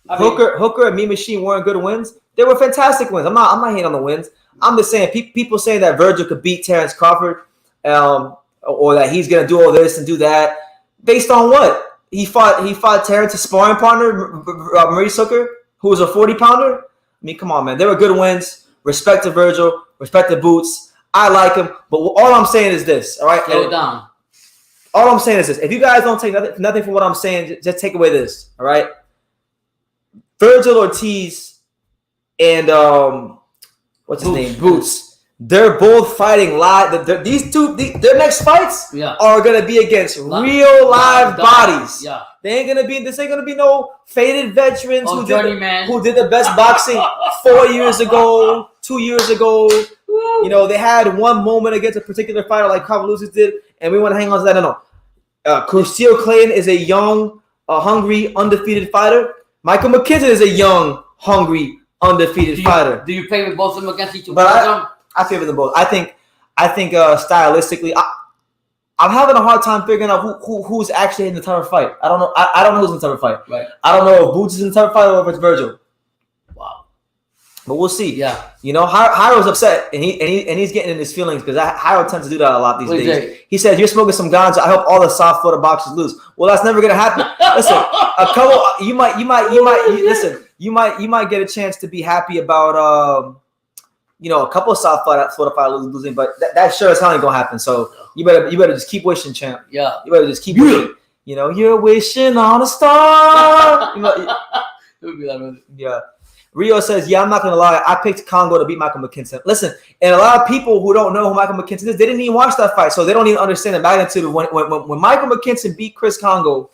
Hooker and Mean Machine weren't good wins. They were fantastic wins. I'm not hating on the wins. I'm just saying people saying that Virgil could beat Terrence Crawford, or that he's gonna do all this and do that, based on what? He fought Terrence's sparring partner, Maurice Hooker, who was a 40-pounder. I mean, come on, man. They were good wins. Respect to Virgil. Respect to Boots. I like him. But all I'm saying is this, all right? Slow it down. All I'm saying is this. If you guys don't take nothing from what I'm saying, just take away this, all right? Virgil Ortiz and what's his name? Boots. They're both fighting live. Their next fights are gonna be against real live bodies. Yeah. This ain't gonna be no faded veterans who did the best boxing 4 years ago, 2 years ago. You know, they had one moment against a particular fighter like Cambosos did, and we want to hang on to that. No. Crucio Clayton is a young, hungry, undefeated fighter. Michael McKinson is a young, hungry, undefeated fighter. Do you play with both of them against each other? I favor them both. I think stylistically, I'm having a hard time figuring out who's actually in the title fight. I don't know. I don't know who's in the title fight. Right. I don't know if Boots is in the title fight or if it's Virgil. Wow. But we'll see. Yeah. You know, Hyro's upset and he's getting in his feelings because Hyro tends to do that a lot these days. He says, "You're smoking some ganja. I hope all the soft footed boxers lose." Well, that's never gonna happen. Listen, you might get a chance to be happy about a couple of soft footed fighters losing, but that sure as hell ain't gonna happen. So you better just keep wishing, champ. Yeah. You better just keep wishing. You know, you're wishing on a star. Yeah. Rio says, "Yeah, I'm not gonna lie. I picked Congo to beat Michael McKinson." Listen, and a lot of people who don't know who Michael McKinson is, they didn't even watch that fight, so they don't even understand the magnitude of when Michael McKinson beat Chris Congo.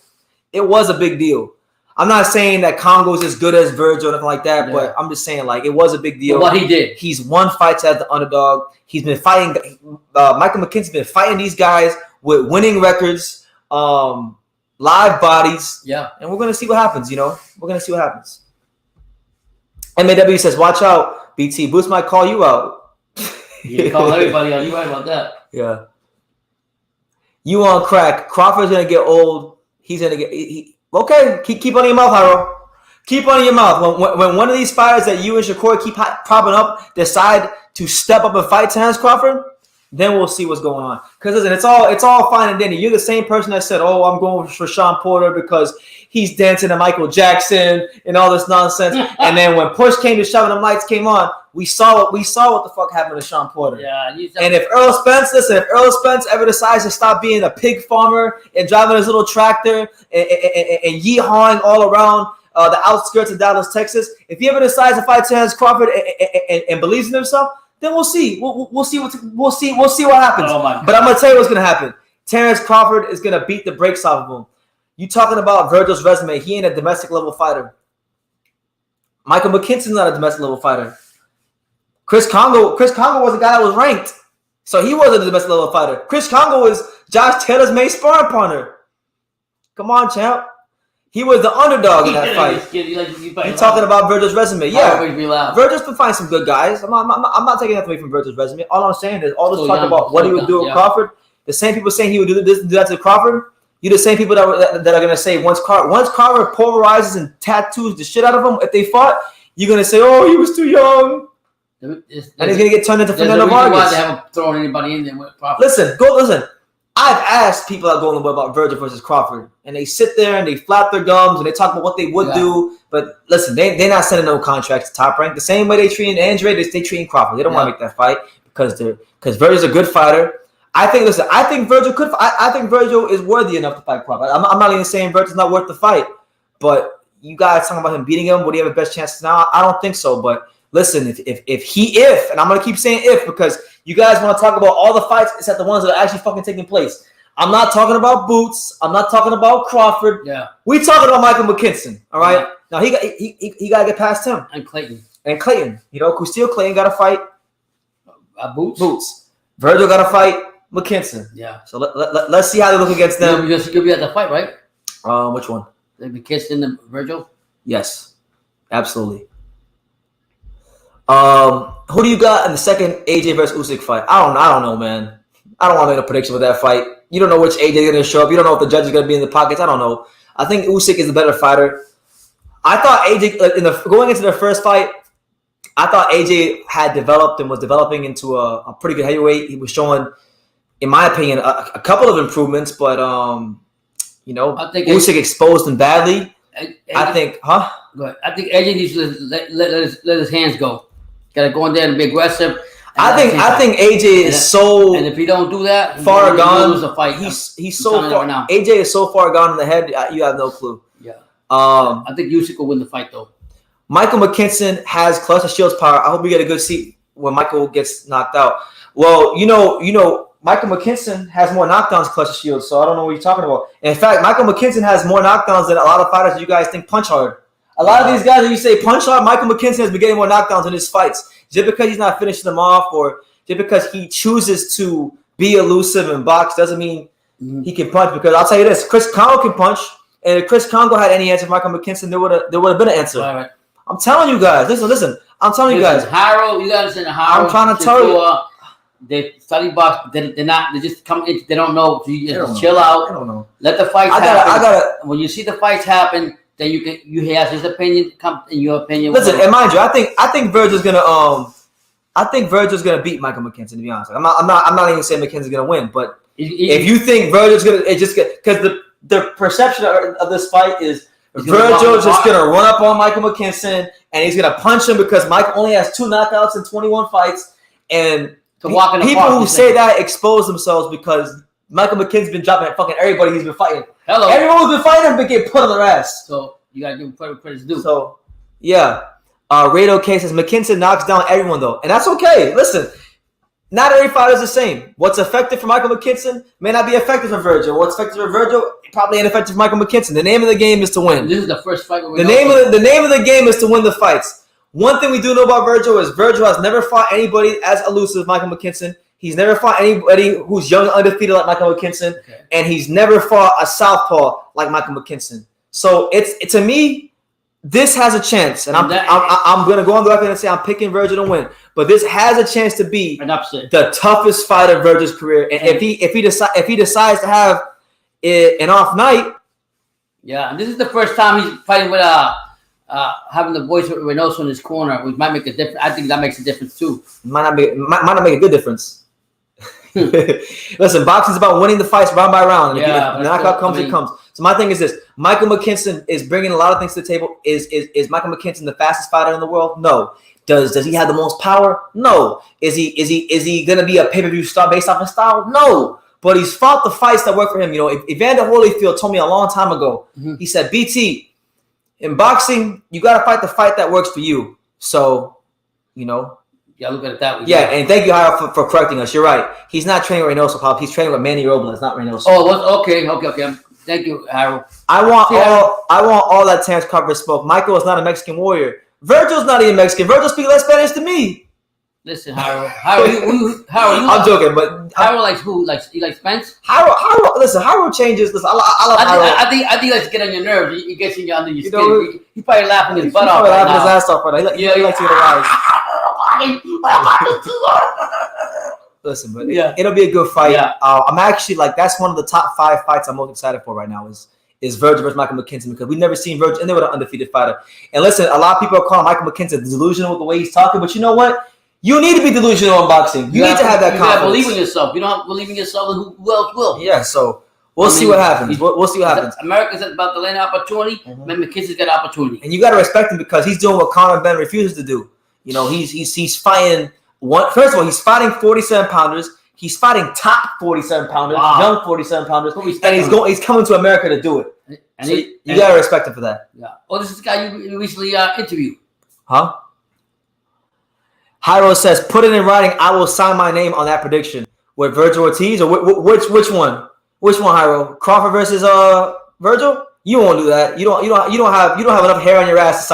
It was a big deal. I'm not saying that Congo's as good as Virgil or anything like that, but I'm just saying like it was a big deal. But what he did, he's won fights as the underdog. He's been fighting. Michael McKinson's been fighting these guys with winning records, live bodies. Yeah, and we're gonna see what happens. You know, we're gonna see what happens. MAW says, "Watch out, BT. Boost might call you out." You call everybody out. You right about that. Yeah. You on crack. Crawford's gonna get old. He's gonna get. Okay, keep on your mouth, Hyro. Keep on your mouth. When one of these fighters that you and Shakur keep propping up decide to step up and fight Terrence Crawford, then we'll see what's going on. Because listen, it's all fine and dandy. You're the same person that said, "Oh, I'm going for Sean Porter because he's dancing to Michael Jackson and all this nonsense." And then when push came to shove and the lights came on, we saw what the fuck happened to Sean Porter. Yeah. And if Earl Spence ever decides to stop being a pig farmer and driving his little tractor and yeehawing all around the outskirts of Dallas, Texas, if he ever decides to fight Terrence Crawford and believes in himself, then we'll see. We'll see what happens. Oh my God. But I'm gonna tell you what's gonna happen. Terrence Crawford is gonna beat the brakes off of him. You talking about Virgil's resume? He ain't a domestic level fighter. Michael McKinson's not a domestic level fighter. Chris Congo was a guy that was ranked, so he wasn't a domestic level fighter. Chris Congo was Josh Taylor's main sparring partner. Come on, champ. He was the underdog in that fight. You talking about Virgil's resume? Yeah, Virgil's been fighting some good guys. I'm not taking that away from Virgil's resume. All I'm saying is all this talk about what he would do with Crawford. The same people saying he would do this and do that to Crawford. You the same people that are gonna say once Crawford pulverizes and tattoos the shit out of him if they fought, you're gonna say, "Oh, he was too young," and he's gonna get turned into Fernando Vargas. Why they haven't thrown anybody in there with Crawford? Listen. I've asked people that go on the web about Virgil versus Crawford, and they sit there and they flap their gums and they talk about what they would do. But listen, they're not sending no contracts to Top Rank. The same way they treating Andre, they treating Crawford. They don't want to make that fight because Virgil's a good fighter. I think Virgil is worthy enough to fight Crawford. I'm not even saying Virgil's not worth the fight, but you guys talking about him beating him, would he have the best chances now? I don't think so. But listen, if and I'm gonna keep saying if because you guys want to talk about all the fights except the ones that are actually fucking taking place. I'm not talking about Boots. I'm not talking about Crawford. Yeah, we talking about Michael McKinson. All right. Yeah. Now he got to get past him and Clayton. You know, Custio Clayton got to fight Boots. Virgil got to fight McKinson. Yeah. So let's see how they look against them. You'll be at the fight, right? Which one? The McKinson and Virgil. Yes, absolutely. Who do you got in the second AJ versus Usyk fight? I don't know, man. I don't want to make a prediction with that fight. You don't know which AJ is going to show up. You don't know if the judge is going to be in the pockets. I don't know. I think Usyk is the better fighter. I thought AJ going into their first fight, I thought AJ had developed and was developing into a pretty good heavyweight. He was showing, in my opinion, a couple of improvements, but I think Usyk exposed him badly. I think, huh? Go ahead. I think AJ needs to let his hands go. Got to go in there and be aggressive. I think AJ is so. And if he don't do that, far gone. Lose the fight. He's so far. Right AJ is so far gone in the head. You have no clue. Yeah. I think Usyk will win the fight though. Michael McKinson has Claressa Shields power. I hope we get a good seat when Michael gets knocked out. Well, you know, Michael McKinson has more knockdowns than Claressa Shields, so I don't know what you're talking about. In fact, Michael McKinson has more knockdowns than a lot of fighters you guys think punch hard. A lot of these guys that you say punch hard, Michael McKinson has been getting more knockdowns in his fights. Just because he's not finishing them off or just because he chooses to be elusive and box doesn't mean he can punch. Because I'll tell you this, Chris Congo can punch. And if Chris Congo had any answer for Michael McKinson, there would have been an answer. All right. I'm telling you guys. Listen. I'm telling you guys. Haro, you gotta understand Haro. I'm trying to tell you. They study box. They're not. They just come in. They don't know. So you just chill out. I don't know. Let the fights happen. When you see the fights happen, then you have his opinion. Come in your opinion. Listen, and mind you, I think Virgil's gonna beat Michael McKinson. To be honest, I'm not even saying McKinson's gonna win. But if you think Virgil's gonna, it just because the perception of this fight is Virgil's just going to run up on Michael McKinson and he's going to punch him because Mike only has 2 knockouts in 21 fights. And people who say that expose themselves because Michael McKinson's been dropping at fucking everybody he's been fighting. Hello. Everyone who's been fighting him been getting put on their ass. So you got to give him credit's due. So, yeah. Rado K says McKinson knocks down everyone, though. And that's okay. Listen. Not every fighter is the same. What's effective for Michael McKinson may not be effective for Virgil. What's effective for Virgil probably ain't effective for Michael McKinson. The name of the game is to win. This is the first fight. The name of the game is to win the fights. One thing we do know about Virgil is Virgil has never fought anybody as elusive as Michael McKinson. He's never fought anybody who's young and undefeated like Michael McKinson, and he's never fought a southpaw like Michael McKinson. So it's to me, this has a chance, and I'm gonna go on the record and say I'm picking Virgil to win. But this has a chance to be the toughest fight of Virgil's career. And if he decides to have an off night, yeah, and this is the first time he's fighting with having the voice of Reynoso in his corner, which might make a difference. I think that makes a difference too. Might not make a good difference. Listen, boxing is about winning the fights round by round. And if the knockout comes, it comes. So my thing is this: Michael McKinson is bringing a lot of things to the table. Is Michael McKinson the fastest fighter in the world? No. Does he have the most power? No. Is he gonna be a pay-per-view star based off his style? No. But he's fought the fights that work for him. You know, Evander Holyfield told me a long time ago. He said, "BT, in boxing, you gotta fight the fight that works for you." So, you know. Yeah, look at it that way. Yeah, and thank you, Hiro, for correcting us. You're right. He's not training with Reynoso, Pop. He's training with Manny Robles, not Reynoso. Oh, okay. Thank you, Hiro. I want all that Terrence Crawford spoke. Michael is not a Mexican warrior. Virgil's not even Mexican. Virgil speaks less Spanish than me. Listen, Hiro. I'm joking, but Hiro likes who? He likes Spence? Hiro changes. Listen, I love Hiro. I think he likes to get on your nerves. He gets under your skin. He's probably laughing his butt off. He's laughing his ass off right now. He likes to get a rise. Listen, but it'll be a good fight. Yeah. I'm actually that's one of the top 5 fights I'm most excited for right now is Virgil versus Michael McKinson because we've never seen Virgil in there with an undefeated fighter. And listen, a lot of people are calling Michael McKinson delusional with the way he's talking, but you know what? You need to be delusional in boxing. You need to have that confidence. You gotta believe in yourself. You don't believe in yourself, and who else will? Yeah, so we'll see what happens. We'll see what happens. America's about to land opportunity. Then McKinson's got opportunity. And you got to respect him because he's doing what Conor Benn refuses to do. You know, he's fighting first of all, he's fighting 47-pounders. He's fighting top 47-pounders, young 47-pounders, and he's coming to America to do it. And so you gotta respect him for that. Yeah. Oh, this is the guy you recently interviewed. Huh? Hiro says, "Put it in writing. I will sign my name on that prediction." With Virgil Ortiz or which one? Which one, Hiro? Crawford versus Virgil? You won't do that. You don't have enough hair on your ass to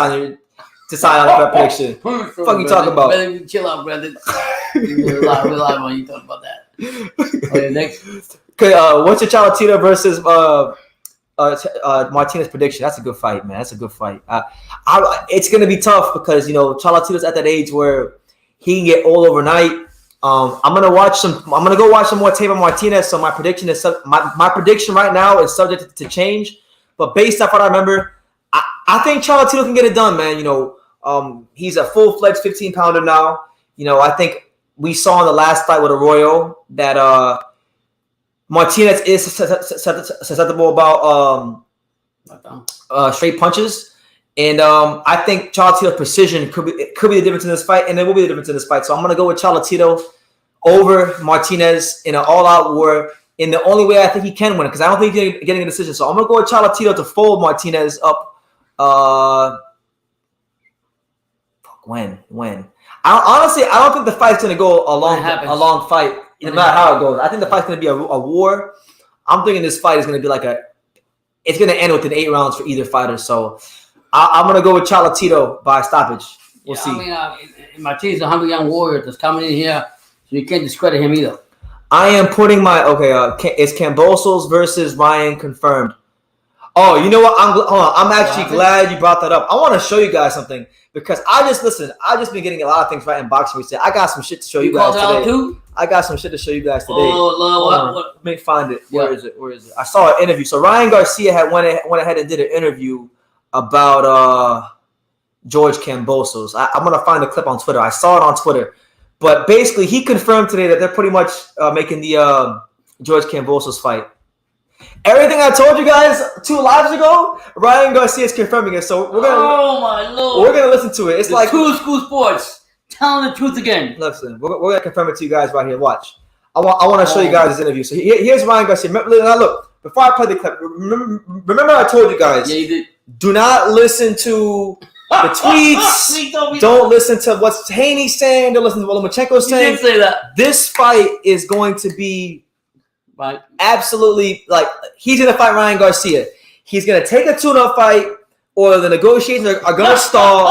sign on that prediction. What the fuck you talking about? Brother, chill out, brother. We're live when you talk about that. Okay, next. Okay, what's your Chalatita versus Martinez prediction. That's a good fight, man. That's a good fight. It's gonna be tough because Cholatito's at that age where he can get old overnight. I'm gonna go watch some more tape on Martinez. So my prediction is my prediction right now is subject to change. But based off what I remember, I think Cholatito can get it done, man. He's a full-fledged 15-pounder now. I think we saw in the last fight with Arroyo that Martinez is susceptible about straight punches. And I think Cholatito's precision could be the difference in this fight, and it will be the difference in this fight. So I'm going to go with Cholatito over Martinez in an all-out war in the only way I think he can win it, because I don't think he's getting a decision. So I'm going to go with Cholatito to fold Martinez up. When? I don't think the fight's going to go a long fight, no matter how it goes. I think the fight's going to be a war. I'm thinking this fight is going to be it's going to end within 8 rounds for either fighter. So I'm going to go with Cholatito by stoppage. We'll see. Martinez is a hungry young warrior that's coming in here, so you can't discredit him either. I am putting it's Cambosos versus Ryan confirmed. Oh, you know what? I'm actually glad you brought that up. I want to show you guys something because I just been getting a lot of things right in boxing recently. I got some shit to show you guys today. I got some shit to show you guys today. What? Let me find it. Where is it? I saw an interview. So Ryan Garcia had went ahead and did an interview about George Cambosos. I'm gonna find the clip on Twitter. I saw it on Twitter, but basically he confirmed today that they're pretty much making the George Cambosos fight. Everything I told you guys 2 lives ago, Ryan Garcia is confirming it. So we're gonna. Oh my lord! We're gonna listen to it. It's the like True School Sports telling the truth again. Listen, we're gonna confirm it to you guys right here. Watch. I want to show you guys this interview. So here's Ryan Garcia. Now look, before I play the clip, remember I told you guys. Yeah, you did. Do not listen to the tweets. Don't listen to what's Haney saying. Don't listen to what Lomachenko's saying. You did say that. This fight is going to be right. Absolutely he's going to fight Ryan Garcia. He's going to take a tune-up fight, or the negotiations are going to stall,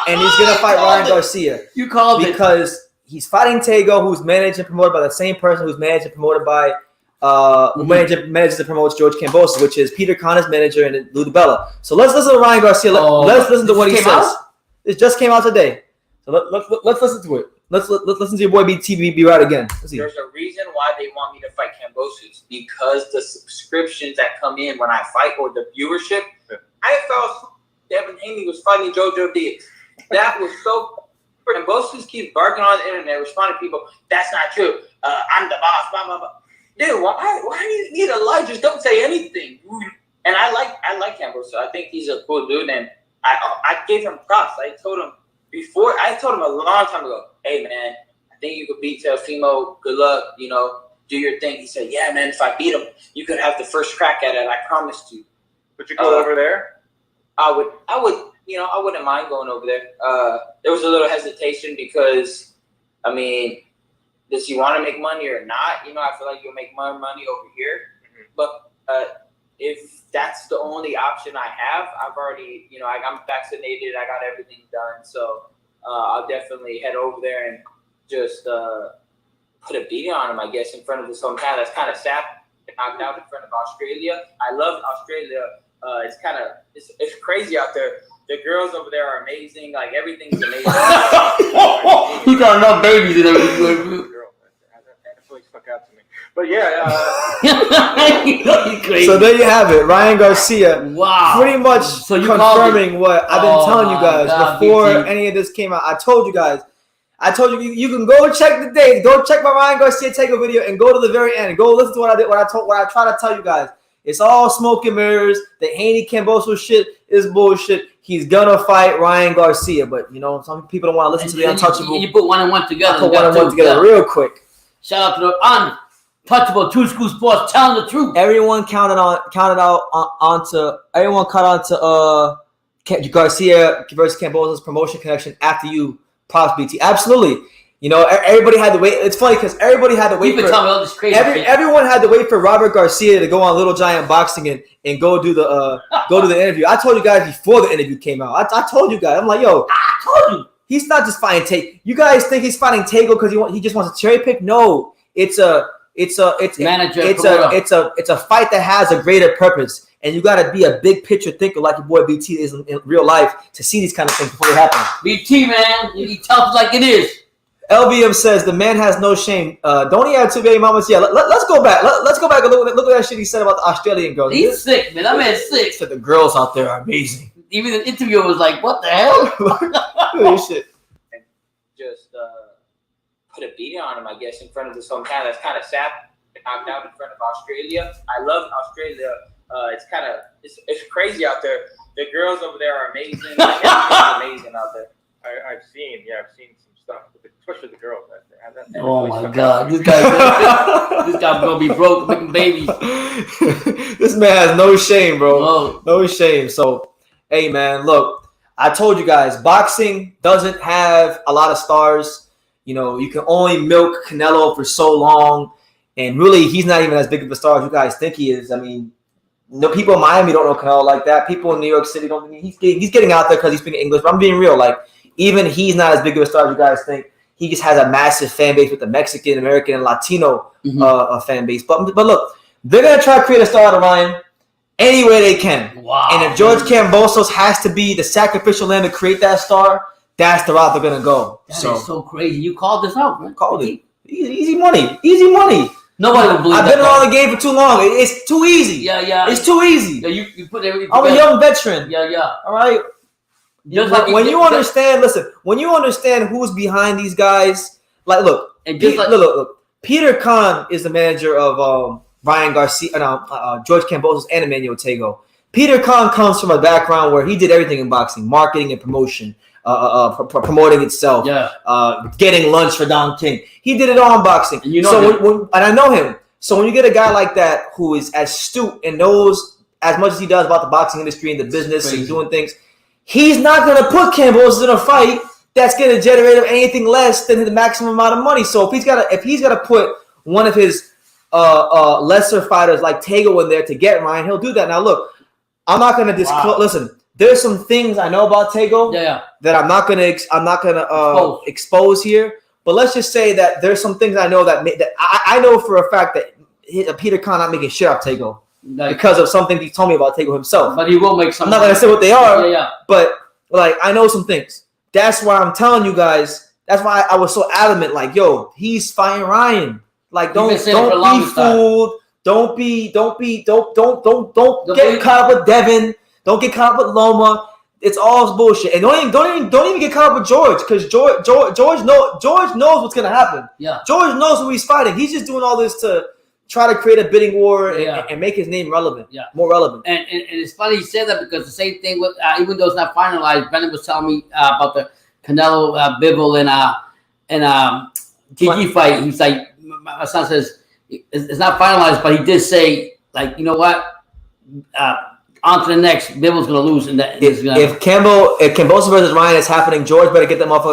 and he's going to fight Ryan Garcia. You called because he's fighting Tego, who's managed and promoted by the same person who's managed and promoted by manages and promotes George Cambosos, which is Peter Connor's manager and Lou DiBella. So let's listen to Ryan Garcia. Let's listen to what he says. It just came out today. So let's listen to it. Let's listen to your boy BTV be right again. Let's see. There's a reason why they want me to fight Cambosos, because the subscriptions that come in when I fight, or the viewership. I felt Devin Haney was fighting Jojo Diaz. That was so. Cambosos keeps barking on the internet, responding to people. That's not true. I'm the boss. Blah blah blah. Dude, why do you need a lie? Just don't say anything. And I like Cambosos. I think he's a cool dude, and I gave him props. I told him a long time ago, hey man, I think you could beat Teofimo. Good luck, do your thing. He said, yeah man, if I beat him, you could have the first crack at it. I promised you. Would you go over there? I would, I wouldn't mind going over there. There was a little hesitation because, does he want to make money or not? I feel like you'll make more money over here. Mm-hmm. But if that's the only option I have, I've already, I'm vaccinated. I got everything done. So I'll definitely head over there and just put a beating on him, I guess, in front of his hometown. That's kind of sad. Knocked out in front of Australia. I love Australia. It's crazy out there. The girls over there are amazing. Like, everything's amazing. You got enough babies in everything. Fuck out to me. But yeah, so there you have it, Ryan Garcia. Wow, pretty much confirming what I've been telling you guys before any of this came out. I told you guys. You can go check the date. Go check my Ryan Garcia Tego video and go to the very end and go listen to what I did. What I try to tell you guys. It's all smoke and mirrors. The Haney Cambosos shit is bullshit. He's gonna fight Ryan Garcia, but some people don't want to listen to the untouchable. You put 1 and 1 together. I put 1 and 1 together real quick. Shout out to the untouchable True School Sports telling the truth. Everyone cut onto Garcia versus Cambosos promotion connection after you props BT. Absolutely. Everybody had to wait. It's funny because everybody had to wait for all this crazy everyone had to wait for Robert Garcia to go on Little Giant Boxing and go do the interview. I told you guys before the interview came out. I told you guys. I'm like, yo, I told you. He's not just fighting Tego. You guys think he's fighting Tego because he just wants to cherry pick? No, it's a it's a fight that has a greater purpose, and you got to be a big picture thinker like your boy BT is in real life to see these kind of things before they happen. BT, man, he tells like it is. LBM says the man has no shame. Don't he have 2 baby mamas? Yeah, let's go back. Let's go back and look at that shit he said about the Australian girls. He's sick, man. That man's sick. So the girls out there are amazing. Even the interviewer was like, "What the hell?" Look at this shit. And just put a beating on him, I guess, in front of his hometown. That's kind of sad. Knocked out in front of Australia. I love Australia. It's crazy out there. The girls over there are amazing. Everything's amazing out there. I've seen some stuff, especially the girls. Oh my God, this guy's gonna be broke making babies. This man has no shame, bro. No shame. So, hey, man, look, I told you guys, boxing doesn't have a lot of stars. You know, you can only milk Canelo for so long, and really, he's not even as big of a star as you guys think he is. I mean, no, people in Miami don't know Canelo like that. People in New York City don't. He's getting out there because he's speaking English. But I'm being real. Like, even he's not as big of a star as you guys think. He just has a massive fan base with the Mexican, American, and Latino fan base. But look, they're gonna try to create a star out of Ryan any way they can. Wow. And if George Cambosos has to be the sacrificial lamb to create that star, that's the route they're gonna go. That is so crazy. You called this out, man. Called it. Easy money. Easy money. Nobody would believe I've been around the game for too long. It's too easy. Yeah. It's too easy. Yeah, you put everything I'm a young veteran. Yeah. All right. Just like when you understand who's behind these guys, like look, Peter Khan is the manager of Ryan Garcia, George Cambosos, and Emmanuel Tego. Peter Khan comes from a background where he did everything in boxing, marketing and promotion, promoting itself, getting lunch for Don King. He did it all in boxing. And you know, and I know him. So when you get a guy like that who is as astute and knows as much as he does about the boxing industry and the business and doing things, he's not going to put Cambosos in a fight that's going to generate him anything less than the maximum amount of money. So if he's got to put one of his lesser fighters like Tego in there to get Ryan, he'll do that. Now look, I'm not going to disclose. Wow. Listen, there's some things I know about Tego that I'm not going to expose here. But let's just say that there's some things I know that I know for a fact that Peter Khan not making shit off Tego. Because of something he told me about Tego himself. But he will make some. I'm not going to say what they are, but like I know some things. That's why I'm telling you guys. That's why I was so adamant. Like, yo, he's fighting Ryan. Like, don't be fooled. Don't get caught up with Devin. Don't get caught up with Loma. It's all bullshit. And don't even get caught up with George, because George knows what's gonna happen. Yeah. George knows who he's fighting. He's just doing all this to try to create a bidding war and make his name relevant. Yeah. More relevant. And it's funny you said that, because the same thing with even though it's not finalized, Benn was telling me about the Canelo Bivol and TG fight. He's like, my son says it's not finalized, but he did say, like, you know what? On to the next. Bivol's gonna lose, and if Cambosos versus Ryan is happening, George better get them off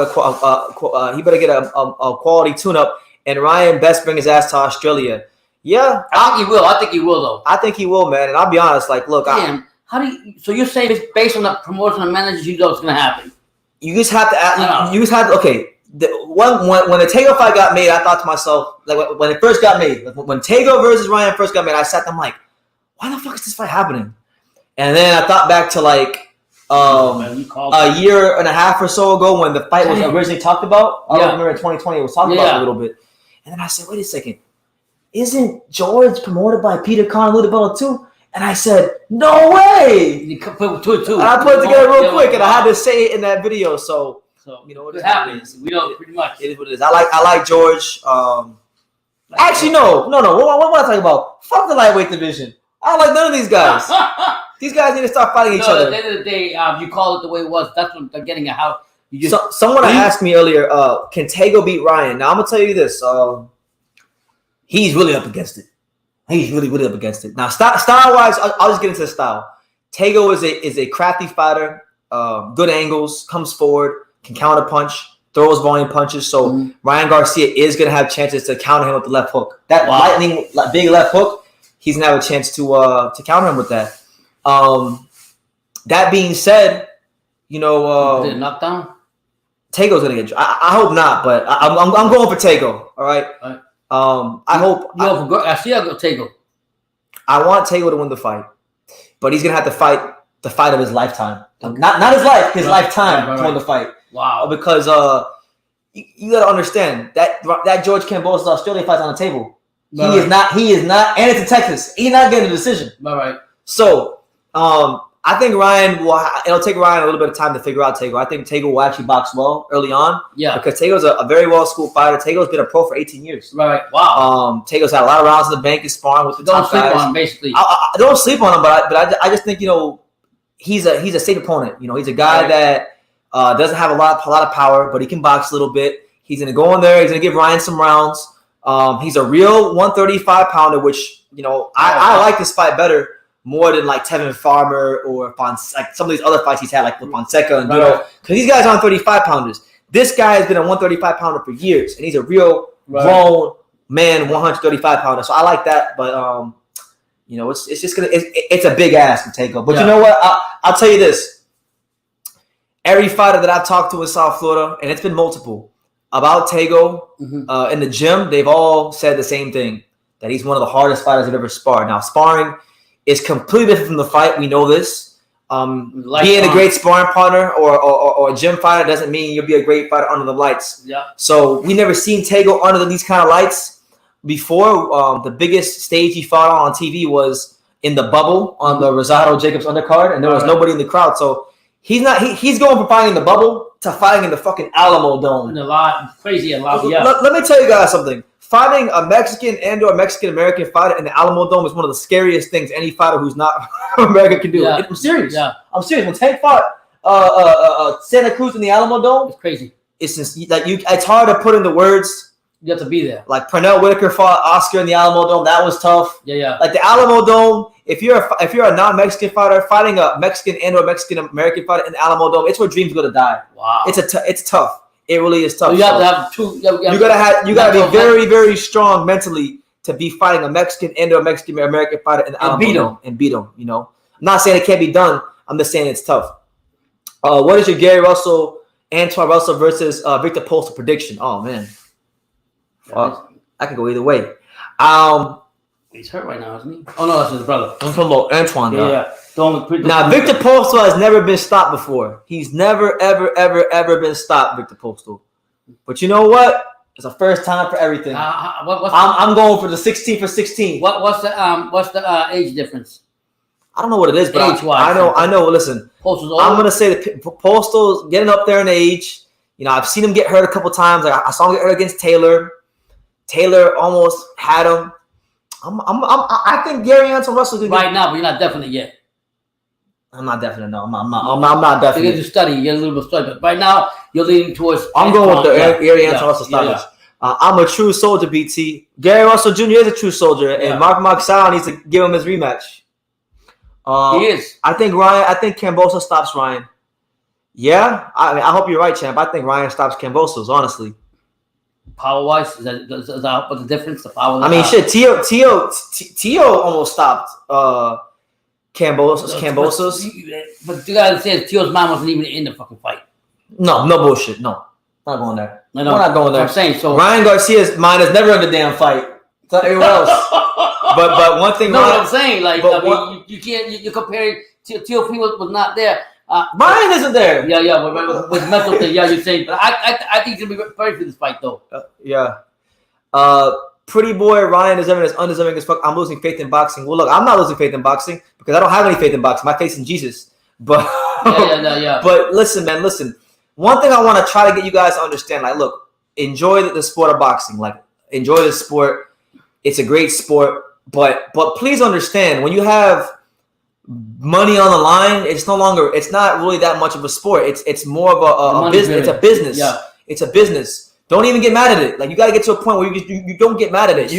he better get a quality tune-up, and Ryan best bring his ass to Australia. Yeah, I think he will. I think he will, though. I think he will, man. And I'll be honest. Like, look, so you're saying it's based on the promotion and managers, you know it's gonna happen? You just have to. You just have to. Okay, when the Tego fight got made, I thought to myself, like when it first got made, when Tego versus Ryan first got made, I sat there, I'm like, why the fuck is this fight happening? And then I thought back to like a year and a half or so ago when the fight was originally talked about. I remember in 2020 it was talked about a little bit. And then I said, wait a second, isn't George promoted by Peter Khan and Bella too? And I said, no way. You put two. And I put it together real quick, and I had to say it in that video. So you know what happens. We know pretty much. It is what it is. I like George. Actually, no. What am I talking about? Fuck the lightweight division. I don't like none of these guys. These guys need to start fighting each other. At the end of the day, you call it the way it was. That's what they're getting at. How you just someone asked me earlier, can Tego beat Ryan? Now I'm gonna tell you this. He's really up against it. He's really up against it. Now, style-wise, I'll just get into the style. Tego is a crafty fighter, good angles, comes forward, can counter punch, throws volume punches. So Ryan Garcia is gonna have chances to counter him with the left hook. That lightning, big left hook, he's gonna have a chance to counter him with that. That being said, you know, did it knock down? Tego's gonna get. I hope not, but I'm going for Tego. All right. I hope. Garcia go Tego. I want Tego to win the fight, but he's gonna have to fight the fight of his lifetime. Not his life, his lifetime to win the fight. Wow. Because you got to understand that George Cambosos Australia fight's on the table. He is not, and it's in Texas. He's not getting a decision. All right. So, I think it'll take Ryan a little bit of time to figure out Tego. I think Tego will actually box well early on. Yeah. Because Tego's a very well-schooled fighter. Tego's been a pro for 18 years. Right. Wow. Tego's had a lot of rounds in the bank and sparring with the top guys. Don't sleep on him, basically. I don't sleep on him, but I just think, he's a safe opponent. He's a guy that doesn't have a lot of power, but he can box a little bit. He's gonna go in there. He's gonna give Ryan some rounds. He's a real 135 pounder, which I like this fight better more than like Tevin Farmer or like some of these other fights he's had, like with Fonseca and because these guys are on 35 pounders. This guy has been a 135 pounder for years, and he's a real grown man 135 pounder. So I like that, but it's just it's a big ass to take up. But you know what? I'll tell you this. Every fighter that I've talked to in South Florida, and it's been multiple, about Tego in the gym, they've all said the same thing, that he's one of the hardest fighters they've ever sparred. Now, sparring is completely different from the fight. We know this. Being a great sparring partner or a gym fighter doesn't mean you'll be a great fighter under the lights. Yeah. So we never seen Tego under these kind of lights before. The biggest stage he fought on TV was in the bubble on the Rosado Jacobs undercard, and there was nobody in the crowd. So he's going from fighting in the bubble to fighting in the fucking Alamo Dome. And a lot crazy, a lot. Yeah. Let me tell you guys something. Fighting a Mexican and/or Mexican-American fighter in the Alamo Dome is one of the scariest things any fighter who's not American can do. Yeah. I'm serious. Yeah. I'm serious. When Tank fought Santa Cruz in the Alamo Dome, it's crazy. It's just like it's hard to put into words. You have to be there. Like Pernell Whitaker fought Oscar in the Alamo Dome. That was tough. Yeah. Like the Alamo Dome, if you're a non-Mexican fighter fighting a Mexican and/or Mexican-American fighter in the Alamo Dome, it's where dreams go to die. Wow. It's tough. It really is tough. So you have to have two. You gotta be very, very strong mentally to be fighting a Mexican and/or Mexican-American fighter in the Alamo Dome and beat them. I'm not saying it can't be done. I'm just saying it's tough. What is your Gary Russell, Antoine Russell versus Victor Postol prediction? Oh man, I can go either way. He's hurt right now, isn't he? Oh no, that's his brother. I'm talking about Antoine. Yeah. Now, Victor Postol has never been stopped before. He's never, ever been stopped, Victor Postol. But you know what? It's a first time for everything. I'm going for the 16 for 16. What's the age difference? I don't know what it is, but I know. Listen, Postol's I'm gonna say that Postol's getting up there in age. I've seen him get hurt a couple times. Like I saw him get hurt against Taylor. Taylor almost had him. I think Gary Antoine Russell right now, but you're not definite yet. I'm not definite. No, I'm not definite. You get to study. You get a little bit of study, but right now you're leaning towards. I'm going with the Gary Antoine Russell studies. I'm a true soldier, BT. Gary Russell Jr. is a true soldier, and Mark Marksal needs to give him his rematch. He is. I think Cambosos stops Ryan. Yeah, I hope you're right, champ. I think Ryan stops Cambosos. Honestly. Power wise, is that what's the difference? The power. I mean, shit. Tio almost stopped Cambosos. But you gotta say, Tio's mom wasn't even in the fucking fight. No bullshit. No, not going there. I know. We're not going there. I'm saying so. Ryan Garcia's mind is never in the damn fight. It's not everyone else. but one thing. No, what I'm saying, like, you can't. You comparing Tio was not there. Ryan isn't there. Yeah, with mental thing. Yeah, you're saying, but I think he's gonna be ready for this fight, though. Pretty boy Ryan is undeserving as fuck. I'm losing faith in boxing. Well, look, I'm not losing faith in boxing because I don't have any faith in boxing. My faith in Jesus. But yeah. But listen, man, listen. One thing I want to try to get you guys to understand, like, look, enjoy the sport of boxing. Like, enjoy the sport. It's a great sport. But please understand, when you have money on the line, it's not really that much of a sport. It's more of a business. It's a business. Yeah. It's a business. Don't even get mad at it. Like, you got to get to a point where you don't get mad at it.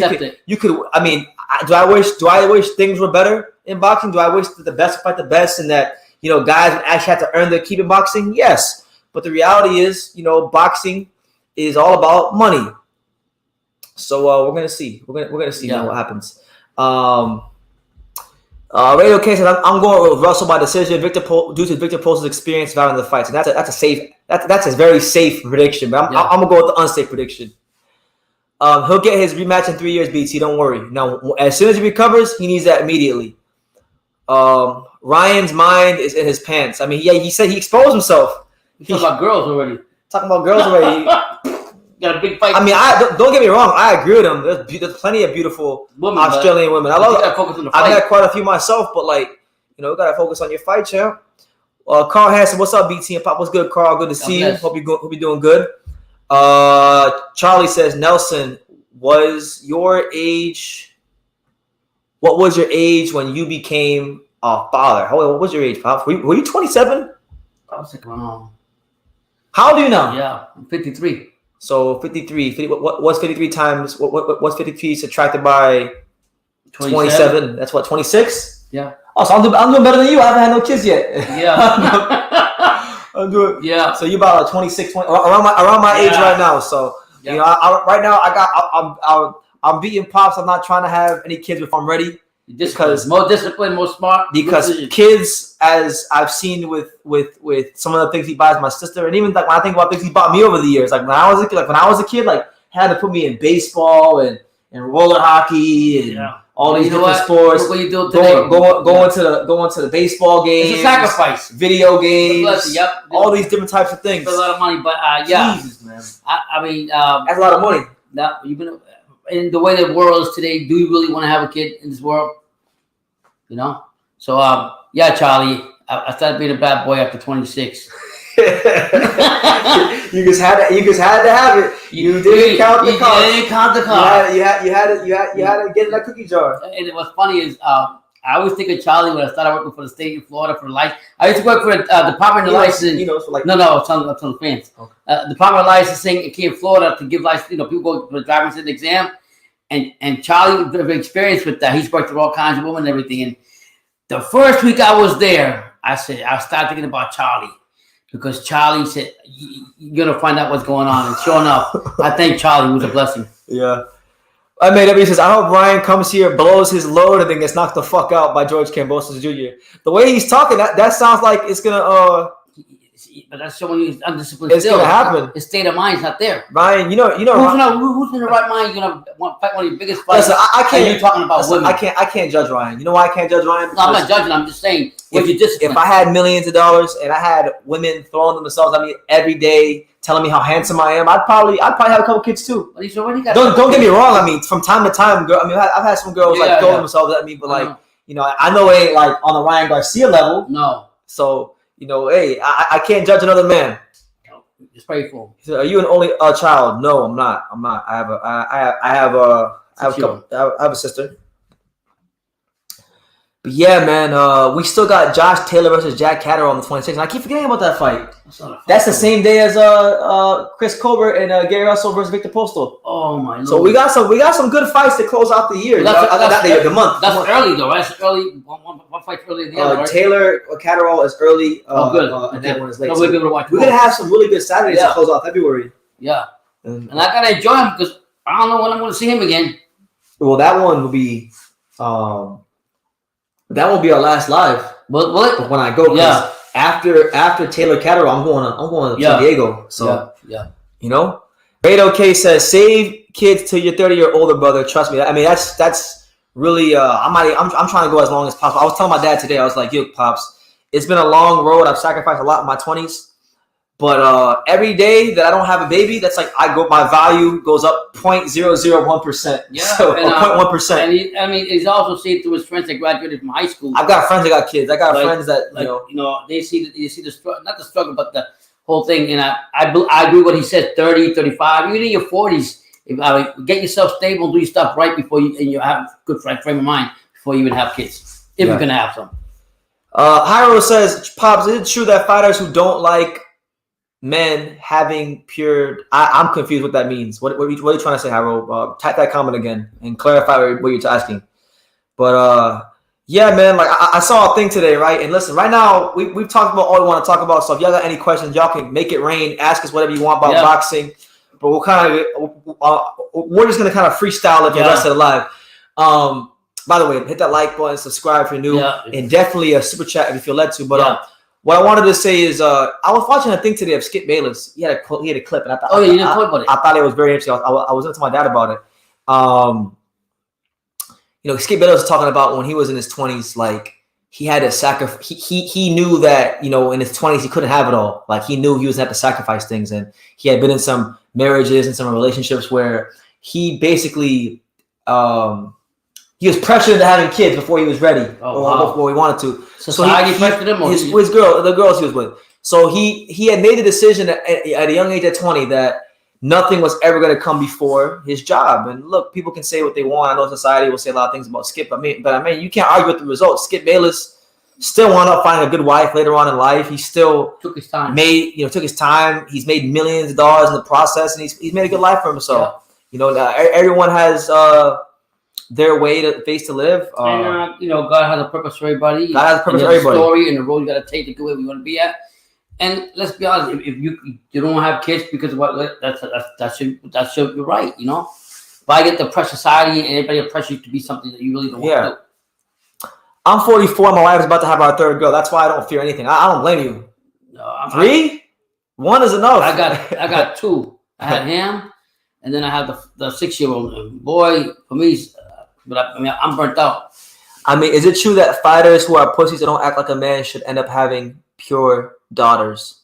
You could. I mean, do I wish things were better in boxing? Do I wish that the best fight the best and that guys would actually have to earn their keep in boxing? Yes, but the reality is, boxing is all about money. So we're gonna see. We're gonna see what happens. Radio K says I'm going with Russell by decision. Due to Victor Postol's experience in the fights, and that's a very safe prediction. But I'm gonna go with the unsafe prediction. He'll get his rematch in 3 years, BT. Don't worry. Now, as soon as he recovers, he needs that immediately. Ryan's mind is in his pants. I mean, yeah, he said he exposed himself. He's talking about girls already. Talking about girls already. Got a big fight. I mean, don't get me wrong. I agree with him. There's plenty of beautiful Australian women. I've had quite a few myself, but like, you know, we gotta focus on your fight, champ. Carl Hansen, what's up, BT and Pop? What's good, Carl? Good to see you. Hope you're doing good. Charlie says, Nelson, was your age? What was your age when you became a father? What was your age, Pop? Were you 27? I was like, wow. How old are you now? Yeah, I'm 53. So 53. What's 53 times? What's 53 subtracted by 27? That's what, 26? Yeah. Oh, so I'm doing better than you. I haven't had no kids yet. Yeah. I'm doing. Yeah. So you about 26, 20, around my age right now. So you know, right now I'm beating Pops. I'm not trying to have any kids if I'm ready. Because more disciplined, more smart. Because kids, as I've seen with some of the things he buys my sister, and even like when I think about things he bought me over the years, like when I was a kid, like had to put me in baseball and roller hockey and all these different sports. What you do today? Going to the baseball games. It's a sacrifice. Video games. Yep. All these different types of things. It's a lot of money, but Jesus, man. I mean, that's a lot of money. Now you've been in the way the world is today. Do you really want to have a kid in this world? You know, so yeah, Charlie, I started being a bad boy after 26. You just had to have it. You didn't count the cost. You didn't count the cost. You had to get in that cookie jar. And what's funny is I always think of Charlie when I started working for the state in Florida for life. I used to work for the Department of Licensing. So like no, I'm telling the fans. Okay. Department of Licensing in Florida to give license. You know, people go for the driver's exam. And Charlie was very experienced with that. He's worked with all kinds of women and everything. And the first week I was there, I started thinking about Charlie. Because Charlie said, you're going to find out what's going on. And sure enough, I think Charlie was a blessing. Yeah. I mean, he says, I hope Ryan comes here, blows his load, and then gets knocked the fuck out by George Cambosos Jr. The way he's talking, that sounds like it's going to... But that's showing you undisciplined. It's gonna happen. His state of mind's not there. Ryan, you know. Who's in the right mind? You're gonna fight one of your biggest fights. Listen, I can't. You're talking about women. I can't judge Ryan. You know why I can't judge Ryan? No, I'm not judging. I'm just saying. If I had millions of dollars and I had women throwing themselves at me every day, telling me how handsome I am, I'd probably have a couple kids too. But he's already got. Don't get me wrong. I mean, from time to time, girl. I mean, I've had some girls throwing themselves at me, but like, you know, I know it ain't like on the Ryan Garcia level. No. So. You know, hey, I can't judge another man. Just pray for him. So, are you an only child? No, I'm not. I have a sister. But yeah, man, we still got Josh Taylor versus Jack Catterall on the 26th. And I keep forgetting about that fight. That's the same day as Chris Colbert and Gary Russell versus Victor Postal. Oh my Lord! So we got some good fights to close out the year. The month. That's early though, right? That's early. One fight early in the other. Right? Taylor Catterall is early. Good. And that one is late. So we'll be able to watch. We're gonna have some really good Saturdays to close out February. Yeah, and I gotta enjoy him because I don't know when I'm gonna see him again. Well, that one will be. That won't be our last live. Well, when I go, after Taylor Catterall, I'm going to San Diego. So you know, Rado K says, save kids till you're 30 or older, brother. Trust me. I mean, that's really. I'm trying to go as long as possible. I was telling my dad today. I was like, yo, pops, it's been a long road. I've sacrificed a lot in my 20s. But every day that I don't have a baby, that's like my value goes up 0.001%. Yeah, so, 0.1%. And he's also seen through his friends that graduated from high school. I've got friends that got kids. I got friends that they see the struggle, not the struggle, but the whole thing. And I agree with what he said. 30, 35, even in your 40s, get yourself stable, do your stuff right before you have a good frame of mind before you even have kids. If you're gonna have some. Hyro says, Pops, is it true that fighters who don't like men having pure... I'm confused what that means. What are you trying to say, Hyro? Type that comment again and clarify what you're asking. But yeah, man, like I saw a thing today, right? And listen, right now we've talked about all we want to talk about. So if y'all got any questions, y'all can make it rain. Ask us whatever you want about boxing. But we're just gonna kind of freestyle it for the rest of the live. By the way, hit that like button, subscribe if you're new, and definitely a super chat if you feel led to. But what I wanted to say is, I was watching a thing today of Skip Bayless. He had a clip, and I thought, you didn't talk about it. I thought it was very interesting. I was talking to my dad about it. Skip Bayless was talking about when he was in his 20s, like he had to sacrifice. He knew that in his 20s he couldn't have it all. Like he knew he was going to have to sacrifice things, and he had been in some marriages and some relationships where he basically he was pressured into having kids before he was ready before he wanted to. Society pressured him, or the girls he was with. So he had made the decision at a young age, at 20, that nothing was ever going to come before his job. And look, people can say what they want. I know society will say a lot of things about Skip. But you can't argue with the results. Skip Bayless still wound up finding a good wife later on in life. He still took his time. Took his time. He's made millions of dollars in the process, and he's made a good life for himself. Yeah. Everyone has their face to live. And God has a purpose for everybody. God has a purpose for everybody. Story and the road you got to take to get where we want to be at. And let's be honest, if you don't have kids because of what, that's your right, If I get the pressure society and everybody pressure you to be something that you really don't want to do. I'm 44. My wife is about to have our third girl. That's why I don't fear anything. I don't blame you. No, 3? 1 is enough. I got 2. I had him, and then I have the 6-year-old. And boy, for me, I'm burnt out. Is it true that fighters who are pussies that don't act like a man should end up having pure daughters?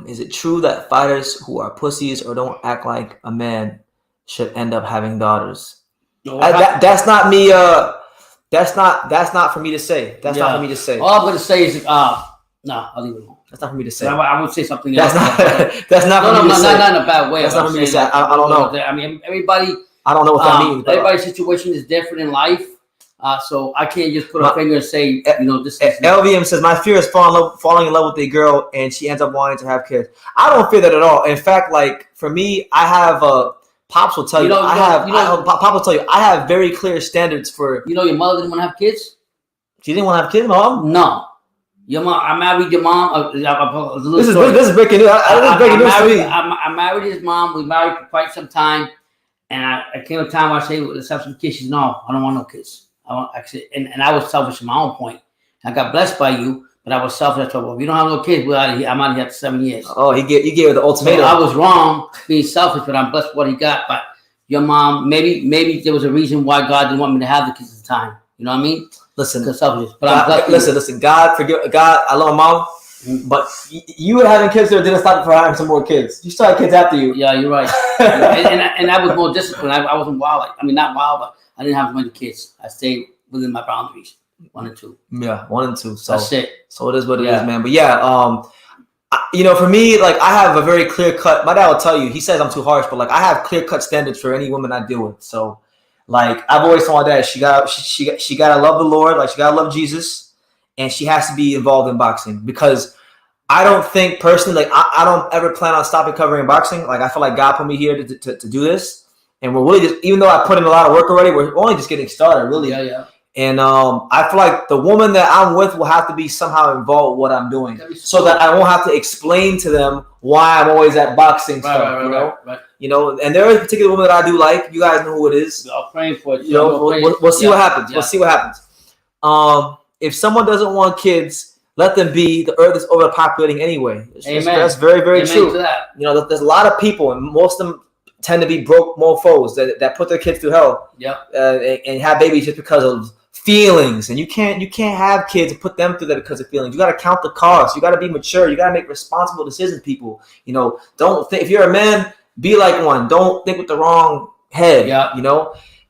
Is it true that fighters who are pussies or don't act like a man should end up having daughters? No, that's not me. That's not for me to say. That's not for me to say. All I'm going to say is, no, I'll leave it alone. That's not for me to say. I would say something else. That's not for me to say. Not in a bad way. That's not for me to say. I don't know. Everybody. I don't know what that means. Everybody's situation is different in life. So I can't just put a finger and say, this is... LVM says, my fear is falling in love with a girl and she ends up wanting to have kids. I don't fear that at all. In fact, for me, I have... Pops will tell you, Pop will tell you, I have very clear standards for... your mother didn't want to have kids? She didn't want to have kids, Mom? No. Your mom, I married your mom. This is breaking news. This is breaking news to me. I married his mom. We married for quite some time. And I came a time where I say, let's have some kids. She said, no, I don't want no kids. And I was selfish at my own point. I got blessed by you, but I was selfish. I told her, well, if you don't have no kids, we're out of here. I'm out of here after 7 years. Oh, you gave her the ultimatum. So I was wrong being selfish, but I'm blessed with what he got. But your mom, maybe there was a reason why God didn't want me to have the kids at the time. You know what I mean? Listen, selfish. But God, listen. God, I love my mom. Mm-hmm. But you having kids there didn't stop you from having some more kids. You still had kids after you. Yeah, you're right. and I was more disciplined. I wasn't wild. Not wild, but I didn't have as many kids. I stayed within my boundaries. 1 and 2. Yeah, 1 and 2. So that's it. So it is what it is, man. But for me, I have a very clear cut. My dad will tell you. He says I'm too harsh, but I have clear cut standards for any woman I deal with. So, I've always told my dad, she gotta love the Lord. She gotta love Jesus, and she has to be involved in boxing because I don't think personally, I don't ever plan on stopping covering boxing. I feel like God put me here to do this, and we're really just, even though I put in a lot of work already, we're only just getting started, really. Yeah. And I feel like the woman that I'm with will have to be somehow involved with what I'm doing, so that I won't have to explain to them why I'm always at boxing stuff. Right. And there is a particular woman that I do like. You guys know who it is. I'm praying for it. We'll see what happens. Yeah. We'll see what happens. If someone doesn't want kids, let them be. The earth is overpopulating anyway. That's very, very true. To that. There's a lot of people, and most of them tend to be broke mofos that put their kids through hell. Yep. And have babies just because of feelings, and you can't have kids and put them through that because of feelings. You got to count the cost. You got to be mature. You got to make responsible decisions. People, don't think if you're a man, be like one. Don't think with the wrong head. Yeah.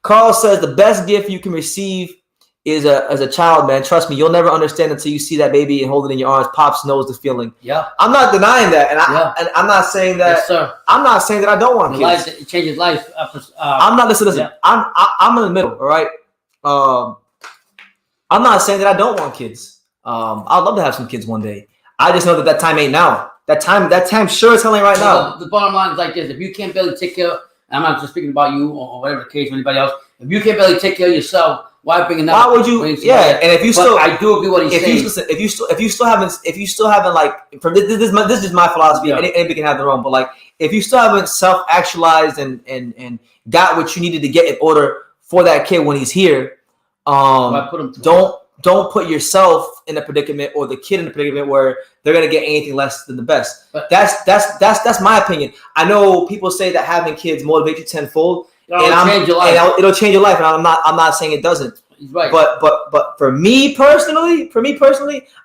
Carl says the best gift you can receive is as a child, man. Trust me, you'll never understand until you see that baby and hold it in your arms. Pops knows the feeling. Yeah. I'm not denying that, and I'm not saying that. Yes, sir. I'm not saying that I don't want kids. It changes life. I'm not listen. Yeah. I'm in the middle. All right. I'm not saying that I don't want kids. I'd love to have some kids one day. I just know that time ain't now. That time sure as hell ain't right now. The bottom line is like this: if you can't barely take care, I'm not just speaking about you or whatever the case or anybody else. If you can't barely take care of yourself, why bring another? Why would you? Yeah, and if you still, I do agree what he's saying. If you still haven't, this is my philosophy. Yeah. Anybody can have their own, but if you still haven't self-actualized and got what you needed to get in order for that kid when he's here, don't don't put yourself in a predicament or the kid in a predicament where they're gonna get anything less than the best. But that's my opinion. I know people say that having kids motivates you tenfold, it'll change your life. It'll change your life, and I'm not saying it doesn't. He's right. But for me personally,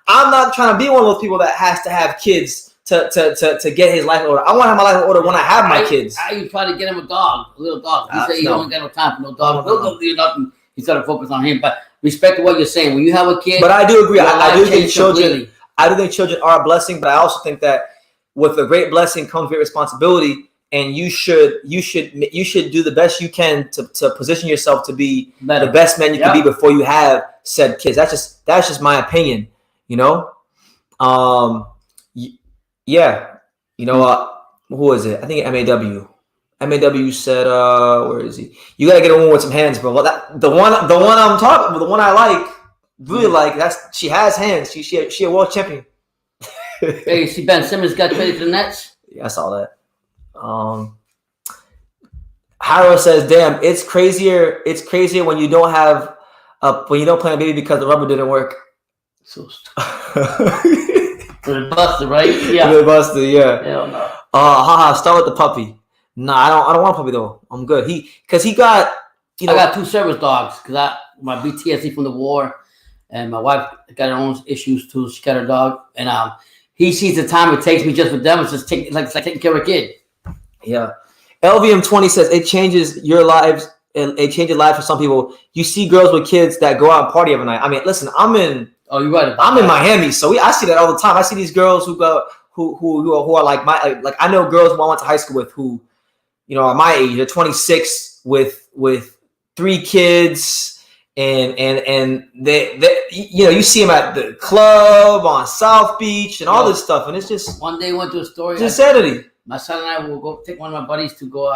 I'm not trying to be one of those people that has to have kids to get his life in order. I want to have my life in order when I have my kids. I try to get him a little dog. He said he don't got no time for no dog. He'll do nothing. He's got to focus on him. But respect to what you're saying. When you have a kid, but I do agree. I do think children. I do think children are a blessing, but I also think that with a great blessing comes great responsibility, and you should do the best you can to position yourself to be the best man you can be before you have said kids. That's just my opinion. You know, yeah. You know, who is it? I think MAW. MAW said, where is he? You gotta get a woman with some hands, bro. Well, the one I'm talking about, the one I like, really like, she has hands. She a world champion. Hey, see Ben Simmons got traded to the Nets? Yeah, I saw that. Harold says, damn, it's crazier when you don't have when you don't plan a baby because the rubber didn't work. So stupid. Busted, right? Yeah. Busted, yeah. Hell no. Start with the puppy. Nah, I don't want a puppy though. I'm good. Because he got, you know. I got 2 service dogs because my PTSD from the war, and my wife got her own issues too. She got her dog, and he sees the time it takes me just with them. It's just it's like taking care of a kid. Yeah. LVM20 says it changes your lives, and it changes lives for some people. You see girls with kids that go out and party every night. I mean, listen, I'm in Miami, so I see that all the time. I see these girls who go who are like I know girls who I went to high school with who, you know, are my age. They're 26 with 3 kids, and they you know, you see them at the club on South Beach and all this stuff, and it's just one day went to a story. It's insanity. My son and I will go take one of my buddies to go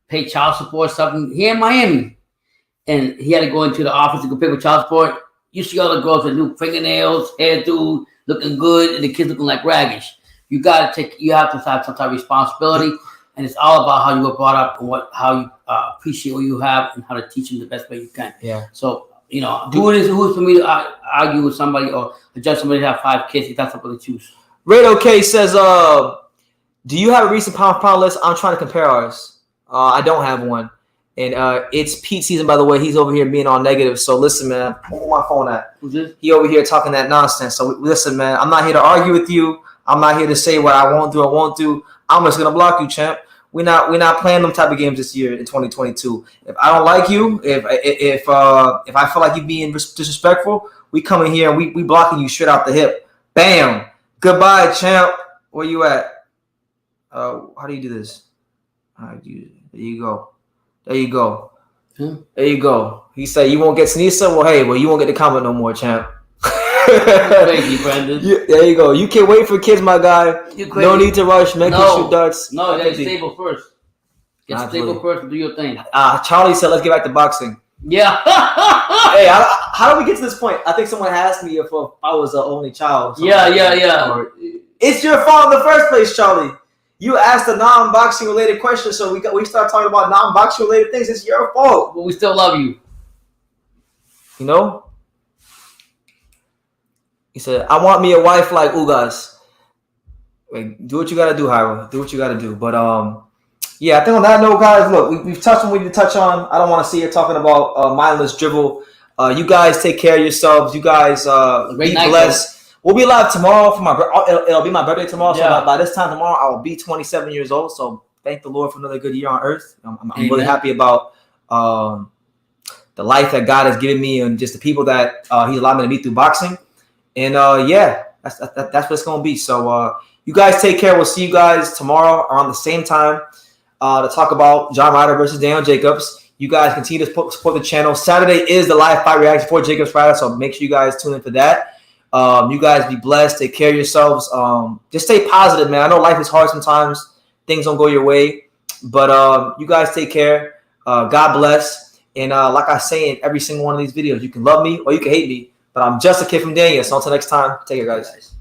pay child support or something here in Miami, and he had to go into the office to go pay for child support. You see all the girls with new fingernails, hairdo, looking good, and the kids looking like raggish. You have to have some type of responsibility. And it's all about how you were brought up and how you appreciate what you have and how to teach them the best way you can. Yeah. So, you know, who is for me to argue with somebody or judge somebody to have 5 kids if that's something to choose? Rado K says, do you have a recent pound for pound list? I'm trying to compare ours. I don't have one. And it's Pete season, by the way. He's over here being all negative. So listen, man, where's my phone at? Who's this? He over here talking that nonsense. So listen, man, I'm not here to argue with you. I'm not here to say what I won't do. I'm just gonna block you, champ. We're not playing them type of games this year in 2022. If I don't like you, if I feel like you're being disrespectful, we come in here and we blocking you straight out the hip. Bam. Goodbye, champ. Where you at? How do you do this? There you go. There you go. There you go. He said you won't get Sinisa. Well, you won't get the comment no more, champ. Thank you, Brandon. There you go. You can wait for kids, my guy. No need to rush. Make you shoot darts. No, get stable first. Get stable first and do your thing. Charlie said, let's get back to boxing. Yeah. Hey, how do we get to this point? I think someone asked me if I was an only child. Yeah. It's your fault in the first place, Charlie. You asked a non-boxing related question, so we start talking about non-boxing related things. It's your fault. But we still love you. You know? He said, I want me a wife like Ugas. Wait, do what you got to do, Hyro. Do what you got to do. But, yeah, I think on that note, guys, look, we've touched on what we need to touch on. I don't want to see you talking about mindless dribble. You guys take care of yourselves. You guys be blessed. We'll be live tomorrow for it'll be my birthday tomorrow. Yeah. So by this time tomorrow, I will be 27 years old. So thank the Lord for another good year on earth. I'm really happy about the life that God has given me and just the people that He's allowed me to meet through boxing. And yeah, that's what it's gonna be. So you guys take care. We'll see you guys tomorrow around the same time to talk about John Ryder versus Daniel Jacobs. You guys continue to support the channel. Saturday is the live fight reaction for Jacobs Ryder, so make sure you guys tune in for that. You guys be blessed. Take care of yourselves. Just stay positive, man. I know life is hard sometimes. Things don't go your way, but you guys take care. God bless. And like I say in every single one of these videos, you can love me or you can hate me. But I'm just a kid from Daniel. So until next time, take care, guys.